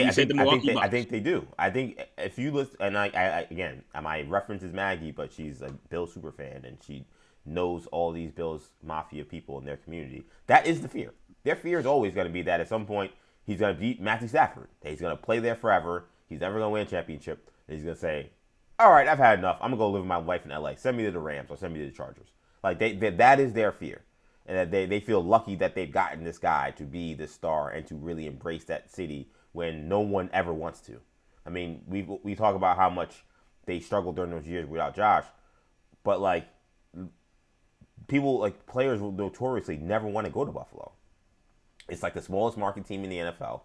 they do. I think if you listen, and again, my reference is Maggie, but she's a Bills super fan and she knows all these Bills Mafia people in their community. That is the fear. Their fear is always going to be that at some point he's going to beat Matthew Stafford. He's going to play there forever. He's never going to win a championship. And he's going to say, all right, I've had enough. I'm going to go live with my wife in L.A. Send me to the Rams or send me to the Chargers. Like, that is their fear. And that they feel lucky that they've gotten this guy to be the star and to really embrace that city when no one ever wants to. I mean, we talk about how much they struggled during those years without Josh. But, like, people, like, players will notoriously never want to go to Buffalo. It's like the smallest market team in the NFL.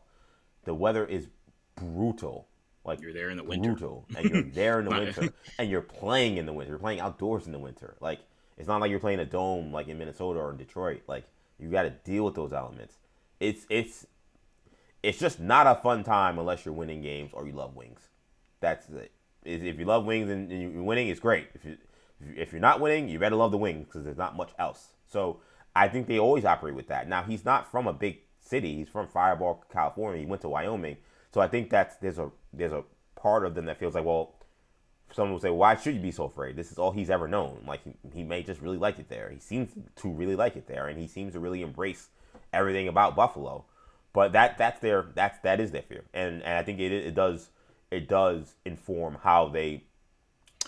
The weather is brutal. Like, you're there in the winter. Brutal. And you're there in the winter. And you're playing in the winter. You're playing outdoors in the winter. Like, it's not like you're playing a dome like in Minnesota or in Detroit. Like, you got to deal with those elements. It's just not a fun time unless you're winning games or you love wings. That's it. If you love wings and you're winning, it's great. If you're not winning, you better love the wings because there's not much else. So I think they always operate with that. Now, he's not from a big city. He's from Fireball, California. He went to Wyoming. So I think there's a part of them that feels like, well, someone will say, why should you be so afraid? This is all he's ever known. Like, he may just really like it there. He seems to really like it there, and he seems to really embrace everything about Buffalo. But that is their fear, and I think it does inform how they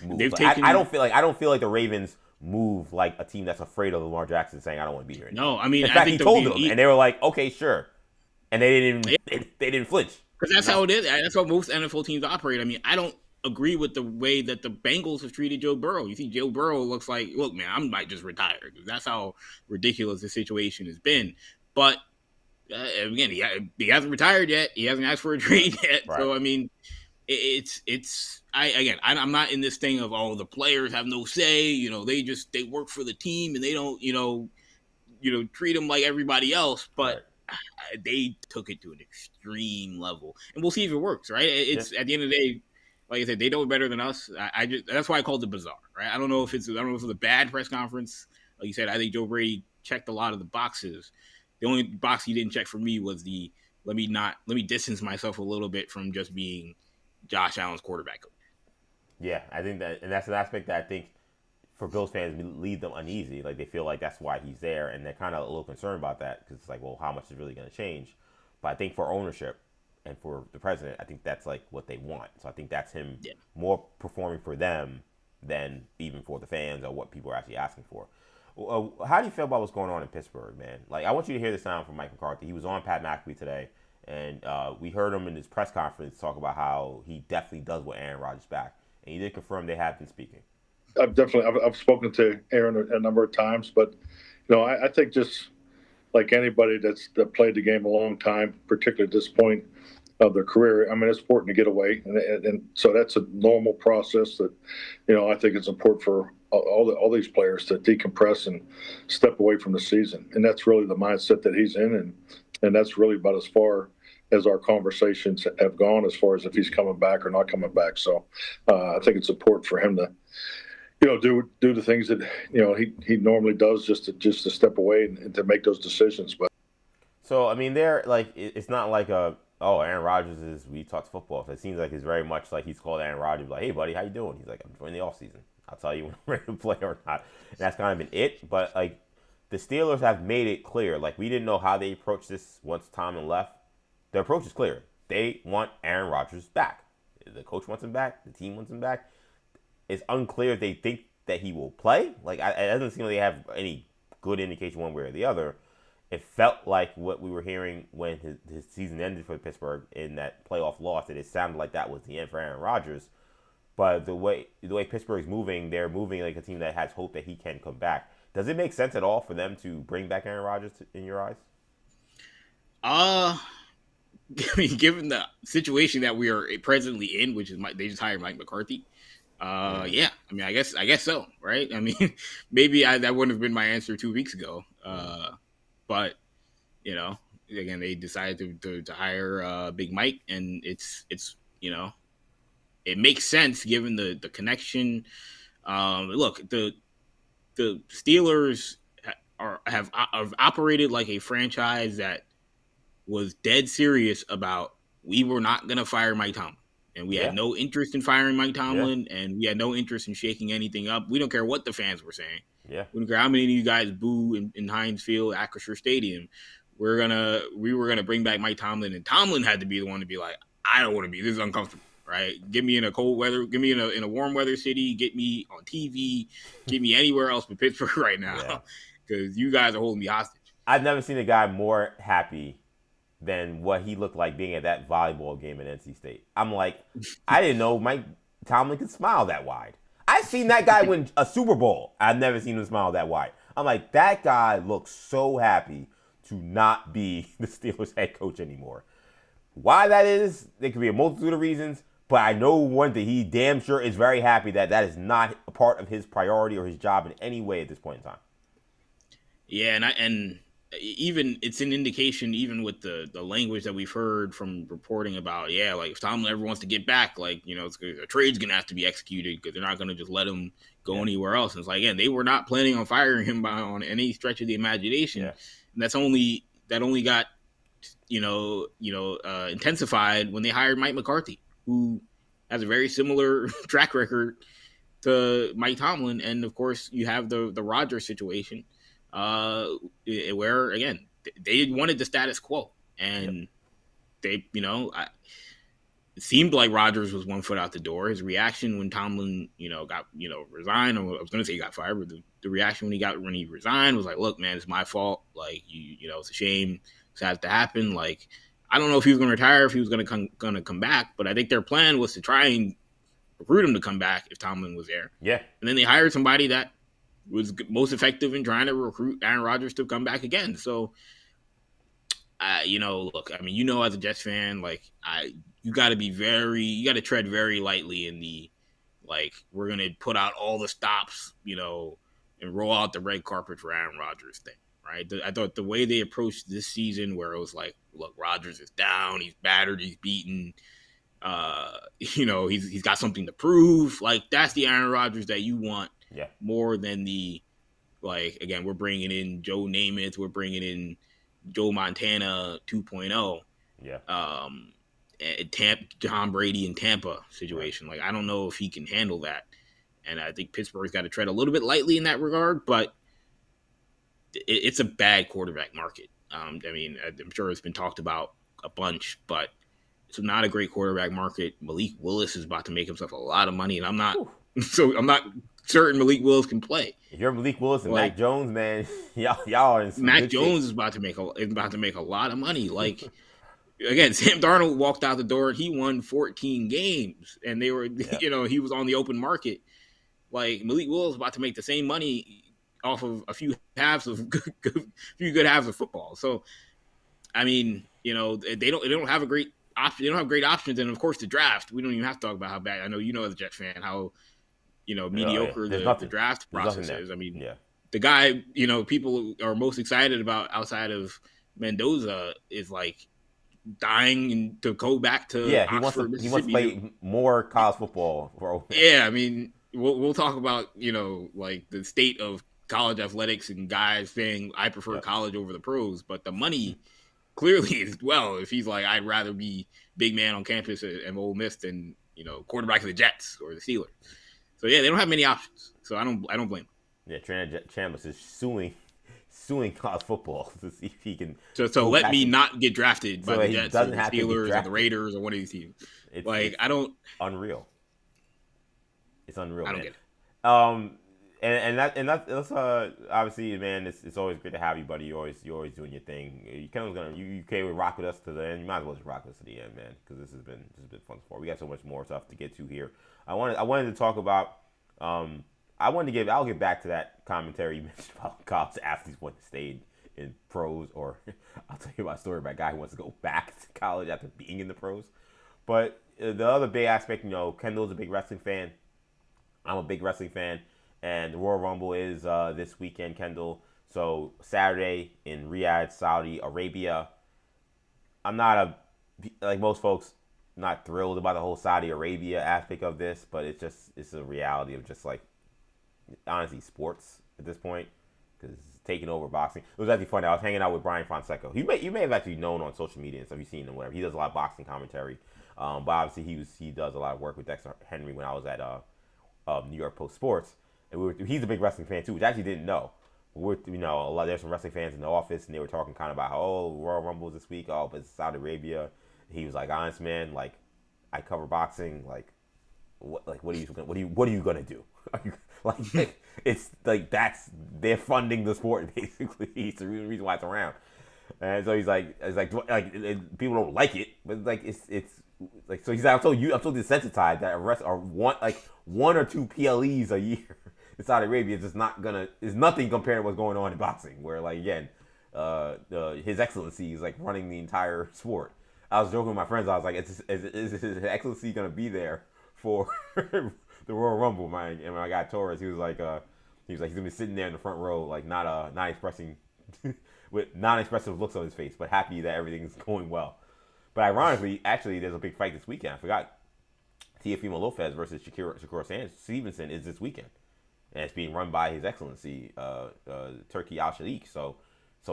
move. I don't feel like the Ravens move like a team that's afraid of Lamar Jackson saying, I don't want to be here anymore. No, I mean, in fact, he told them, and they were like, okay, sure, and they didn't flinch. Because that's how it is. That's how most NFL teams operate. I mean, I don't agree with the way that the Bengals have treated Joe Burrow. You see, Joe Burrow looks like, look, man, I might just retire. That's how ridiculous the situation has been. But again, he hasn't retired yet. He hasn't asked for a trade yet. Right. So I mean, I'm not in this thing of, oh, the players have no say. They work for the team and they don't treat them like everybody else. But right. They took it to an extreme level, and we'll see if it works. Right? It's at the end of the day, like I said, they know it better than us. That's why I called it bizarre. Right? I don't know if it's a bad press conference. Like you said, I think Joe Brady checked a lot of the boxes. The only box he didn't check for me was the let me distance myself a little bit from just being Josh Allen's quarterback coach. Yeah, I think that, and that's an aspect that I think for Bills fans leave them uneasy. Like, they feel like that's why he's there, and they're kind of a little concerned about that because it's like, well, how much is really going to change? But I think for ownership and for the president, I think that's like what they want. So I think that's him more performing for them than even for the fans or what people are actually asking for. How do you feel about what's going on in Pittsburgh, man? Like, I want you to hear the sound from Mike McCarthy. He was on Pat McAfee today, and we heard him in his press conference talk about how he definitely does want Aaron Rodgers back, and he did confirm they have been speaking. I've spoken to Aaron a number of times, but I think just like anybody that played the game a long time, particularly at this point of their career, I mean, it's important to get away, and so that's a normal process that I think it's important for all these players to decompress and step away from the season, and that's really the mindset that he's in, and that's really about as far as our conversations have gone as far as if he's coming back or not coming back. So I think it's important for him to, do the things that he normally does, just to step away and to make those decisions. But so I mean, it's not like Aaron Rodgers is, we talked football. So it seems like it's very much like he's called Aaron Rodgers like, hey buddy, how you doing? He's like, I'm enjoying the offseason. I'll tell you when I'm ready to play or not. And that's kind of been it. But like the Steelers have made it clear. Like we didn't know how they approached this once Tomlin left. The approach is clear. They want Aaron Rodgers back. The coach wants him back. The team wants him back. It's unclear if they think that he will play. Like it doesn't seem like they have any good indication one way or the other. It felt like what we were hearing when his season ended for Pittsburgh in that playoff loss, that it sounded like that was the end for Aaron Rodgers. But the way Pittsburgh's moving, they're moving like a team that has hope that he can come back. Does it make sense at all for them to bring back Aaron Rodgers in your eyes? I mean, given the situation that we are presently in, which is they just hired Mike McCarthy. Yeah. I mean, I guess so, right? I mean, maybe that wouldn't have been my answer 2 weeks ago. But again, they decided to hire Big Mike, and it's it makes sense given the connection. Look, the Steelers have operated like a franchise that was dead serious about, we were not going to fire Mike Tomlin. And we had no interest in firing Mike Tomlin, and we had no interest in shaking anything up. We don't care what the fans were saying. Yeah. We don't care how many of you guys boo in Heinz Field, Acrisure Stadium. We were gonna bring back Mike Tomlin, and Tomlin had to be the one to be like, I don't want to be. This is uncomfortable, right? Get me in a cold weather. Get me in a warm weather city. Get me on TV. Get me anywhere else but Pittsburgh right now, because you guys are holding me hostage. I've never seen a guy more happy than what he looked like being at that volleyball game at NC State. I'm like, I didn't know Mike Tomlin could smile that wide. I've seen that guy win a Super Bowl. I've never seen him smile that wide. I'm like, that guy looks so happy to not be the Steelers head coach anymore. Why that is, there could be a multitude of reasons, but I know one thing, he damn sure is very happy that is not a part of his priority or his job in any way at this point in time. Yeah, and even it's an indication, even with the language that we've heard from reporting about, like if Tomlin ever wants to get back, like, a trade's going to have to be executed because they're not going to just let him go anywhere else. And it's like, again, they were not planning on firing him on any stretch of the imagination. Yeah. And that only got, intensified when they hired Mike McCarthy, who has a very similar track record to Mike Tomlin. And of course you have the Rodgers situation, where again they wanted the status quo, and they, it seemed like Rodgers was 1 foot out the door. His reaction when Tomlin, got, resigned, or I was going to say he got fired, but the reaction when he resigned was like, look, man, it's my fault. Like, it's a shame. This has to happen. Like, I don't know if he was going to retire, if he was going to come back, but I think their plan was to try and recruit him to come back if Tomlin was there. Yeah. And then they hired somebody that was most effective in trying to recruit Aaron Rodgers to come back again. So, look, I mean, as a Jets fan, like, you got to tread very lightly in the, like, we're going to put out all the stops, and roll out the red carpet for Aaron Rodgers thing, right? I thought the way they approached this season, where it was like, look, Rodgers is down, he's battered, he's beaten, he's got something to prove. Like, that's the Aaron Rodgers that you want. Yeah. More than the, like, again, we're bringing in Joe Namath, we're bringing in Joe Montana 2.0. Yeah. Tom Brady in Tampa situation. Like, I don't know if he can handle that. And I think Pittsburgh's got to tread a little bit lightly in that regard, but it's a bad quarterback market. I mean, I'm sure it's been talked about a bunch, but it's not a great quarterback market. Malik Willis is about to make himself a lot of money, and I'm not certain Malik Willis can play. If you're Malik Willis and Mac Jones, man, y'all are in some Mac Jones is about to make a lot of money. Like, again, Sam Darnold walked out the door and he won 14 games, and they were, he was on the open market. Like, Malik Willis is about to make the same money off of a few good halves of football. So, I mean, they don't have a great option. They don't have great options, and of course the draft. We don't even have to talk about how bad. I know as a Jet fan how mediocre the draft process is. I mean, the guy people are most excited about outside of Mendoza is like dying and to go back to Oxford, he wants to Mississippi. play more college football. Yeah, I mean, we'll talk about, like the state of college athletics and guys saying I prefer college over the pros, but the money clearly is, well, if he's like, I'd rather be big man on campus at Ole Miss than, quarterback of the Jets or the Steelers. So yeah, they don't have many options. So I don't blame them. Yeah, Trina Chambliss is suing college football to see if he can. So let me not get drafted by the Jets or the Steelers or the Raiders or one of these teams. It's I don't. Unreal. It's unreal. I don't get it. That's obviously, man. It's always great to have you, buddy. You're always doing your thing. You came and rock with us to the end. You might as well just rock with us to the end, man, because this has been fun sport. We got so much more stuff to get to here. I wanted to talk about. I'll get back to that commentary you mentioned about college athletes wanting to stay in pros, or I'll tell you about a story about a guy who wants to go back to college after being in the pros. But the other big aspect, Kendall's a big wrestling fan. I'm a big wrestling fan. And the Royal Rumble is this weekend, Kendall. So Saturday in Riyadh, Saudi Arabia. I'm not like most folks, not thrilled about the whole Saudi Arabia aspect of this, but it's a reality of just like, honestly, sports at this point, because it's taking over boxing. It was actually funny. I was hanging out with Brian Fonseca. You may have actually known on social media and stuff. You've seen him, whatever. He does a lot of boxing commentary. But obviously he does a lot of work with Dexter Henry when I was at New York Post Sports. And he's a big wrestling fan too, which I actually didn't know. There's some wrestling fans in the office, and they were talking kind of about how, Royal Rumble this week, but it's Saudi Arabia. He was like, honest man, like, I cover boxing, like, what are you gonna do? Like, it's like they're funding the sport basically. It's the reason why it's around. And so he's like people don't like it, but like it's like, so he's like, I'm so desensitized that arrests are one or two PLEs a year in Saudi Arabia is nothing compared to what's going on in boxing, where like again, His Excellency is like running the entire sport. I was joking with my friends. I was like, is His Excellency gonna be there for the Royal Rumble? And my guy Torres, he was like he's gonna be sitting there in the front row, like not expressing with non-expressive looks on his face, but happy that everything's going well. But ironically, actually, there's a big fight this weekend. I forgot. Teofimo Lopez versus Shakur Stevenson is this weekend, and it's being run by His Excellency Turki Al-Sheikh. So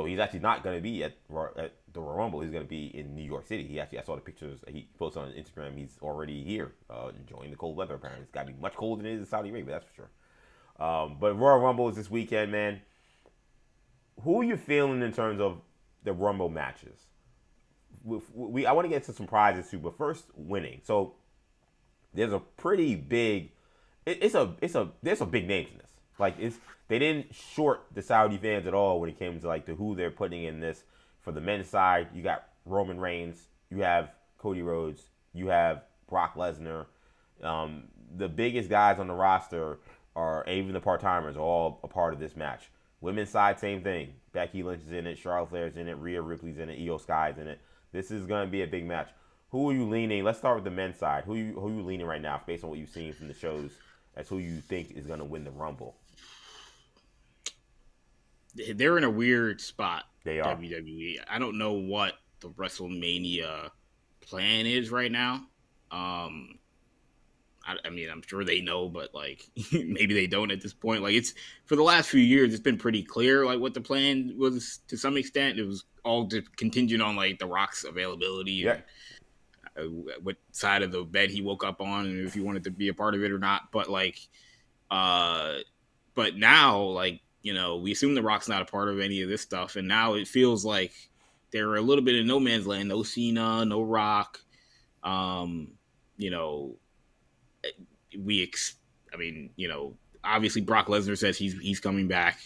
he's actually not going to be at the Royal Rumble. He's going to be in New York City. I saw the pictures he posted on Instagram. He's already here, enjoying the cold weather. Apparently, it's got to be much colder than it is in Saudi Arabia. That's for sure. But Royal Rumble is this weekend, man. Who are you feeling in terms of the Rumble matches? I want to get to some prizes too, but first, winning. So there's a pretty big. There's some big names in this. Like they didn't short the Saudi fans at all when it came to like who they're putting in this. For the men's side, you got Roman Reigns, you have Cody Rhodes, you have Brock Lesnar. The biggest guys on the roster are, even the part-timers, are all a part of this match. Women's side, same thing. Becky Lynch is in it, Charlotte Flair's in it, Rhea Ripley's in it, Io Sky's in it. This is going to be a big match. Who are you leaning? Let's start with the men's side. Who are you leaning right now, based on what you've seen from the shows, as who you think is going to win the Rumble? They're in a weird spot. They are. WWE. I don't know what the WrestleMania plan is right now. I mean, I'm sure they know, but like maybe they don't at this point. Like, it's for the last few years, it's been pretty clear like what the plan was to some extent. It was all contingent on like The Rock's availability and what side of the bed he woke up on, and if he wanted to be a part of it or not. But like, but now, like, we assume The Rock's not a part of any of this stuff, and now it feels like they're a little bit in no man's land. No Cena, no Rock. Obviously Brock Lesnar says he's coming back.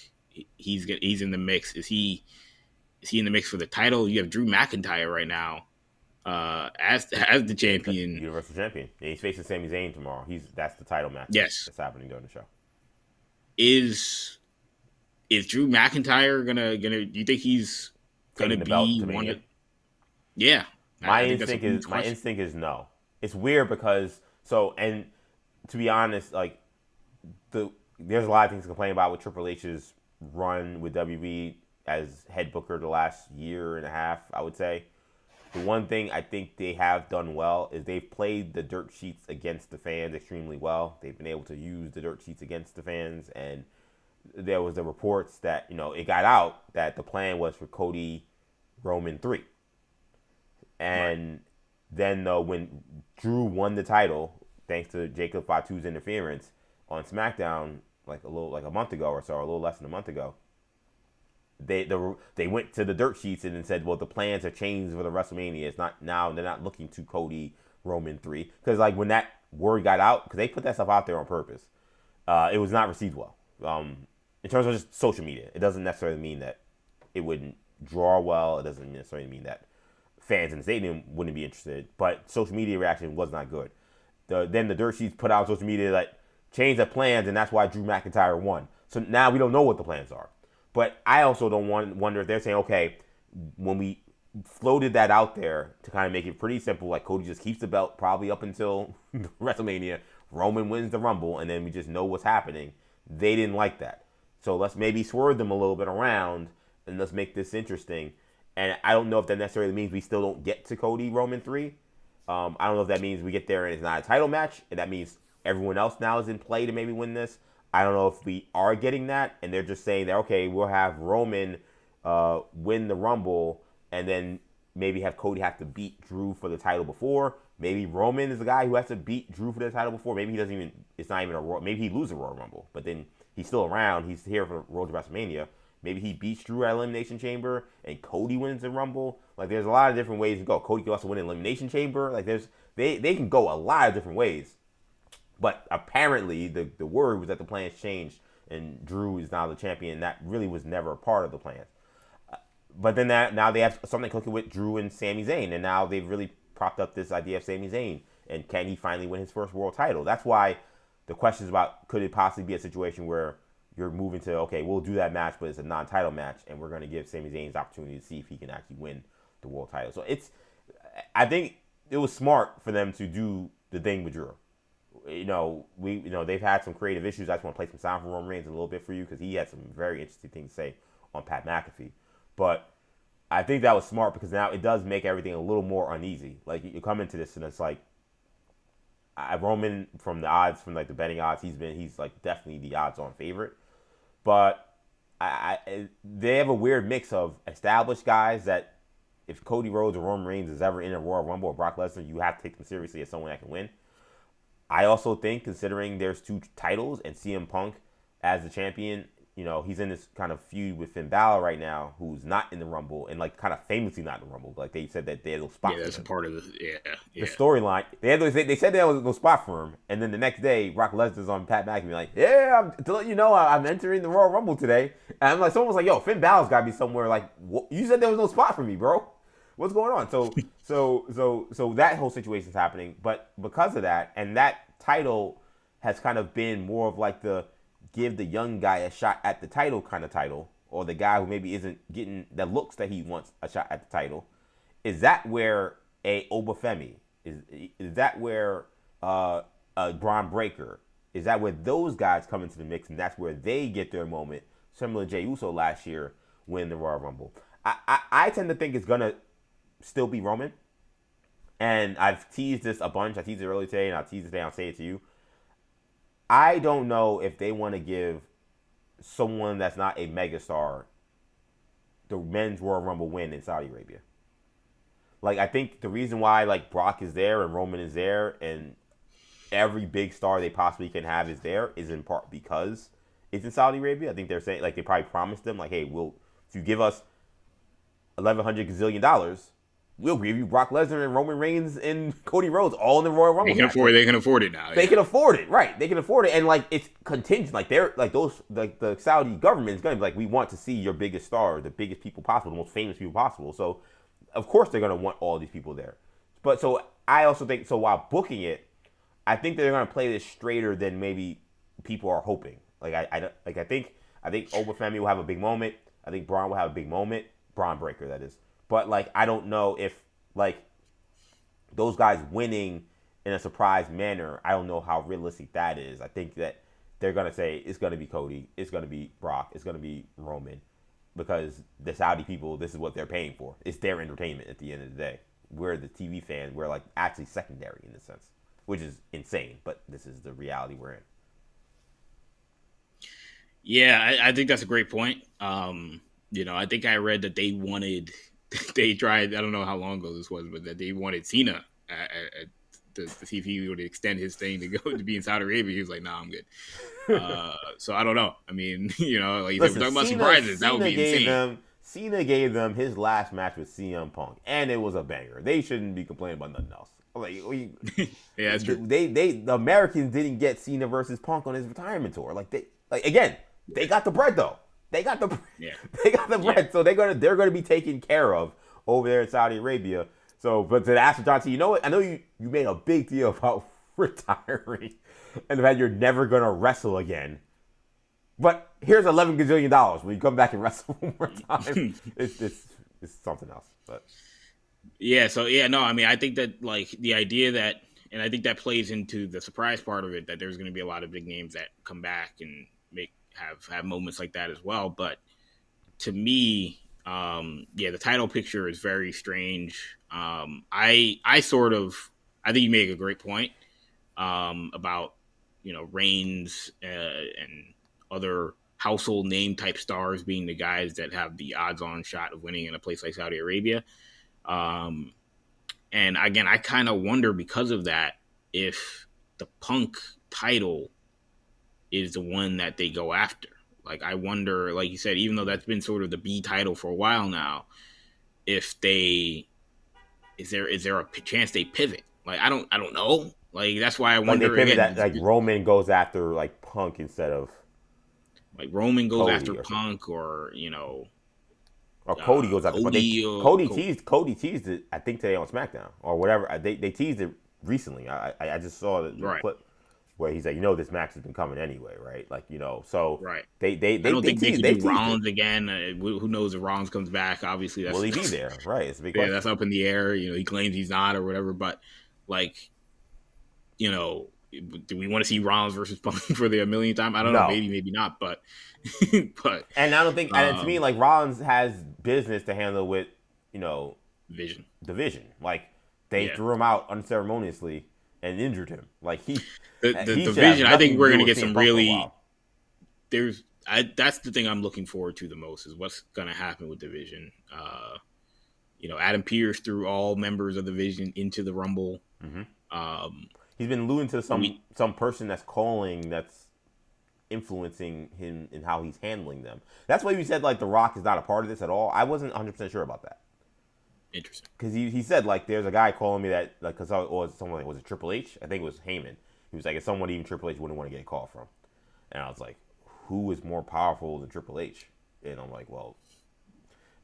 He's in the mix. Is he in the mix for the title? You have Drew McIntyre right now as the champion, Universal Champion. Yeah, he's facing Sami Zayn tomorrow. That's the title match. Yes, that's happening during the show. Is Drew McIntyre gonna? Do you think he's gonna be one of? Yeah, my instinct is no. It's weird because and to be honest, like there's a lot of things to complain about with Triple H's run with WWE as head booker the last year and a half, I would say. The one thing I think they have done well is they've played the dirt sheets against the fans extremely well. They've been able to use the dirt sheets against the fans, and there was the reports that, it got out that the plan was for Cody Roman 3. And then when Drew won the title, thanks to Jacob Fatu's interference on SmackDown, like a month ago or so, or a little less than a month ago, they went to the dirt sheets and said, well, the plans have changed for the WrestleMania. It's not now. They're not looking to Cody Roman 3, because like when that word got out, because they put that stuff out there on purpose, it was not received well. In terms of just social media, it doesn't necessarily mean that it wouldn't draw well. It doesn't necessarily mean that fans in the stadium wouldn't be interested. But social media reaction was not good. Then the dirt sheets put out social media that changed the plans, and that's why Drew McIntyre won. So now we don't know what the plans are. But I also don't wonder if they're saying, okay, when we floated that out there to kind of make it pretty simple, like Cody just keeps the belt probably up until WrestleMania, Roman wins the Rumble, and then we just know what's happening. They didn't like that. So let's maybe swerve them a little bit around, and let's make this interesting. And I don't know if that necessarily means we still don't get to Cody Roman 3. I don't know if that means we get there and it's not a title match, and that means everyone else now is in play to maybe win this. I don't know if we are getting that, and they're just saying that, okay, we'll have Roman win the Rumble, and then maybe have Cody have to beat Drew for the title before. Maybe Roman is the guy who has to beat Drew for the title before. Maybe he doesn't even, it's not even maybe he loses a Royal Rumble, but then he's still around. He's here for Road to WrestleMania. Maybe he beats Drew at Elimination Chamber, and Cody wins the Rumble. Like, there's a lot of different ways to go. Cody can also win an Elimination Chamber. Like, they can go a lot of different ways. But apparently, the word was that the plans changed, and Drew is now the champion. That really was never a part of the plans. But then now they have something cooking with Drew and Sami Zayn, and now they've really propped up this idea of Sami Zayn, and can he finally win his first world title? That's why the questions about could it possibly be a situation where you're moving to, okay, we'll do that match, but it's a non-title match, and we're going to give Sami Zayn the opportunity to see if he can actually win the world title. So I think it was smart for them to do the thing with Drew. They've had some creative issues. I just want to play some sound from Roman Reigns a little bit for you, because he had some very interesting things to say on Pat McAfee. But I think that was smart, because now it does make everything a little more uneasy. Like, you come into this and it's like, Roman, from the odds, from like the betting odds, he's like definitely the odds-on favorite. But they have a weird mix of established guys that if Cody Rhodes or Roman Reigns is ever in a Royal Rumble or Brock Lesnar, you have to take them seriously as someone that can win. I also think, considering there's 2 titles and CM Punk as the champion, he's in this kind of feud with Finn Balor right now, who's not in the Rumble, and like kind of famously not in the Rumble. Like, they said that they had no spot for him. Yeah, that's a part of the storyline. They said there was no spot for him, and then the next day, Brock Lesnar's on Pat McAfee like, yeah, to let you know, I'm entering the Royal Rumble today. And I'm like, someone was like, yo, Finn Balor's got to be somewhere. Like, you said there was no spot for me, bro. What's going on? So that whole situation's happening, but because of that, and that title has kind of been more of like the give the young guy a shot at the title kind of title, or the guy who maybe isn't getting the looks that he wants a shot at the title. Is that where a Obafemi is that where a Braun Breaker, is that where those guys come into the mix, and that's where they get their moment, similar to Jey Uso last year winning the Royal Rumble? I tend to think it's gonna still be Roman, and I've teased this a bunch. I teased it earlier today, and I'll tease it today. I'll say it to you. I don't know if they want to give someone that's not a megastar the men's Royal Rumble win in Saudi Arabia. Like, I think the reason why, like, Brock is there and Roman is there and every big star they possibly can have is there is in part because it's in Saudi Arabia. I think they're saying, like, they probably promised them, like, hey, if you give us $1,100 gazillion, we'll give you Brock Lesnar and Roman Reigns and Cody Rhodes all in the Royal Rumble. They can afford it now. They can afford it, right? They can afford it, and like it's contingent. Like they're like those, like the Saudi government is gonna be like, we want to see your biggest star, the biggest people possible, the most famous people possible. So, of course, they're gonna want all these people there. But so I also think, so while booking it, I think they're gonna play this straighter than maybe people are hoping. Like I think Obafemi will have a big moment. I think Braun will have a big moment. Braun Breaker, that is. But, like, I don't know if, like, those guys winning in a surprise manner, I don't know how realistic that is. I think that they're going to say it's going to be Cody, it's going to be Brock, it's going to be Roman, because the Saudi people, this is what they're paying for. It's their entertainment at the end of the day. we're the TV fans. We're like actually secondary in this sense, which is insane. But this is the reality we're in. Yeah, I think that's a great point. I think I read that they tried, I don't know how long ago this was, but that they wanted Cena to see if he would extend his thing to go to be in Saudi Arabia. He was like, nah, I'm good. So I don't know. I mean, like you said, we're talking about surprises. That would be insane. Cena gave them his last match with CM Punk, and it was a banger. They shouldn't be complaining about nothing else. Like, yeah, that's true. The Americans didn't get Cena versus Punk on his retirement tour. They got the bread though. They got the bread. Yeah. So they're gonna be taken care of over there in Saudi Arabia. So, but to ask John T, you know what? I know you made a big deal about retiring and the fact you're never gonna wrestle again. But here's $11 gazillion when you come back and wrestle one more time. it's something else. But yeah, so yeah, no, I mean, I think that like the idea that, and I think that plays into the surprise part of it, that there's going to be a lot of big names that come back and have moments like that as well. But to me, the title picture is very strange. I think you make a great point about Reigns and other household name type stars being the guys that have the odds on shot of winning in a place like Saudi Arabia. And again, I kind of wonder because of that if the Punk title is the one that they go after. Like, I wonder, like you said, even though that's been sort of the B title for a while now, is there a chance they pivot? Like, I don't know. Like, that's why I wonder. Like, they pivot that, like, Roman goes after like Punk instead of like Roman goes Cody after or Punk, or or Cody goes after Cody. Cody teased it, I think, today on SmackDown or whatever. They teased it recently. I just saw the clip where he's like, this match has been coming anyway, right? Like, so right. They I don't think they could do Rollins it. again. Who knows if Rollins comes back? Obviously, will he be there? Right, it's a big question. That's up in the air. He claims he's not or whatever. But like, do we want to see Rollins versus Punk for the 1,000,000th time? I don't know. Maybe not. But and I don't think. And to me, like, Rollins has business to handle with division. Like, they threw him out unceremoniously and injured him. Like, the division. I think we're gonna get some really. That's the thing I'm looking forward to the most is what's gonna happen with division. Adam Pearce threw all members of the division into the Rumble. Mm-hmm. He's been alluding to some person that's influencing him in how he's handling them. That's why you said, like, The Rock is not a part of this at all. I wasn't 100% sure about that. Interesting. Because he said, like, there's a guy calling me that, like, because was it Triple H? I think it was Heyman. He was like, it's someone even Triple H wouldn't want to get a call from. And I was like, who is more powerful than Triple H? And I'm like, well,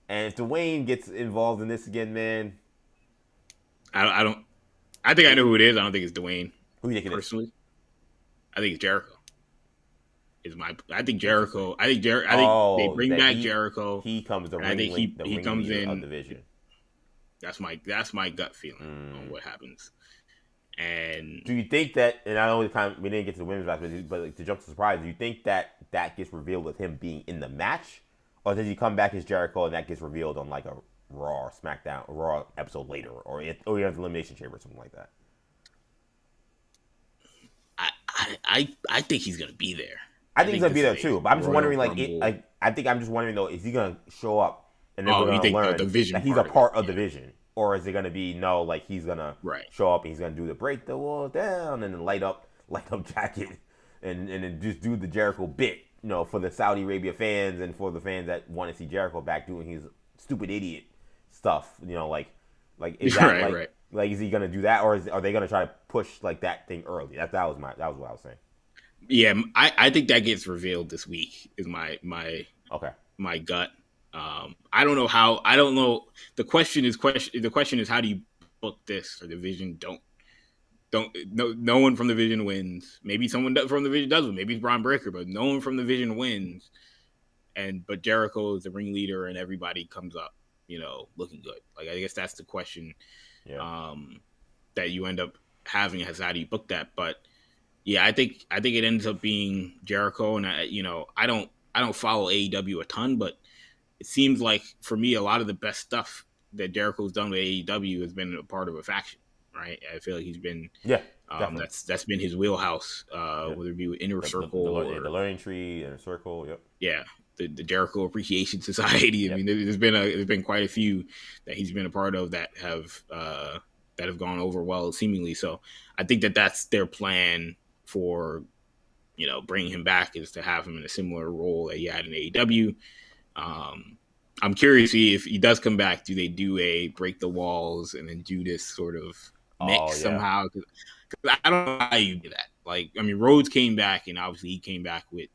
and if Dwayne gets involved in this again, man. I think I know who it is. I don't think it's Dwayne. Who do you think personally? It is? I think it's Jericho. I think Jericho. I think they bring back Jericho. He comes. I think he comes in of division. That's my gut feeling on what happens. And do you think that? And I know we didn't get to the women's match, but like, to jump to surprise, do you think that gets revealed with him being in the match, or does he come back as Jericho and that gets revealed on like a Raw or SmackDown, Raw episode later, or you have the Elimination Chamber or something like that? I think he's gonna be there. I think he's gonna be there too. But I'm just wondering, I'm just wondering though, is he gonna show up and then we're gonna learn that he's a part of the division, or is it gonna be like he's gonna show up and he's gonna do the break the wall down and then light up jacket and then just do the Jericho bit, for the Saudi Arabia fans and for the fans that want to see Jericho back doing his stupid idiot stuff, like is that like is he gonna do that, or are they gonna try to push like that thing early? That was what I was saying. Yeah, I think that gets revealed this week. Is my gut. I don't know how. I don't know. The question is how do you book this for division? No one from the division wins. Maybe someone from the division does win. Maybe it's Braun Breaker, but no one from the division wins. But Jericho is the ringleader, and everybody comes up, looking good. Like, I guess that's the question. Yeah. That you end up having as how do you book that? But yeah, I think it ends up being Jericho, and I don't follow AEW a ton, but it seems like for me a lot of the best stuff that Jericho's done with AEW has been a part of a faction, right? I feel like he's been that's been his wheelhouse, whether it be with Inner Circle or the Learning Tree, Inner Circle. Yep. Yeah, the Jericho Appreciation Society. Yep. I mean, there's been quite a few that he's been a part of that have gone over well, seemingly. So I think that's their plan for, bringing him back, is to have him in a similar role that he had in AEW. I'm curious to see if he does come back, do they do a Break the Walls and then Judas sort of mix somehow? Because I don't know how you do that. Like, I mean, Rhodes came back, and obviously he came back with,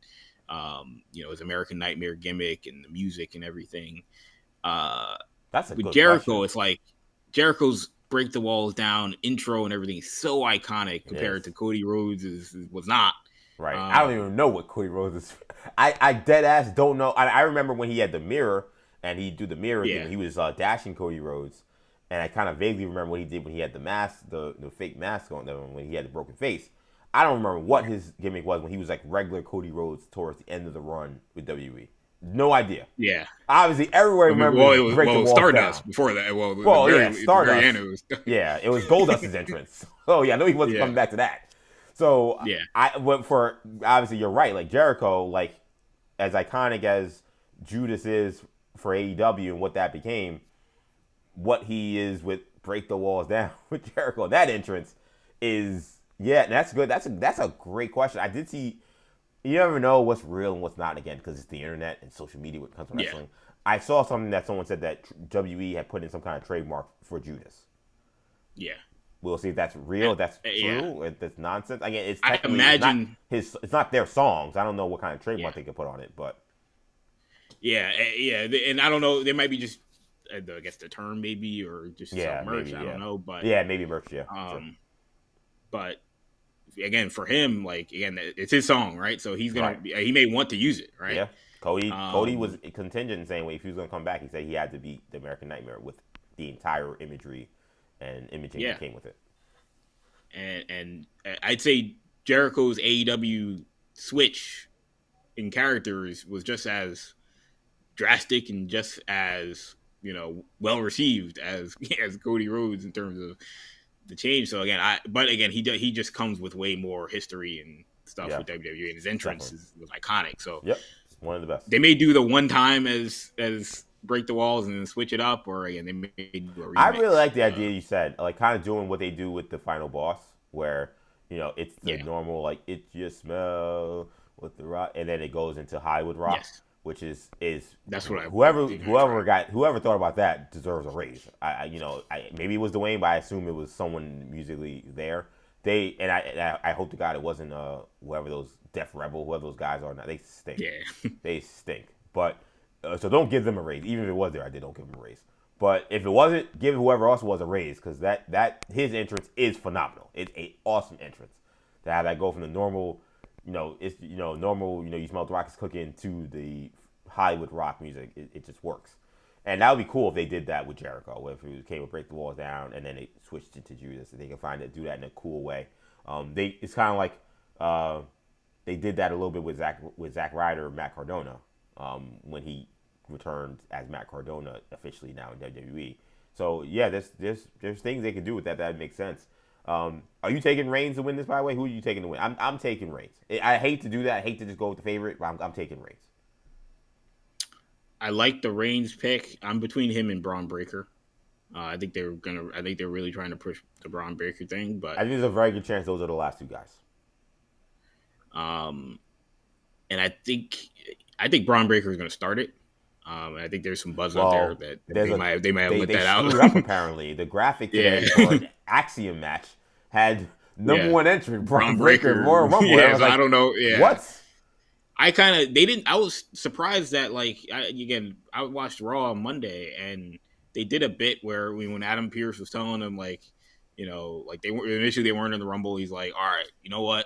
his American Nightmare gimmick and the music and everything. That's a with good Jericho, question. It's like Jericho's Break the Walls Down intro and everything is so iconic compared to Cody Rhodes was not. Right. I don't even know what Cody Rhodes is. I dead ass don't know. I remember when he had the mirror and he'd do the mirror thing. He was dashing Cody Rhodes. And I kind of vaguely remember what he did when he had the mask, the fake mask on, when he had the broken face. I don't remember what his gimmick was when he was like regular Cody Rhodes towards the end of the run with WWE. No idea. Yeah. Obviously, everywhere remembers Break the Walls Stardust down. before that. Stardust. It was it was Goldust's entrance. Oh yeah, I know he wasn't coming back to that. So I went for, obviously you're right. Like Jericho, like as iconic as Judas is for AEW and what that became, what he is with Break the Walls Down with Jericho, that entrance is that's good. That's a great question. I did see. You never know what's real and what's not, again, because it's the internet and social media when it comes to wrestling. I saw something that someone said that WWE had put in some kind of trademark for Judas. Yeah. We'll see if that's real, if that's true, if that's nonsense. Again, it's I imagine it's not their songs. I don't know what kind of trademark they could put on it, but and I don't know. There might be just, I guess the term maybe, or just some merch. I don't know, but maybe merch. Sure. But again, for him, like, again, it's his song, right? So he's gonna he may want to use it, right? Yeah. Cody was contingent in saying, if he was gonna come back, he said he had to beat the American Nightmare with the entire imagery and imaging that came with it. And I'd say Jericho's AEW switch in characters was just as drastic and just as, well received as Cody Rhodes in terms of the change. So again, he just comes with way more history and stuff with WWE, and his entrance was iconic. So one of the best. They may do the one time as Break the Walls and then switch it up, or again, they may do a remix. I really like the idea you said, like kind of doing what they do with the final boss, where it's the normal, like, it just smell with the rock, and then it goes into Hollywood Rock, which is that's what whoever thought about that deserves a raise. Maybe it was Dwayne, but I assume it was someone musically there. I hope to God it wasn't whoever those Def Rebel, whoever those guys are now. They stink. Yeah. They stink. But so don't give them a raise. Even if it was there, I don't give them a raise. But if it wasn't, give whoever else was a raise, because that his entrance is phenomenal. It's an awesome entrance to have that go from the normal, normal, you smell the rockets cooking, to the Hollywood rock music. It just works. And that would be cool if they did that with Jericho, if it came with Break the Walls Down and then they switched it to Judas, and they can do that in a cool way. It's kind of like they did that a little bit with Zack Ryder, Matt Cardona, when he returned as Matt Cardona officially now in WWE. So yeah, there's things they can do with that makes sense. Are you taking Reigns to win this, by the way? Who are you taking to win? I'm taking Reigns. I hate to do that. I hate to just go with the favorite, but I'm taking Reigns. I like the Reigns pick. I'm between him and Braun Breaker. I think they're really trying to push the Braun Breaker thing, but I think there's a very good chance those are the last two guys. And I think Braun Breaker is going to start it. I think there's some buzz out there that they might have let that out. Screwed up, apparently. The graphic today for an Axiom match had number one entrant Braun Breaker Royal Rumble. Yeah, I don't know. Yeah. What? I was surprised that, like, I watched Raw on Monday, and they did a bit where when Adam Pearce was telling them, like, like they weren't in the Rumble. He's like, all right, you know what?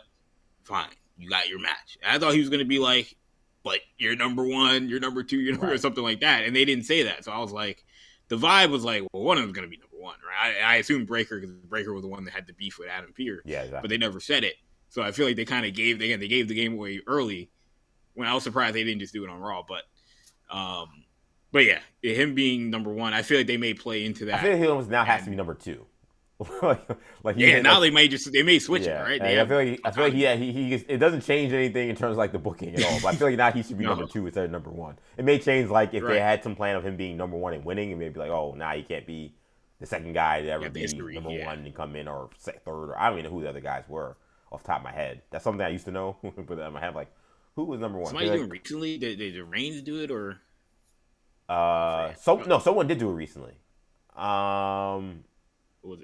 Fine. You got your match. And I thought he was going to be like, but you're number one, you're number two, or something like that. And they didn't say that. So I was like, the vibe was like, well, one of them's going to be number one, right? I assumed Breaker, because Breaker was the one that had the beef with Adam Pearce. Yeah, exactly. But they never said it. So I feel like they kind of gave the game away early, when I was surprised they didn't just do it on Raw. But But yeah, him being number one, I feel like they may play into that. I feel like he almost now has to be number 2. like now they may switch it, Yeah, right? I feel like he it doesn't change anything in terms of like the booking at all. But I feel like now he should be number 2 instead of number 1. It may change like if they had some plan of him being number 1 and winning, and maybe like, oh, now he can't be the second guy to ever be number 1 and come in, or third, or I don't even know who the other guys were off the top of my head. That's something I used to know, but in my head, like, who was number 1? Somebody doing recently? Did the Reigns do it or? Someone did do it recently. I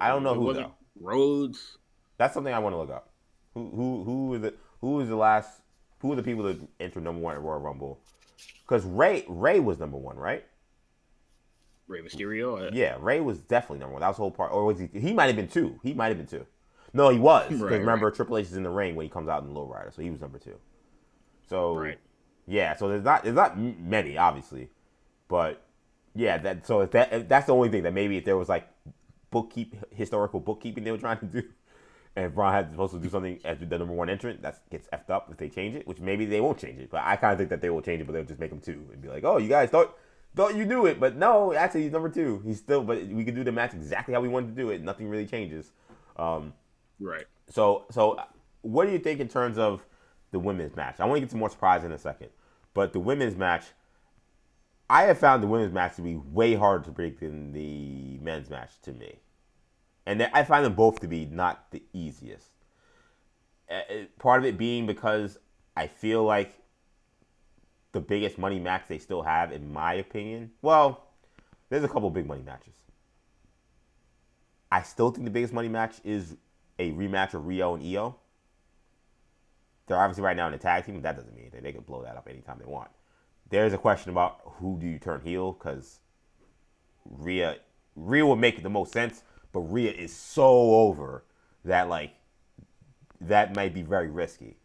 don't know who though. Rhodes. That's something I want to look up. Who are the people that entered number 1 at Royal Rumble? Because Ray was number 1, right? Rey Mysterio. Yeah, Ray was definitely number 1. That was the whole part. Or was he? He might have been 2. No, he was. Because remember, Triple H is in the ring when he comes out in the lowrider, so he was number 2. So yeah, so there's not many obviously, but yeah, that's the only thing that maybe if there was like historical bookkeeping they were trying to do, and if Braun had supposed to do something as the number 1 entrant, that gets effed up if they change it, which maybe they won't change it, but I kind of think that they will change it, but they'll just make him 2 and be like, oh, you guys thought you knew it, but no, actually he's number 2. He's still, but we can do the match exactly how we wanted to do it. Nothing really changes. Right. So what do you think in terms of the women's match? I want to get to more surprise in a second, but the women's match, I have found the women's match to be way harder to predict than the men's match to me. And I find them both to be not the easiest. Part of it being because I feel like the biggest money match they still have, in my opinion, well, there's a couple big money matches. I still think the biggest money match is a rematch of Rio and Io. They're obviously right now in a tag team, but that doesn't mean anything. They can blow that up anytime they want. There's a question about who do you turn heel, because Rhea would make the most sense, but Rhea is so over that like that might be very risky.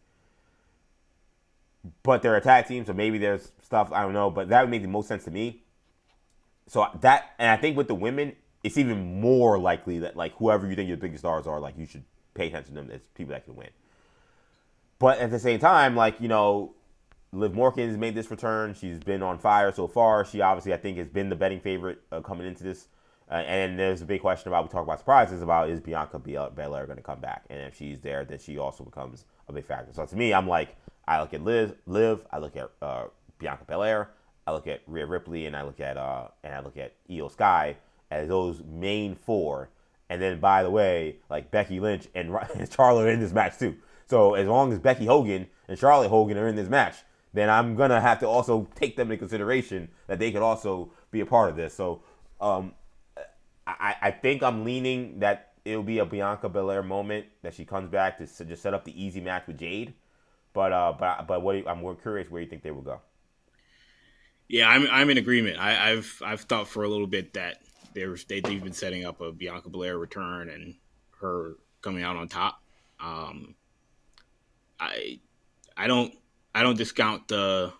But they're a tag team, so maybe there's stuff, I don't know, but that would make the most sense to me. So that, and I think with the women, it's even more likely that like whoever you think your biggest stars are, like you should pay attention to them as people that can win. But at the same time, like, you know, Liv Morgan has made this return. She's been on fire so far. She obviously, I think, has been the betting favorite coming into this. And there's a big question about, we talk about surprises, about is Bianca Belair going to come back? And if she's there, then she also becomes a big factor. So to me, I'm like, I look at Liv, I look at Bianca Belair, I look at Rhea Ripley, and I look at Io Sky as those main 4. And then, by the way, like Becky Lynch and Charlotte are in this match too. So as long as Becky Hogan and Charlotte Hogan are in this match, then I'm going to have to also take them into consideration that they could also be a part of this. So I think I'm leaning that it'll be a Bianca Belair moment, that she comes back to just set up the easy match with Jade. But I'm more curious where you think they will go. Yeah, I'm in agreement. I've thought for a little bit that they've been setting up a Bianca Belair return and her coming out on top. I don't discount the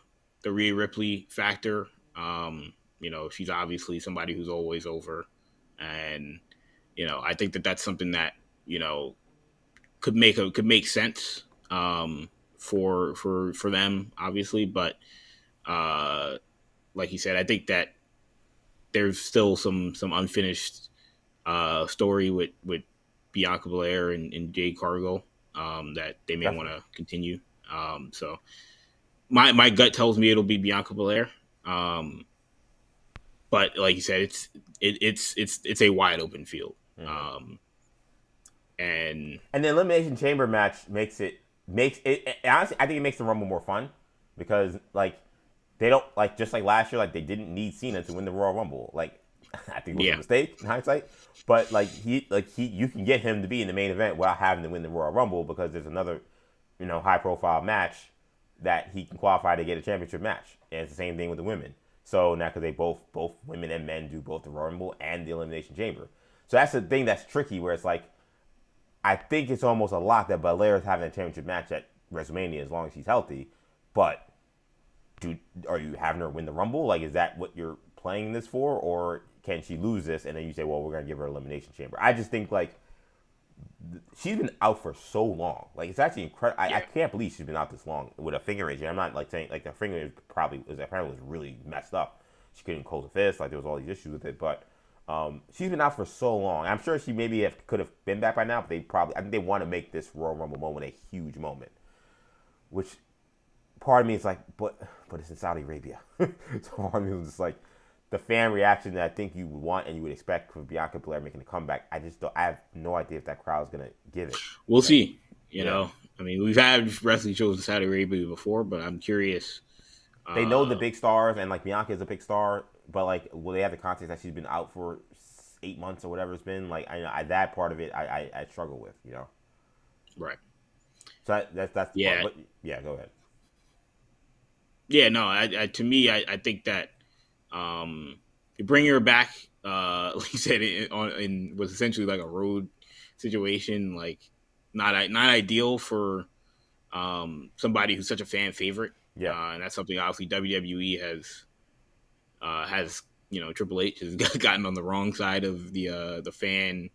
Rhea Ripley factor. You know, she's obviously somebody who's always over, and you know, I think that that's something that, you know, could make sense for them, obviously. But like you said, I think that there's still some unfinished story with Bianca Belair and Jade Cargill that they may want to continue. So my gut tells me it'll be Bianca Belair. But like you said, it's a wide open field. Mm-hmm. And the Elimination Chamber match makes it honestly, I think it makes the Rumble more fun, because like they don't, like, just like last year, like they didn't need Cena to win the Royal Rumble. Like, I think it was a mistake in hindsight, but you can get him to be in the main event without having to win the Royal Rumble, because there's another, you know, high profile match that he can qualify to get a championship match. And it's the same thing with the women. So now, because they both women and men do both the Royal Rumble and the Elimination Chamber. So that's the thing that's tricky, where it's like, I think it's almost a lock that Belair is having a championship match at WrestleMania as long as she's healthy. But are you having her win the Rumble? Like, is that what you're playing this for? Or can she lose this and then you say, well, we're going to give her Elimination Chamber? I just think, like, she's been out for so long. Like, it's actually incredible. I can't believe she's been out this long with a finger injury. I'm not, like, saying, like, the finger was really messed up. she couldn't close a fist. Like there was all these issues with it, but she's been out for so long. I'm sure she maybe could have been back by now, but I think they want to make this Royal Rumble moment a huge moment. Which part of me is like, but it's in Saudi Arabia. So part of me was just like, the fan reaction that I think you would want and you would expect from Bianca Belair making a comeback. I have no idea if that crowd's gonna give it. We'll see. You know, I mean, we've had wrestling shows in Saudi Arabia before, but I'm curious. They know the big stars, and like Bianca is a big star, but like, will they have the context that she's been out for 8 months or whatever it's been? Like, that part of it, I struggle with, you know. Right. So that's the part. But, yeah. Go ahead. Yeah. No. To me, I think that. Bringing her back, like you said, in was essentially like a road situation, like not ideal for somebody who's such a fan favorite. Yeah, and that's something obviously WWE has Triple H has gotten on the wrong side of the fan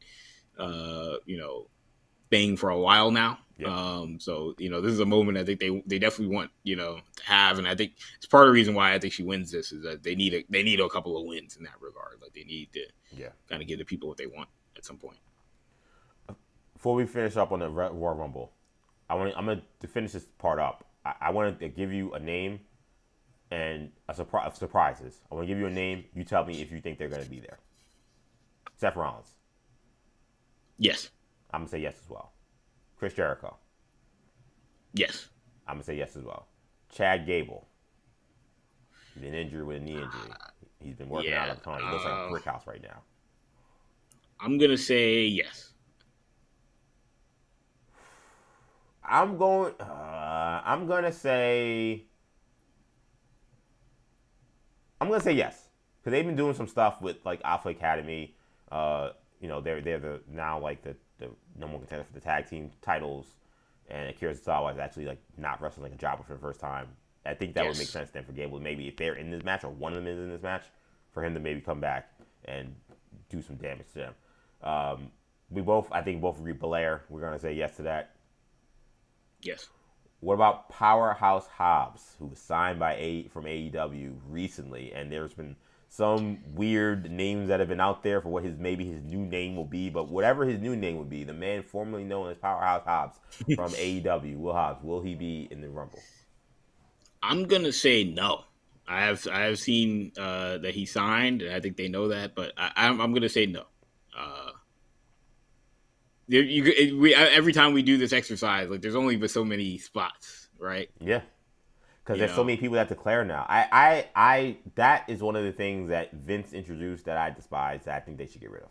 thing for a while now. Yeah. So this is a moment I think they definitely want to have, and I think it's part of the reason why I think she wins this is that they need a couple of wins in that regard. Like they need to kind of give the people what they want at some point. Before we finish up on the Royal Rumble, I'm gonna to finish this part up. I wanted to give you a name and surprises. I want to give you a name. You tell me if you think they're gonna be there. Seth Rollins. Yes. I'm gonna say yes as well. Chris Jericho. Yes. I'm gonna say yes as well. Chad Gable. He's been injured with a knee injury. He's been working out of the time. He looks like a brick house right now. I'm gonna say yes. I'm gonna say yes, because they've been doing some stuff with like Alpha Academy. They're the now like the number one contender for the tag team titles, and Akira Tozawa is actually like not wrestling like a jobber for the first time. I think that would make sense then for Gable. Maybe if they're in this match or one of them is in this match, for him to maybe come back and do some damage to them. I think both agree Belair. We're gonna say yes to that. Yes. What about Powerhouse Hobbs, who was signed from AEW recently, and there's been some weird names that have been out there for what his new name will be, but whatever his new name would be, the man formerly known as Powerhouse Hobbs from AEW, Will Hobbs, will he be in the Rumble? I'm gonna say no. I have seen that he signed, and I think they know that, but I'm gonna say no. Every time we do this exercise, like there's only but so many spots, right? Yeah. Because there's so many people that declare now. I that is one of the things that Vince introduced that I despise that I think they should get rid of.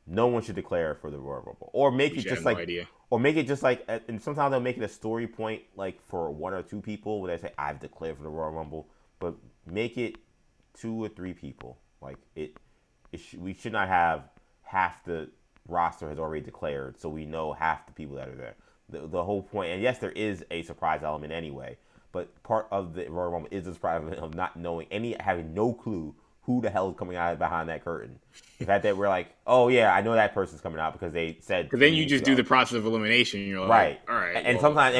No one should declare for the Royal Rumble, or make it just like, and sometimes they'll make it a story point like for one or two people where they say I've declared for the Royal Rumble, but make it 2 or 3 people. Like we should not have half the roster has already declared, so we know half the people that are there. The whole point, and yes, there is a surprise element anyway. But part of the Royal Rumble is the surprise of not knowing having no clue who the hell is coming out behind that curtain. The fact that we're like, oh yeah, I know that person's coming out because they said. Because then you just do the process of elimination. And you're like, right, all right. And sometimes,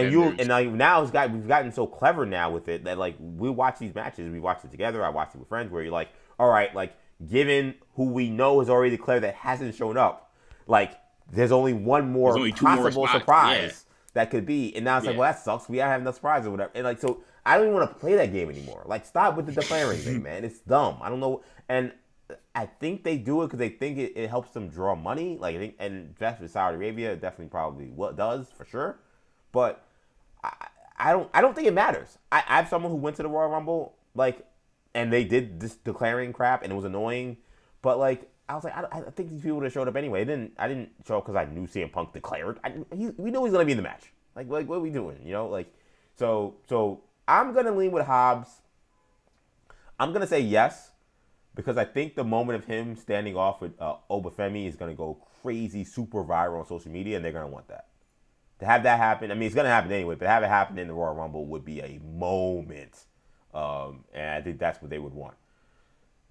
now we've gotten so clever now with it that like we watch these matches, we watch it together. I watched it with friends where you're like, all right, like given who we know has already declared that hasn't shown up, like there's only one more possible surprise. Yeah. That could be, and now it's like, well, that sucks. We gotta have no surprise or whatever. And like, so I don't even want to play that game anymore. Like, stop with the declaring thing, man. It's dumb. I don't know, and I think they do it because they think it helps them draw money. Like, I think, and that's with Saudi Arabia, definitely probably does for sure. But I don't think it matters. I have someone who went to the Royal Rumble, like, and they did this declaring crap, and it was annoying. But like, I was like, I think these people would have showed up anyway. I didn't show up because I knew CM Punk declared. We know he's gonna be in the match. Like what are we doing? Like, so I'm gonna lean with Hobbs. I'm gonna say yes because I think the moment of him standing off with Obafemi is gonna go crazy, super viral on social media, and they're gonna want that. To have that happen, I mean, it's gonna happen anyway, but have it happen in the Royal Rumble would be a moment, and I think that's what they would want.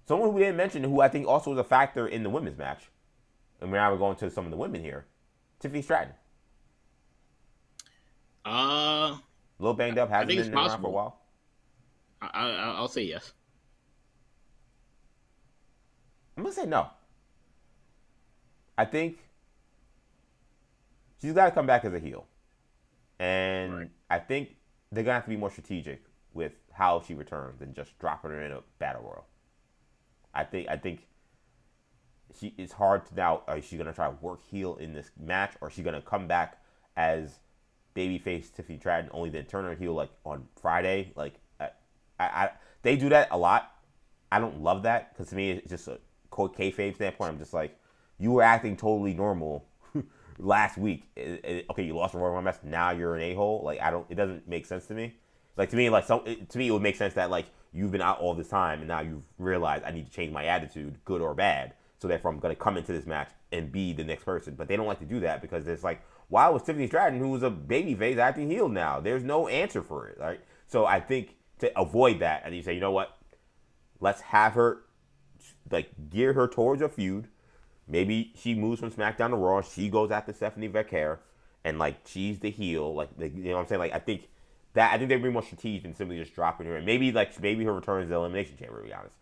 Someone who we didn't mention, who I think also was a factor in the women's match, and now we're going to some of the women here, Tiffany Stratton. A little banged up, hasn't been around for a while. I'll say yes. I'm gonna say no. I think she's got to come back as a heel, and Right. I think they're gonna have to be more strategic with how she returns than just dropping her in a battle royal. I think it's hard to now. Is she gonna try to work heel in this match, or is she gonna come back as babyface Tiffany Stratton, only then turn her heel like on Friday? Like, they do that a lot. I don't love that because to me it's just a kayfabe standpoint. I'm just like, you were acting totally normal last week. Okay, you lost a Royal Rumble match. Now you're an a-hole. Like, it doesn't make sense to me. Like, to me, it would make sense that like you've been out all this time and now you've realized I need to change my attitude, good or bad. So therefore, I'm going to come into this match and be the next person. But they don't like to do that because it's like, why was Tiffany Stratton, who was a babyface, acting heel now? There's no answer for it, right? So I think to avoid that, and you say, you know what? Let's have her, like, gear her towards a feud. Maybe she moves from SmackDown to Raw. She goes after Stephanie Becker, and like she's the heel. Like, you know what I'm saying? Like, I think they'd be more strategic than simply just dropping her. And maybe her return is the Elimination Chamber. To be honest,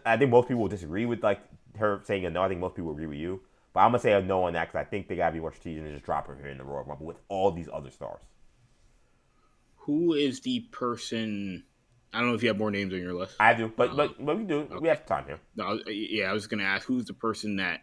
I think most people will disagree with like her saying a no. I think most people agree with you, but I'm gonna say a no on that because I think they gotta be more strategic than just dropping her in the Royal Rumble with all these other stars. Who is the person? I don't know if you have more names on your list. I do, but we do. Okay. We have time here. No, yeah, I was going to ask who's the person that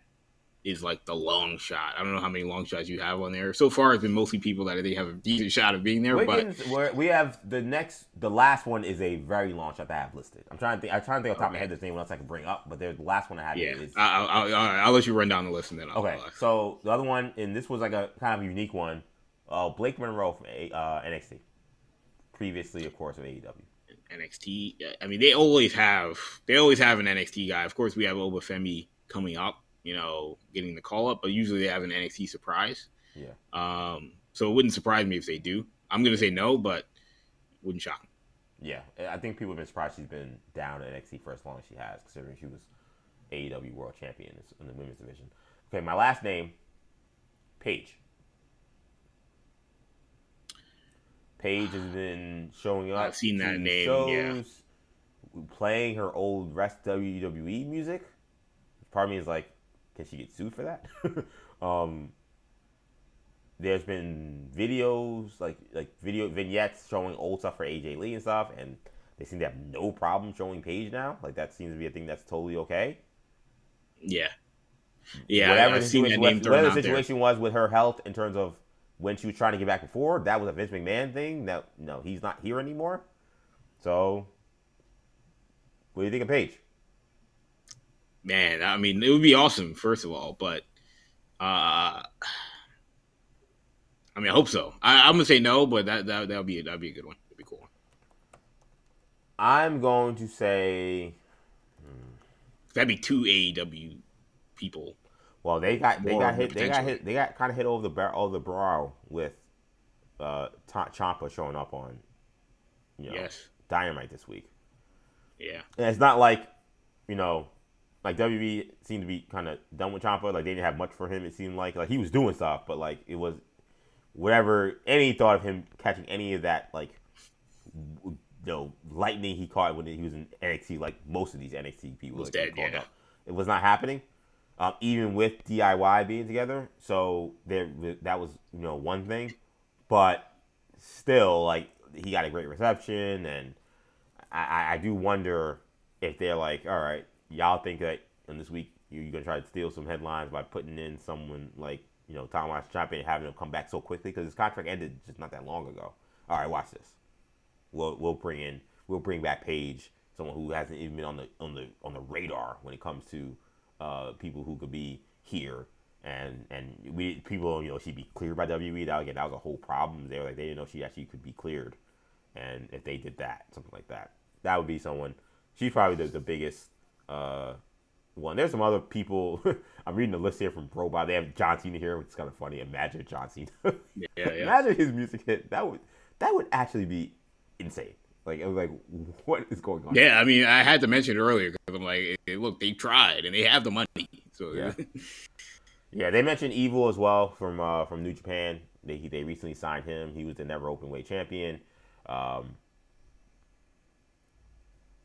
is like the long shot. I don't know how many long shots you have on there. So far, it's been mostly people that I think have a decent shot of being there. We have the last one is a very long shot that I have listed. I'm trying to think off the top of my head. There's anyone else I can bring up, but the last one I have. Yeah, is. I'll let you run down the list and then I'll. Okay, so the other one, and this was like a kind of unique one. Blake Monroe from NXT. Previously, of course, of AEW. NXT. I mean, they always have an NXT guy. Of course, we have Obafemi coming up, getting the call up, but usually they have an NXT surprise. Yeah. So it wouldn't surprise me if they do. I'm gonna say no, but wouldn't shock me. Yeah, I think people have been surprised she's been down at NXT for as long as she has, considering she was AEW World Champion in the women's division. Okay, my last name, Paige. Paige has been showing up. I've seen that name. Shows, playing her old rest WWE music. Part of me is like, can she get sued for that? There's been videos, like video vignettes showing old stuff for AJ Lee and stuff, and they seem to have no problem showing Paige now. Like, that seems to be a thing that's totally okay. Yeah. Whatever I've seen that name thrown whatever out the situation was with her health in terms of when she was trying to get back before, that was a Vince McMahon thing. No, he's not here anymore. So, what do you think of Paige? Man, I mean, it would be awesome, first of all, but I mean, I hope so. I'm gonna say no, but that'll be a good one. That'd be cool. I'm going to say that'd be two AEW people. Well, they got kind of hit over the brow with Ciampa showing up on Dynamite this week. Yeah, and it's not like like WWE seemed to be kind of done with Ciampa. Like, they didn't have much for him. It seemed like he was doing stuff, but like it was whatever. Any thought of him catching any of that lightning he caught when he was in NXT, like most of these NXT people was dead. Yeah, up. It was not happening. Even with DIY being together, so that was one thing, but still, like, he got a great reception, and I do wonder if they're like, all right, y'all think that in this week you're gonna try to steal some headlines by putting in someone like Thomas Ciampa and having him come back so quickly because his contract ended just not that long ago. All right, watch this. We'll bring back Paige, someone who hasn't even been on the radar when it comes to people who could be here, and she'd be cleared by WWE. That was a whole problem. They didn't know she actually could be cleared, and if they did that, something like that, that would be someone. She's probably the biggest one. There's some other people. I'm reading the list here from Robot. They have John Cena here, which is kind of funny. Imagine John Cena. Yeah. Imagine his music hit. That would actually be insane. Like, it was like, what is going on? Yeah, I mean, I had to mention it earlier because I'm like, look, they tried and they have the money. So yeah, yeah. They mentioned Evil as well from New Japan. They recently signed him. He was the never openweight champion.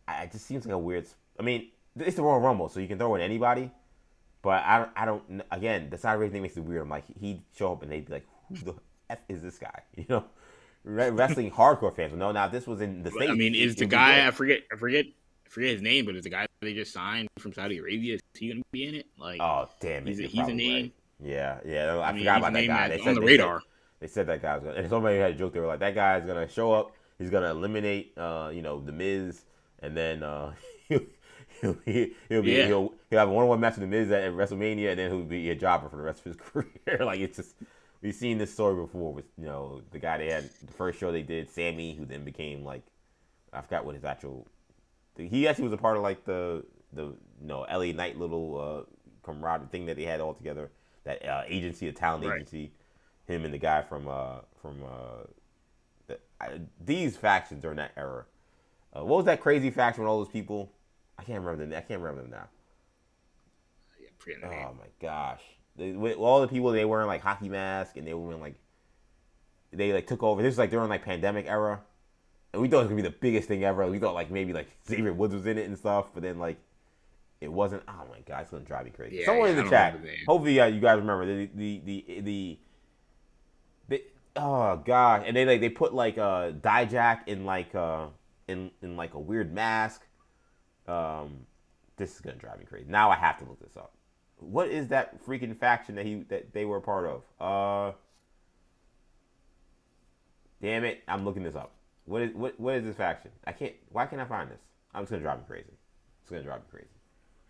It just seems like a weird. I mean, it's the Royal Rumble, so you can throw in anybody. But I don't. Again, the Saudi Arabia thing makes it weird. I'm like, he'd show up and they'd be like, "Who the f is this guy?" You know, wrestling hardcore fans would know. Now, if this was in the States, I mean, is the guy I forget his name, but is the guy they just signed from Saudi Arabia? Is he gonna be in it? Like, oh damn it, he's a name. Right. Yeah. I mean, forgot about that guy. They said on the radar. They said that guy was gonna. And somebody had a joke. They were like, that guy's gonna show up. He's gonna eliminate, the Miz, and then he'll have a one-on-one match with the Miz at WrestleMania, and then he'll be a jobber for the rest of his career. Like, it's just, we've seen this story before with the guy they had the first show they did, Sammy, who then became like, I forgot what his actual. He actually was a part of like the LA Knight little camaraderie thing that they had all together. That agency, a talent agency. Him and the guy from these factions during that era. What was that crazy faction with all those people? I can't remember them now. Oh my gosh! All the people, they wearing like hockey masks, and they were wearing like they took over. This was like during like pandemic era, and we thought it was gonna be the biggest thing ever. We thought like maybe like Xavier Woods was in it and stuff, but then like it wasn't. Oh my god, it's gonna drive me crazy. Someone in the chat, hopefully you guys remember the oh god, and they put like Dijak in like in like a weird mask. This is gonna drive me crazy. Now I have to look this up. What is that freaking faction that they were a part of? Damn it, I'm looking this up. What is this faction? Why can't I find this? It's gonna drive me crazy. It's gonna drive me crazy.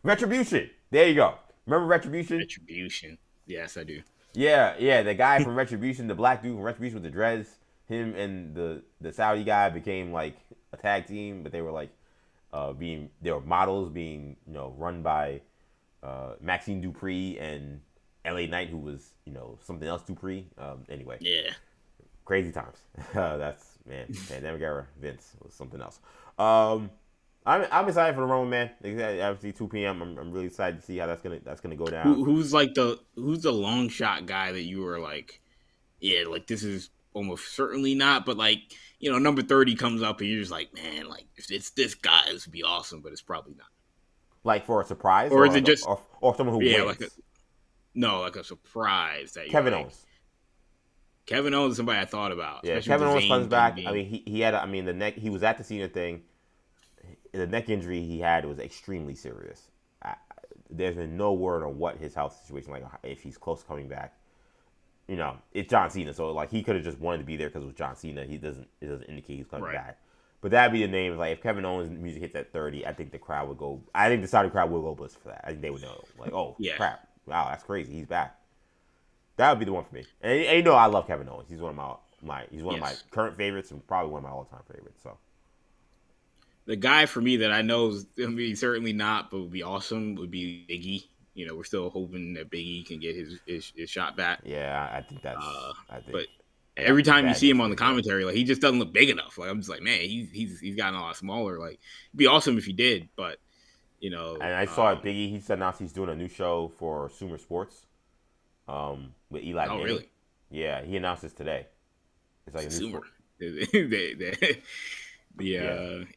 Retribution. There you go. Remember Retribution? Retribution. Yes, I do. Yeah. The guy from Retribution, the black dude from Retribution with the dreads, him and the Saudi guy became like a tag team, but they were like they were models being run by Maxine Dupree and LA Knight, who was something else Dupree. Anyway. Yeah. Crazy times. That's pandemic era. Vince was something else. I'm excited for the Roman, man. Obviously 2 p.m. I'm really excited to see how that's gonna go down. Who's the long shot guy that you were like, yeah, like this is almost certainly not, but like number 30 comes up and you're just like, man, like if it's this guy, this would be awesome, but it's probably not. Like for a surprise, or is it just or someone who wins? Like a surprise that Kevin Owens. Kevin Owens is somebody I thought about. Yeah, Kevin Owens comes back. I mean, he had the neck. He was at the Cena thing. The neck injury he had was extremely serious. There's been no word on what his health situation like, if he's close to coming back. It's John Cena, so like he could have just wanted to be there because it was John Cena. It doesn't indicate he's coming back. But that'd be the name. Like if Kevin Owens' music hits at 30, I think the crowd would go. I think the Saudi crowd will go ballistic for that. I think they would know. Like, oh crap, wow, that's crazy. He's back. That would be the one for me. And I love Kevin Owens. He's one of my current favorites and probably one of my all-time favorites. So the guy for me that I know is certainly not, but would be awesome would be Big E. We're still hoping that Big E can get his shot back. Yeah, I think that's. But every time you see him on the commentary, like he just doesn't look big enough. Like I'm just like, man, he's gotten a lot smaller. Like it'd be awesome if he did, but And I saw Big E. He announced he's doing a new show for Sumer Sports. With Eli. Oh, really? Yeah, he announced this today. It's like a new Sumer.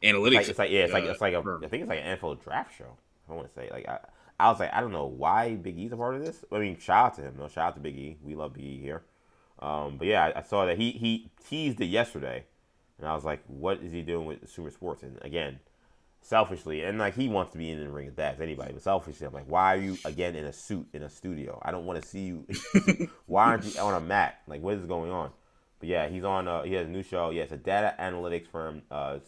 Analytics. It's like I think it's like an NFL draft show. I want to say I was like, I don't know why Big E's a part of this. I mean, shout out to him. Shout out to Big E. We love Big E here. But yeah, I saw that he teased it yesterday, and I was like, what is he doing with Sumer Sports? And again, selfishly, and like he wants to be in the ring as anybody, but selfishly, I'm like, why are you again in a suit in a studio? I don't want to see you. Why aren't you on a mat? Like, what is going on? But yeah, he's on. He has a new show. Yeah, it's a data analytics firm.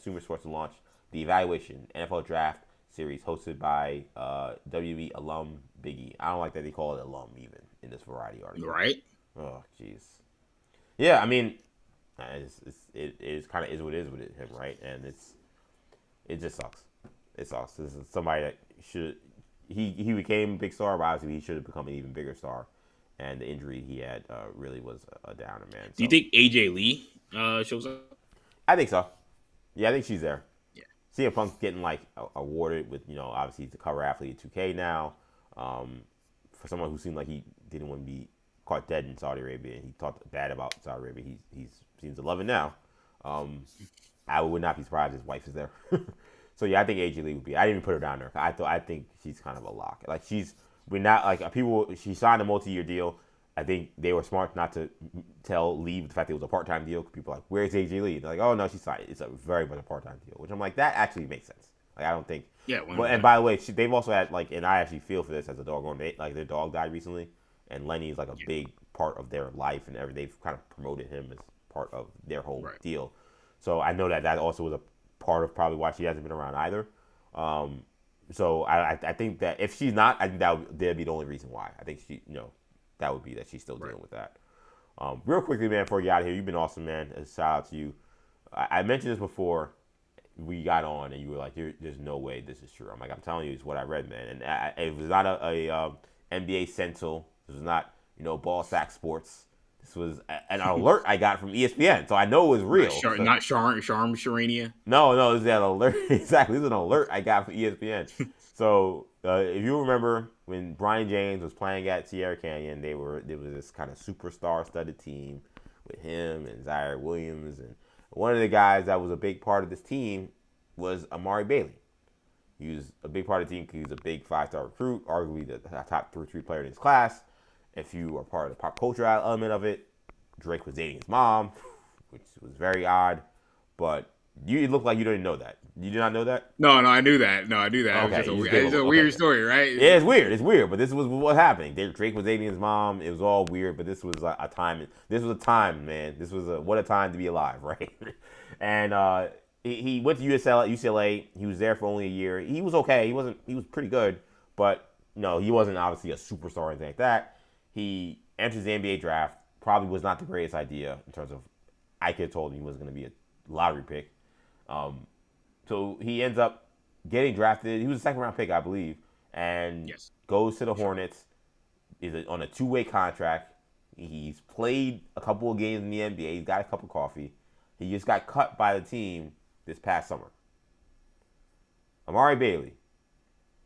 Sumer Sports to launch the Evaluation NFL Draft series hosted by WWE alum Big E. I don't like that they call it alum even in this Variety article. Right? Oh, jeez. Yeah, I mean, it is kind of is what it is with him, right? And it just sucks. It sucks. This is somebody that he became a big star, but obviously he should have become an even bigger star. And the injury he had really was a downer, man. So, do you think AJ Lee shows up? I think so. Yeah, I think she's there. Yeah. CM Punk's getting like awarded with, obviously he's the cover athlete at 2K now. For someone who seemed like he didn't want to be caught dead in Saudi Arabia, and he talked bad about Saudi Arabia, he seems to love it now. I would not be surprised his wife is there. So yeah, I think AJ Lee would be. I didn't even put her down there. I think she's kind of a lock. Like we're not like people. She signed a multi-year deal. I think they were smart not to tell Lee the fact that it was a part-time deal. People are like, where's AJ Lee? They're like, oh no, she signed. It's a very much a part-time deal, which I'm like, that actually makes sense. Like I don't think. Yeah. But and by the way, they've also had like, and I actually feel for this as a doggone. Like their dog died recently, and Lenny is like a big part of their life, and they've kind of promoted him as part of their whole deal. So I know that also was a part of probably why she hasn't been around either. So I think that if she's not, I think that'd be the only reason why. I think that would be that she's still dealing with that. Real quickly, man, before you get out of here, you've been awesome, man. A shout out to you. I mentioned this before we got on, and you were like, "There's no way this is true." I'm like, "I'm telling you, it's what I read, man." And it was not a NBA Central. This was not Ball Sack Sports. This was an alert I got from ESPN, so I know it was real. Not Sharania. No, this is an alert. Exactly, this is an alert I got from ESPN. So if you remember when Brian James was playing at Sierra Canyon, there was this kind of superstar-studded team with him and Zaire Williams, and one of the guys that was a big part of this team was Amari Bailey. He was a big part of the team because he was a big 5-star recruit, arguably the top 3 player in his class. If you are part of the pop culture element of it, Drake was dating his mom, which was very odd. But it looked like you didn't know that. You did not know that? No, I knew that. Okay, it's a weird story, right? Yeah, it's weird. But this was what happened. Drake was dating his mom. It was all weird. But this was a time. This was a time, man. This was what a time to be alive, right? And he went to UCLA. He was there for only a year. He was okay. He was pretty good. But no, he wasn't obviously a superstar or anything like that. He enters the NBA draft. Probably was not the greatest idea in terms of I could have told him he was going to be a lottery pick. So he ends up getting drafted. He was a 2nd-round pick, I believe, and goes to the Hornets. Is on a 2-way contract. He's played a couple of games in the NBA. He's got a cup of coffee. He just got cut by the team this past summer. Amari Bailey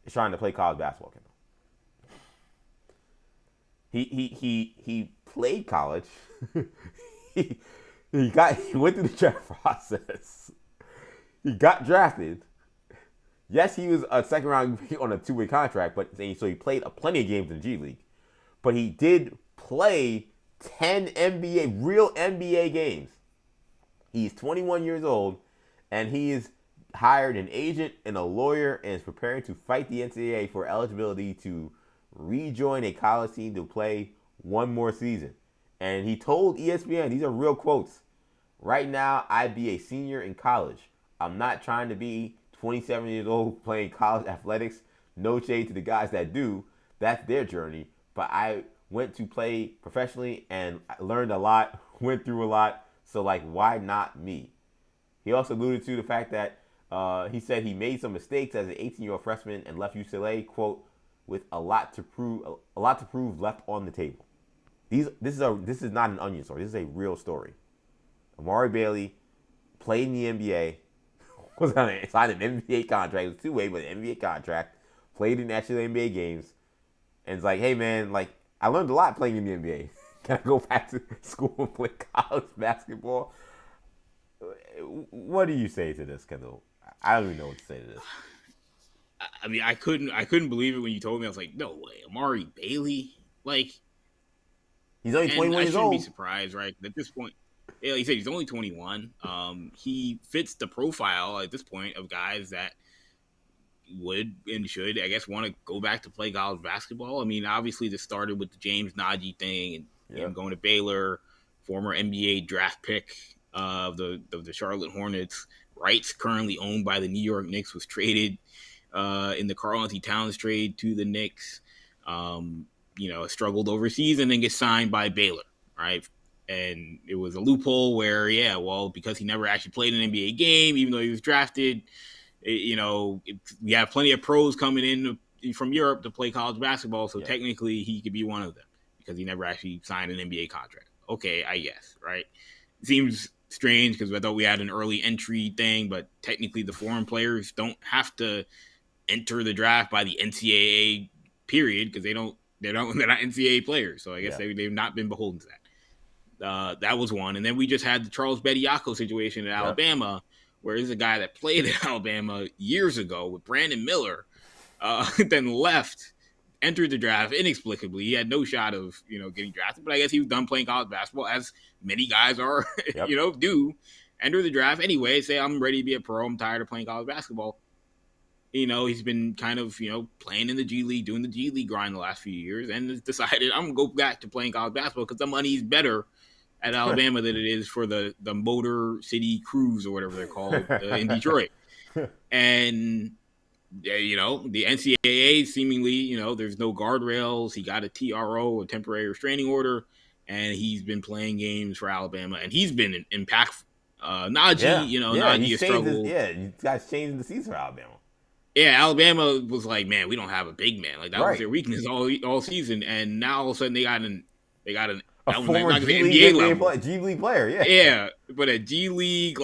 is trying to play college basketball. He played college. he went through the draft process. He got drafted. Yes, he was a 2nd-round pick on a 2-way contract, so he played plenty of games in the G League. But he did play 10 real NBA games. He's 21 years old, and he is hired an agent and a lawyer and is preparing to fight the NCAA for eligibility to rejoin a college team to play one more season. And he told ESPN, these are real quotes, "Right now, I'd be a senior in college. I'm not trying to be 27 years old playing college athletics. No shade to the guys that do. That's their journey. But I went to play professionally and I learned a lot, went through a lot. So, why not me?" He also alluded to the fact that he said he made some mistakes as an 18-year-old freshman and left UCLA, quote, "with a lot to prove left on the table." This is not an onion story. This is a real story. Amari Bailey played in the NBA, signed an NBA contract. It was 2-way, but an NBA contract. Played in actual NBA games, and it's like, hey man, I learned a lot playing in the NBA. Can I go back to school and play college basketball? What do you say to this, Kendall? I don't even know what to say to this. I mean, I couldn't believe it when you told me. I was like, no way, Amari Bailey, he's only 21 years old. I shouldn't be surprised, right? At this point, yeah, he said he's only 21. He fits the profile at this point of guys that would and should, I guess, want to go back to play college basketball. I mean, obviously, this started with the James Najee thing and him going to Baylor, former NBA draft pick of the Charlotte Hornets. Rights currently owned by the New York Knicks, was traded in the Karl-Anthony Towns trade to the Knicks. Struggled overseas and then gets signed by Baylor, right? And it was a loophole where, because he never actually played an NBA game, even though he was drafted, we have plenty of pros coming in from Europe to play college basketball, so technically he could be one of them because he never actually signed an NBA contract. Okay, I guess, right? Seems strange because I thought we had an early entry thing, but technically the foreign players don't have to enter the draft by the NCAA period because they're not NCAA players. So I guess they've not been beholden to that. That was one. And then we just had the Charles Bediako situation at Alabama where he's a guy that played at Alabama years ago with Brandon Miller, then left, entered the draft inexplicably. He had no shot of, getting drafted, but I guess he was done playing college basketball, as many guys are, Yep. do. Enter the draft anyway, say, I'm ready to be a pro, I'm tired of playing college basketball. He's been kind of, playing in the G League, doing the G League grind the last few years, and has decided I'm going to go back to playing college basketball because the money is better at Alabama than it is for the Motor City Cruise or whatever they're called in Detroit. And, the NCAA seemingly, there's no guardrails. He got a TRO, a temporary restraining order, and he's been playing games for Alabama, and he's been impactful. Najee, Najee is struggled. You guys changing the season for Alabama. Yeah, Alabama was like, man, we don't have a big man. Like that Right. was their weakness all season, and now all of a sudden they got an A that was former like G an League NBA level. G League player, yeah. Yeah, but a G League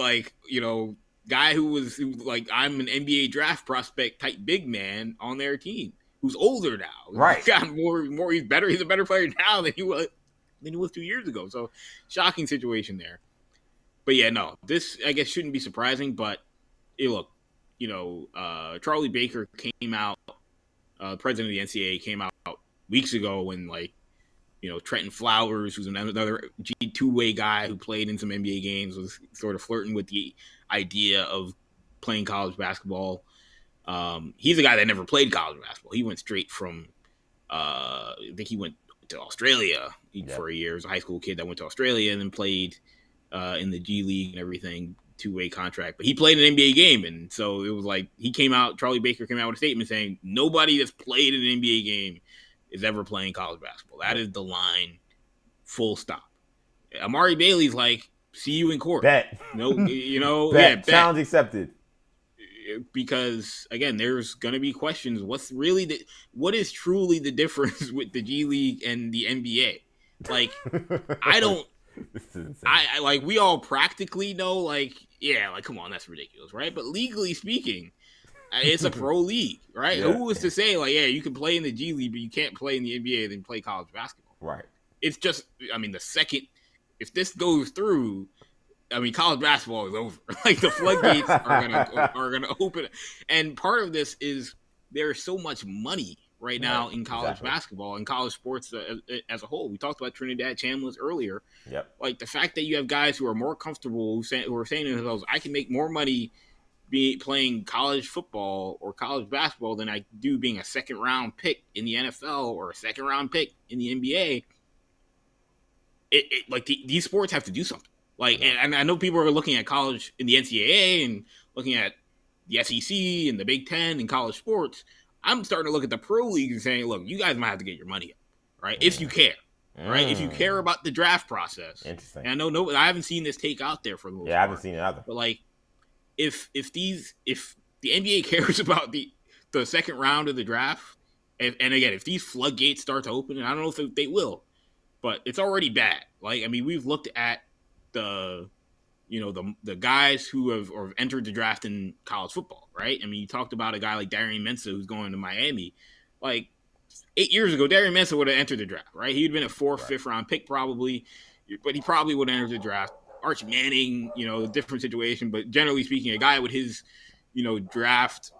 guy who was like, I'm an NBA draft prospect type big man on their team who's older now. Right. He's got more. He's better. He's a better player now than he was 2 years ago. So shocking situation there. But yeah, no, this I guess shouldn't be surprising. But hey, look, Charlie Baker came out, president of the NCAA came out weeks ago when Trenton Flowers, who's another two-way guy who played in some NBA games, was sort of flirting with the idea of playing college basketball. He's a guy that never played college basketball. He went straight from, I think he went to Australia for a year. He was a high school kid that went to Australia and then played in the G League and everything, two-way contract. But he played an NBA game, and so it was like Charlie Baker came out with a statement saying nobody that's played an NBA game is ever playing college basketball. That is the line, full stop. Amari Bailey's like, see you in court. Bet. Bet. Yeah, bet. Challenge accepted. Because again, there's gonna be questions. What is truly the difference with the G League and the NBA? Like, I don't. I we all practically know. Come on, that's ridiculous, right? But legally speaking, it's a pro league, right? Yeah. Who was to say, you can play in the G League, but you can't play in the NBA, then play college basketball? Right. It's just, the second, if this goes through, college basketball is over. The floodgates are gonna open. And part of this is there's so much money right now in college basketball and college sports as a whole. We talked about Trinidad Chambliss earlier. Yep. The fact that you have guys who are more comfortable, who are saying to themselves, I can make more money playing college football or college basketball than I do being a second round pick in the NFL or a second round pick in the NBA. These sports have to do something. And I know people are looking at college in the NCAA and looking at the SEC and the Big Ten and college sports. I'm starting to look at the pro league and saying, look, you guys might have to get your money up, right? If you care, right? If you care about the draft process. Interesting. And I haven't seen this take out there for a little I haven't seen it either. But if the NBA cares about the second round of the draft, and again, if these floodgates start to open, and I don't know if they will, but it's already bad. We've looked at the guys who have entered the draft in college football, right? You talked about a guy like Darian Mensah who's going to Miami. 8 years ago, Darian Mensah would have entered the draft, right? He'd been a fifth round pick probably, but he probably would have entered the draft. Arch Manning, different situation, but generally speaking, a guy with his, draft,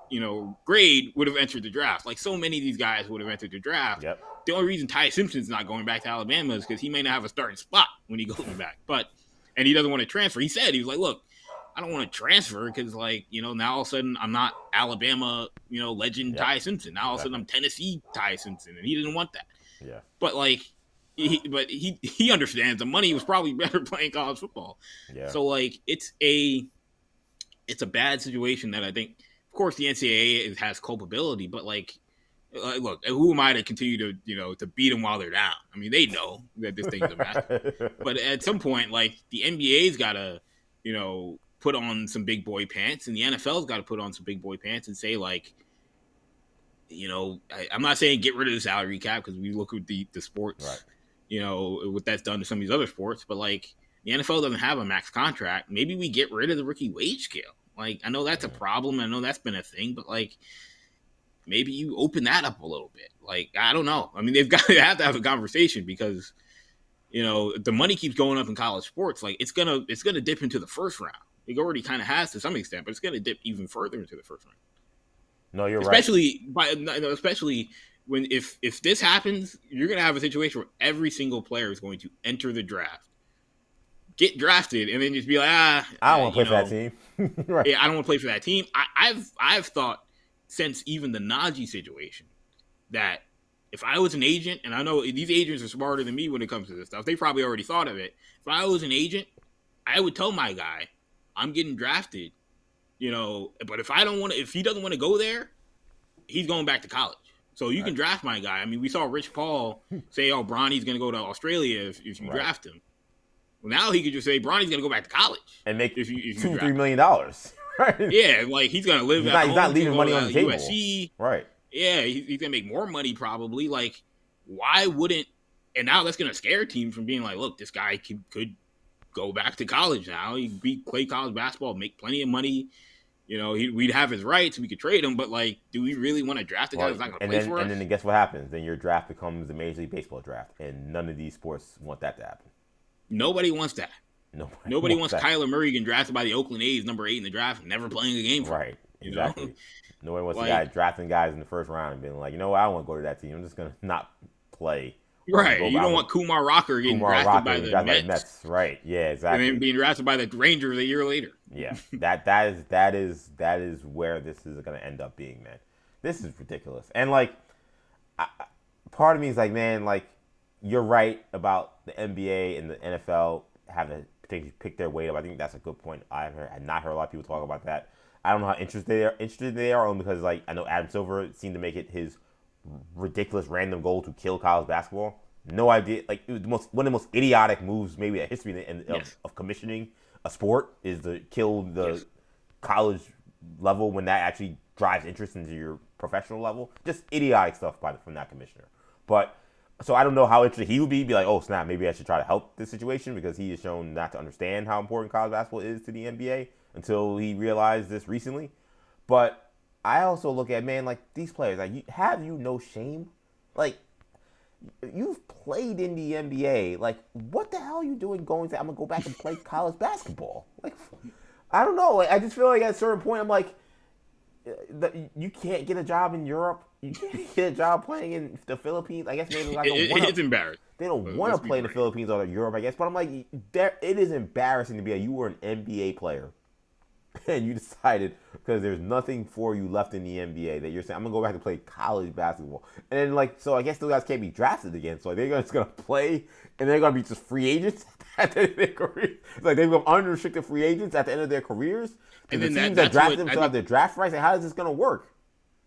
grade would have entered the draft. So many of these guys would have entered the draft. Yep. The only reason Ty Simpson's not going back to Alabama is because he may not have a starting spot when he goes back. And he doesn't want to transfer. He said, he was like, look, I don't want to transfer because, now all of a sudden I'm not Alabama, legend Ty Simpson. Now all of a sudden I'm Tennessee Ty Simpson, and he didn't want that. Yeah. But he understands the money was probably better playing college football. Yeah. So it's a bad situation that I think, of course, the NCAA has culpability, but look, who am I to continue to to beat them while they're down? They know that this thing's a mess. But at some point, the NBA's got to put on some big boy pants, and the NFL's got to put on some big boy pants and say I'm not saying get rid of the salary cap because we look at the sports. Right. What that's done to some of these other sports, but the NFL doesn't have a max contract. Maybe we get rid of the rookie wage scale. I know that's a problem. I know that's been a thing, but maybe you open that up a little bit. I don't know. They have to have a conversation because, the money keeps going up in college sports. It's gonna dip into the first round. It already kind of has to some extent, but it's going to dip even further into the first round. No, you're especially when if this happens, you're going to have a situation where every single player is going to enter the draft, get drafted, and then just be like, I don't want to play for that team. Right. Yeah, I don't want to play for that team. I've thought since even the Najee situation that if I was an agent, and I know these agents are smarter than me when it comes to this stuff, they probably already thought of it. If I was an agent, I would tell my guy, I'm getting drafted, but if he doesn't want to go there, he's going back to college. So you can draft my guy. I mean, we saw Rich Paul say, oh, Bronny's going to go to Australia if you draft him. Well, now he could just say Bronny's going to go back to college and make if you $2-3 million. Right? Yeah, like he's going to live. He's not leaving money on the table. USC. Right. Yeah, he's going to make more money probably. Like, why wouldn't? And now that's going to scare teams from being like, look, this guy could go back to college now. He'd play college basketball, make plenty of money. We'd have his rights. We could trade him, but like, do we really want to draft a guy who's not going to play for us? And then guess what happens? Then your draft becomes the Major League Baseball draft, and none of these sports want that to happen. Nobody wants that. Nobody wants that. Kyler Murray getting drafted by the Oakland A's, number 8 in the draft, never playing a game for him. Right, exactly. Nobody wants the guy drafting guys in the first round and being like, I don't want to go to that team. I'm just going to not play. Right. You don't want Kumar Rocker getting drafted by the Mets. Right. Yeah, exactly. And then being drafted by the Rangers a year later. Yeah. that is where this is going to end up being, man. This is ridiculous. And part of me is like, man, like, you're right about the NBA and the NFL having to particularly pick their weight up. I think that's a good point. I had not heard a lot of people talk about that. I don't know how interested they are only because, like, I know Adam Silver seemed to make it his ridiculous random goal to kill college basketball. No idea. Like, it was one of the most idiotic moves maybe in history of commissioning a sport is to kill the college level when that actually drives interest into your professional level. Just idiotic stuff from that commissioner. But so I don't know how interested he would be like, oh, snap, maybe I should try to help this situation because he has shown not to understand how important college basketball is to the NBA until he realized this recently. But I also look at, man, like, these players, like, have you no shame? Like, you've played in the NBA. Like, what the hell are you doing I'm going to go back and play college basketball? Like, I don't know. Like, I just feel like at a certain point, I'm like, you can't get a job in Europe. You can't get a job playing in the Philippines. I guess maybe it's embarrassing. They don't want to play in the Philippines or Europe, I guess. But I'm like, it is embarrassing to be you were an NBA player. And you decided, because there's nothing for you left in the NBA, that you're saying, I'm going to go back and play college basketball. And then, like, so I guess those guys can't be drafted again. So they're just going to play, and they're going to be just free agents at the end of their career. Like, they become unrestricted free agents at the end of their careers. And the teams that draft them still have their draft rights. Like, how is this going to work?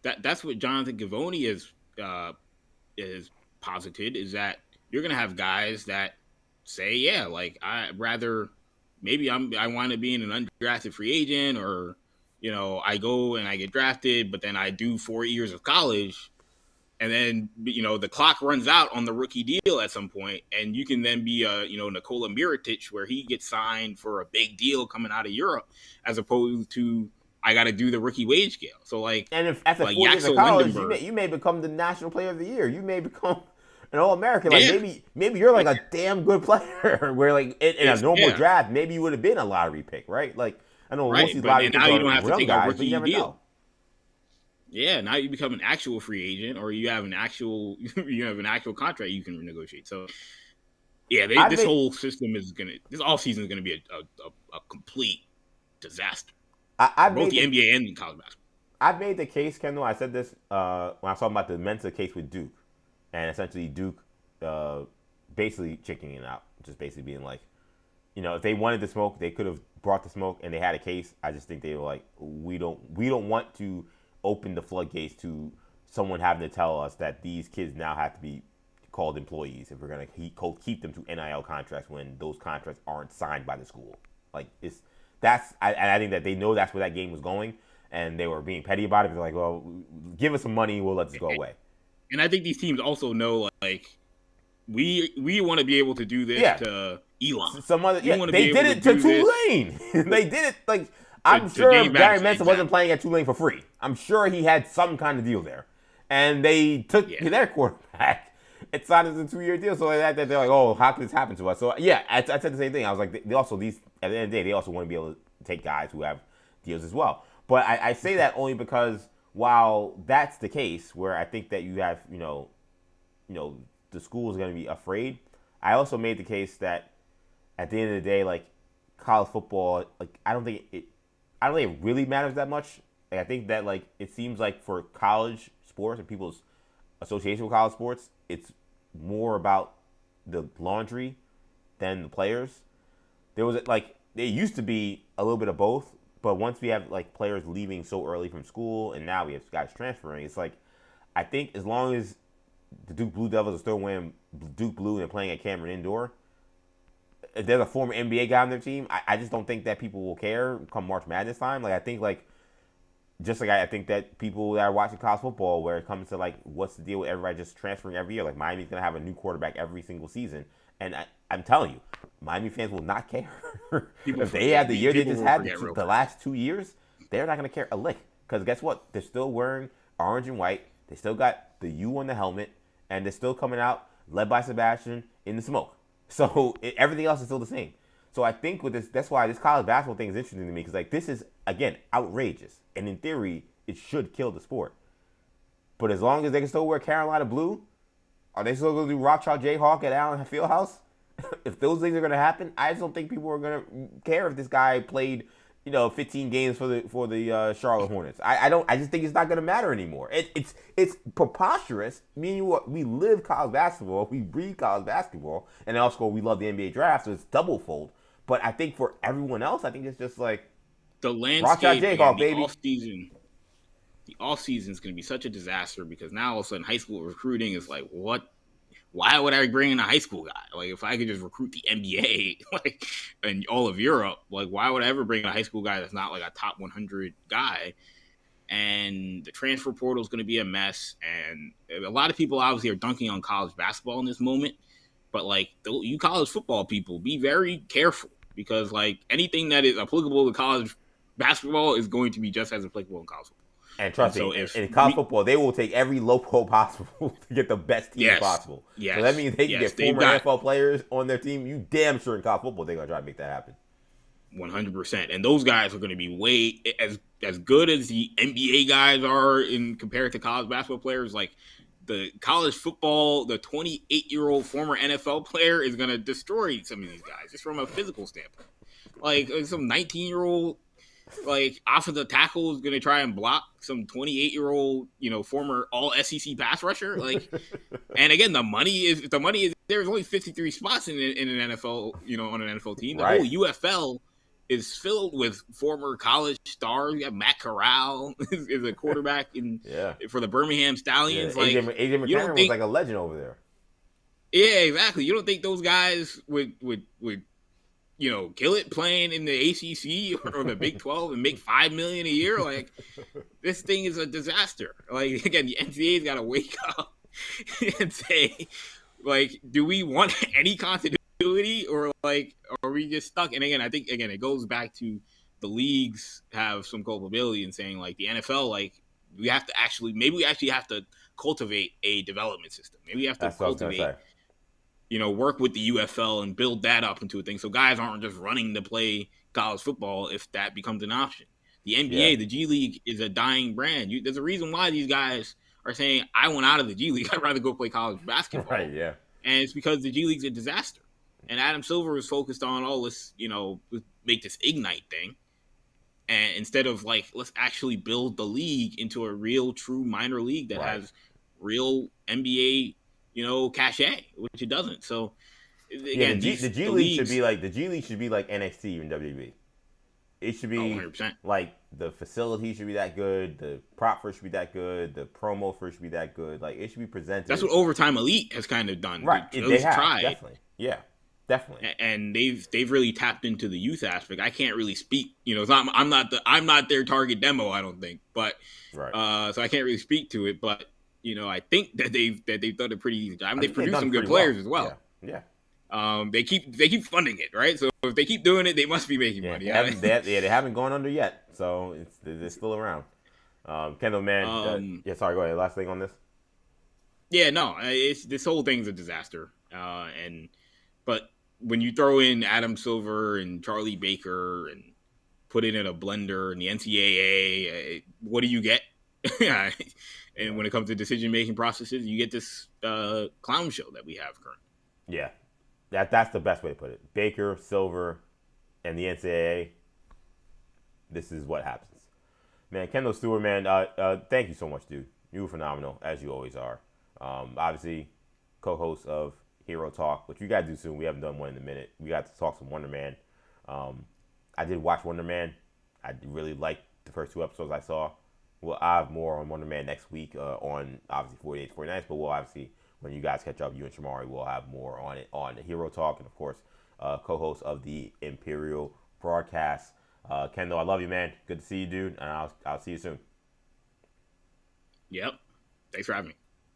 That's what Jonathan Givony is posited, is that you're going to have guys that say, yeah, like, maybe I want to be an undrafted free agent, or, I go and I get drafted, but then I do 4 years of college, and then, the clock runs out on the rookie deal at some point, and you can then be Nikola Mirotic, where he gets signed for a big deal coming out of Europe, as opposed to I got to do the rookie wage scale. So, like, and if after 4 years of college, you may become the National Player of the Year. You may become an All-American. Like, maybe you're like a damn good player. Where, like, in a normal draft, maybe you would have been a lottery pick, right? Like, I know most of these lottery picks are real guys, but you never know. Yeah, now you become an actual free agent, or you have an actual contract you can renegotiate. So, yeah, this whole system this offseason is gonna be a complete disaster. Both the NBA and college basketball. I've made the case, Kendall. I said this when I was talking about the Mensah case with Duke, and essentially Duke basically chickening it out, just basically being like, if they wanted the smoke, they could have brought the smoke, and they had a case. I just think they were like, we don't want to open the floodgates to someone having to tell us that these kids now have to be called employees if we're going to keep them to NIL contracts when those contracts aren't signed by the school. Like, I think that they know that's where that game was going, and they were being petty about it. They're like, well, give us some money, we'll let this go away. And I think these teams also know, like, we want to be able to do this to Elon. They did it to Tulane. They did it, like, I'm sure Barry Mensah wasn't playing at Tulane for free. I'm sure he had some kind of deal there. And they took their quarterback and signed us a 2-year deal. So they're like, oh, how could this happen to us? So, yeah, I said the same thing. I was like, at the end of the day, they also want to be able take guys who have deals as well. But I say that only because while that's the case, where I think that you have, the school is going to be afraid, I also made the case that at the end of the day, like, college football, like, I don't think it really matters that much. Like, I think that, like, it seems like for college sports and people's association with college sports, it's more about the laundry than the players. There was, like, there used to be a little bit of both, but once we have, like, players leaving so early from school and now we have guys transferring, it's like, I think as long as the Duke Blue Devils are still wearing Duke Blue and playing at Cameron Indoor, if there's a former NBA guy on their team, I just don't think that people will care come March Madness time. Like, I think, like, just like I think that people that are watching college football, where it comes to, like, what's the deal with everybody just transferring every year? Like, Miami's going to have a new quarterback every single season. And I'm telling you, Miami fans will not care. If they had the year they just had the last 2 years, they're not going to care a lick. Because guess what? They're still wearing orange and white. They still got the U on the helmet. And they're still coming out, led by Sebastian, in the smoke. So everything else is still the same. So I think with this, that's why this college basketball thing is interesting to me. Because, like, this is, again, outrageous. And in theory, it should kill the sport. But as long as they can still wear Carolina blue, are they still going to do Rothschild Jayhawk at Allen Fieldhouse? If those things are going to happen, I just don't think people are going to care if this guy played, 15 games for the Charlotte Hornets. I just think it's not going to matter anymore. It's preposterous. Me and you, we live college basketball, we breathe college basketball, and also we love the NBA draft, so it's double fold. But I think for everyone else, I think it's just like the landscape, Jayhawk, the off-season. The off-season is going to be such a disaster because now all of a sudden high school recruiting is like, what? Why would I bring in a high school guy? Like, if I could just recruit the NBA, like, and all of Europe, like, why would I ever bring in a high school guy that's not like a top 100 guy? And the transfer portal is going to be a mess. And a lot of people obviously are dunking on college basketball in this moment, but like, you college football people, be very careful because like anything that is applicable to college basketball is going to be just as applicable in college football. And trust me, in college football, they will take every loophole possible to get the best team possible. Yes, so that means they can get former NFL players on their team. You damn sure in college football they're going to try to make that happen. 100%. And those guys are going to be way as good as the NBA guys are in compared to college basketball players. Like the college football, the 28-year-old former NFL player is going to destroy some of these guys just from a physical standpoint. Like some 19-year-old like offensive tackle is going to try and block some 28-year-old, former all SEC pass rusher. Like, and again, the money is there's only 53 spots in an NFL, on an NFL team. The whole UFL is filled with former college stars. You have Matt Corral is a quarterback for the Birmingham Stallions. Yeah, like AJ McCarron was like a legend over there. Yeah, exactly. You don't think those guys would kill it playing in the ACC or the Big 12 and make $5 million a year? Like, this thing is a disaster. Like, again, the NCAA's got to wake up and say, like, do we want any continuity or like, are we just stuck? And again, I think it goes back to the leagues have some culpability in saying like the NFL, like we actually have to cultivate a development system. Maybe we have to cultivate. Work with the UFL and build that up into a thing. So guys aren't just running to play college football if that becomes an option. The NBA, the G League is a dying brand. There's a reason why these guys are saying, I want out of the G League. I'd rather go play college basketball. Right, yeah. And it's because the G League's a disaster. And Adam Silver is focused on, let's make this Ignite thing. And instead of like, let's actually build the league into a real, true minor league that has real NBA cachet, which it doesn't. So again, the G League should be like NXT and WWE. It should be 100%. Like the facility should be that good, the prop for it should be that good, the promo for it should be that good. Like it should be presented. That's what Overtime Elite has kind of done. Right, they have tried. Definitely, yeah, definitely. And they've really tapped into the youth aspect. I can't really speak. I'm not their target demo. I don't think, but so I can't really speak to it, but. I think that they've done a pretty easy job. I mean, they've produced some good players as well. Yeah. They keep funding it, right? So if they keep doing it, they must be making money. They haven't gone under yet, so they're still around. Kendall, man. Sorry. Go ahead. Last thing on this. Yeah, no, this whole thing's a disaster. But when you throw in Adam Silver and Charlie Baker and put it in a blender and the NCAA. What do you get? And when it comes to decision-making processes, you get this clown show that we have currently. Yeah, that's the best way to put it. Baker, Silver, and the NCAA, this is what happens. Man, Kendall Stewart, man, thank you so much, dude. You were phenomenal, as you always are. Obviously, co-host of Hero Talk, which we got to do soon. We haven't done one in a minute. We got to talk some Wonder Man. I did watch Wonder Man. I really liked the first 2 episodes I saw. We'll have more on Wonder Man next week on, obviously, 48 49, but we'll obviously, when you guys catch up, you and Shamari, we'll have more on it on the Hero Talk, and, of course, co-host of the Imperial broadcast. Kendall, I love you, man. Good to see you, dude, and I'll see you soon. Yep. Thanks for having me.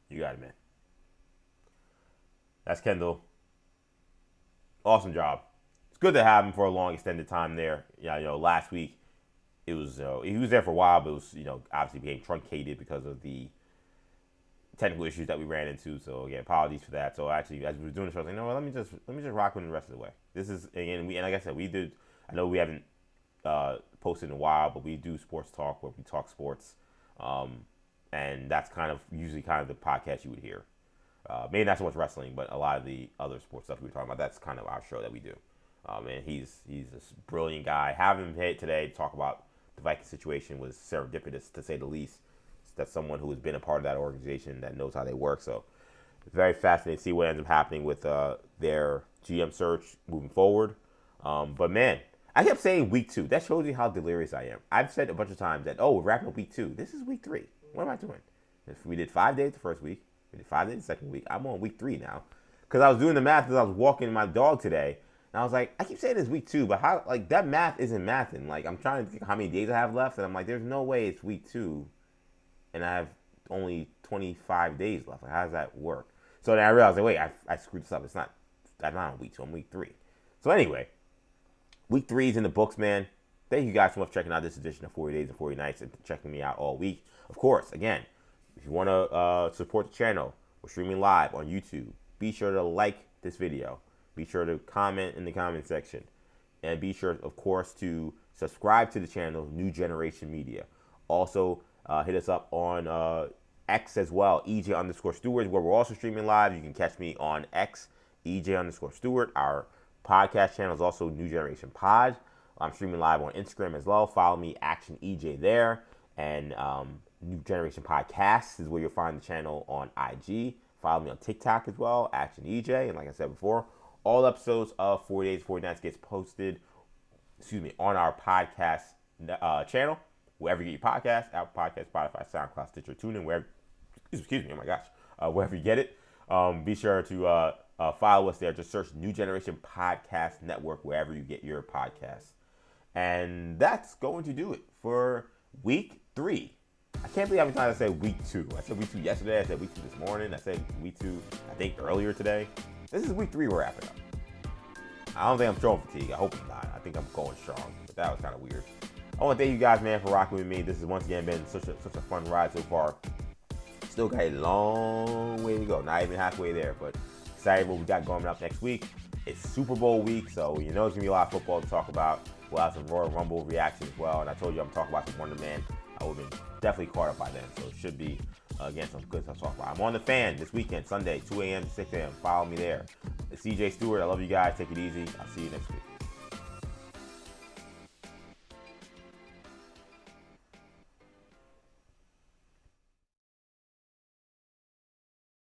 You got it, man. That's Kendall. Awesome job. It's good to have him for a long, extended time there. Yeah, last week it was he was there for a while, but it was obviously became truncated because of the technical issues that we ran into. So again, apologies for that. So actually, as we were doing the show, I was like, let me just rock with him the rest of the way. This is again, and like I said, we did. I know we haven't posted in a while, but we do sports talk where we talk sports, and that's kind of usually kind of the podcast you would hear. Maybe not so much wrestling, but a lot of the other sports stuff we were talking about. That's kind of our show that we do. And he's a brilliant guy. Having him here today to talk about the Vikings situation was serendipitous, to say the least. That's someone who has been a part of that organization that knows how they work. So it's very fascinating to see what ends up happening with their GM search moving forward. But man, I kept saying week 2. That shows you how delirious I am. I've said a bunch of times that, we're wrapping up week 2. This is week 3. What am I doing? If we did 5 days the first week, we did 5 days the second week. I'm on week 3 now. Because I was doing the math as I was walking my dog today. And I was like, I keep saying it's week 2, but how, that math isn't mathing. I'm trying to think how many days I have left. And I'm like, there's no way it's week 2. And I have only 25 days left. How does that work? So then I realized, wait, I screwed this up. I'm not on week 2. I'm week 3. So anyway, week 3 is in the books, man. Thank you guys so much for checking out this edition of 40 Days and 40 Nights and checking me out all week. Of course, again, if you want to support the channel, we're streaming live on YouTube. Be sure to like this video. Be sure to comment in the comment section. And be sure, of course, to subscribe to the channel, New Generation Media. Also, hit us up on X as well, EJ_Stewart, where we're also streaming live. You can catch me on X, EJ_Stewart. Our podcast channel is also New Generation Pod. I'm streaming live on Instagram as well. Follow me, Action EJ, there. And New Generation Podcast is where you'll find the channel on IG. Follow me on TikTok as well, Action EJ. And like I said before, all episodes of 40 Days, 40 Nights gets posted, on our podcast channel, wherever you get your podcast, Apple Podcasts, Spotify, SoundCloud, Stitcher, TuneIn, wherever, wherever you get it. Be sure to follow us there. Just search New Generation Podcast Network wherever you get your podcasts. And that's going to do it for week 3. I can't believe I'm trying to say week 2. I said week 2 yesterday. I said week 2 this morning. I said week 2, I think, earlier today. This is week 3 we're wrapping up. I don't think I'm showing fatigue. I hope I'm not. I think I'm going strong. But that was kind of weird. I want to thank you guys, man, for rocking with me. This has once again been such a fun ride so far. Still got a long way to go. Not even halfway there, but excited what we got going up next week. It's Super Bowl week, so you know it's going to be a lot of football to talk about. We'll have some Royal Rumble reaction as well. And I told you I'm talking about some Wonder Man. I would have been definitely caught up by then, so it should be, again, some good stuff to talk about. I'm on The Fan this weekend, Sunday, 2 a.m. to 6 a.m. Follow me there. It's CJ Stewart. I love you guys. Take it easy. I'll see you next week.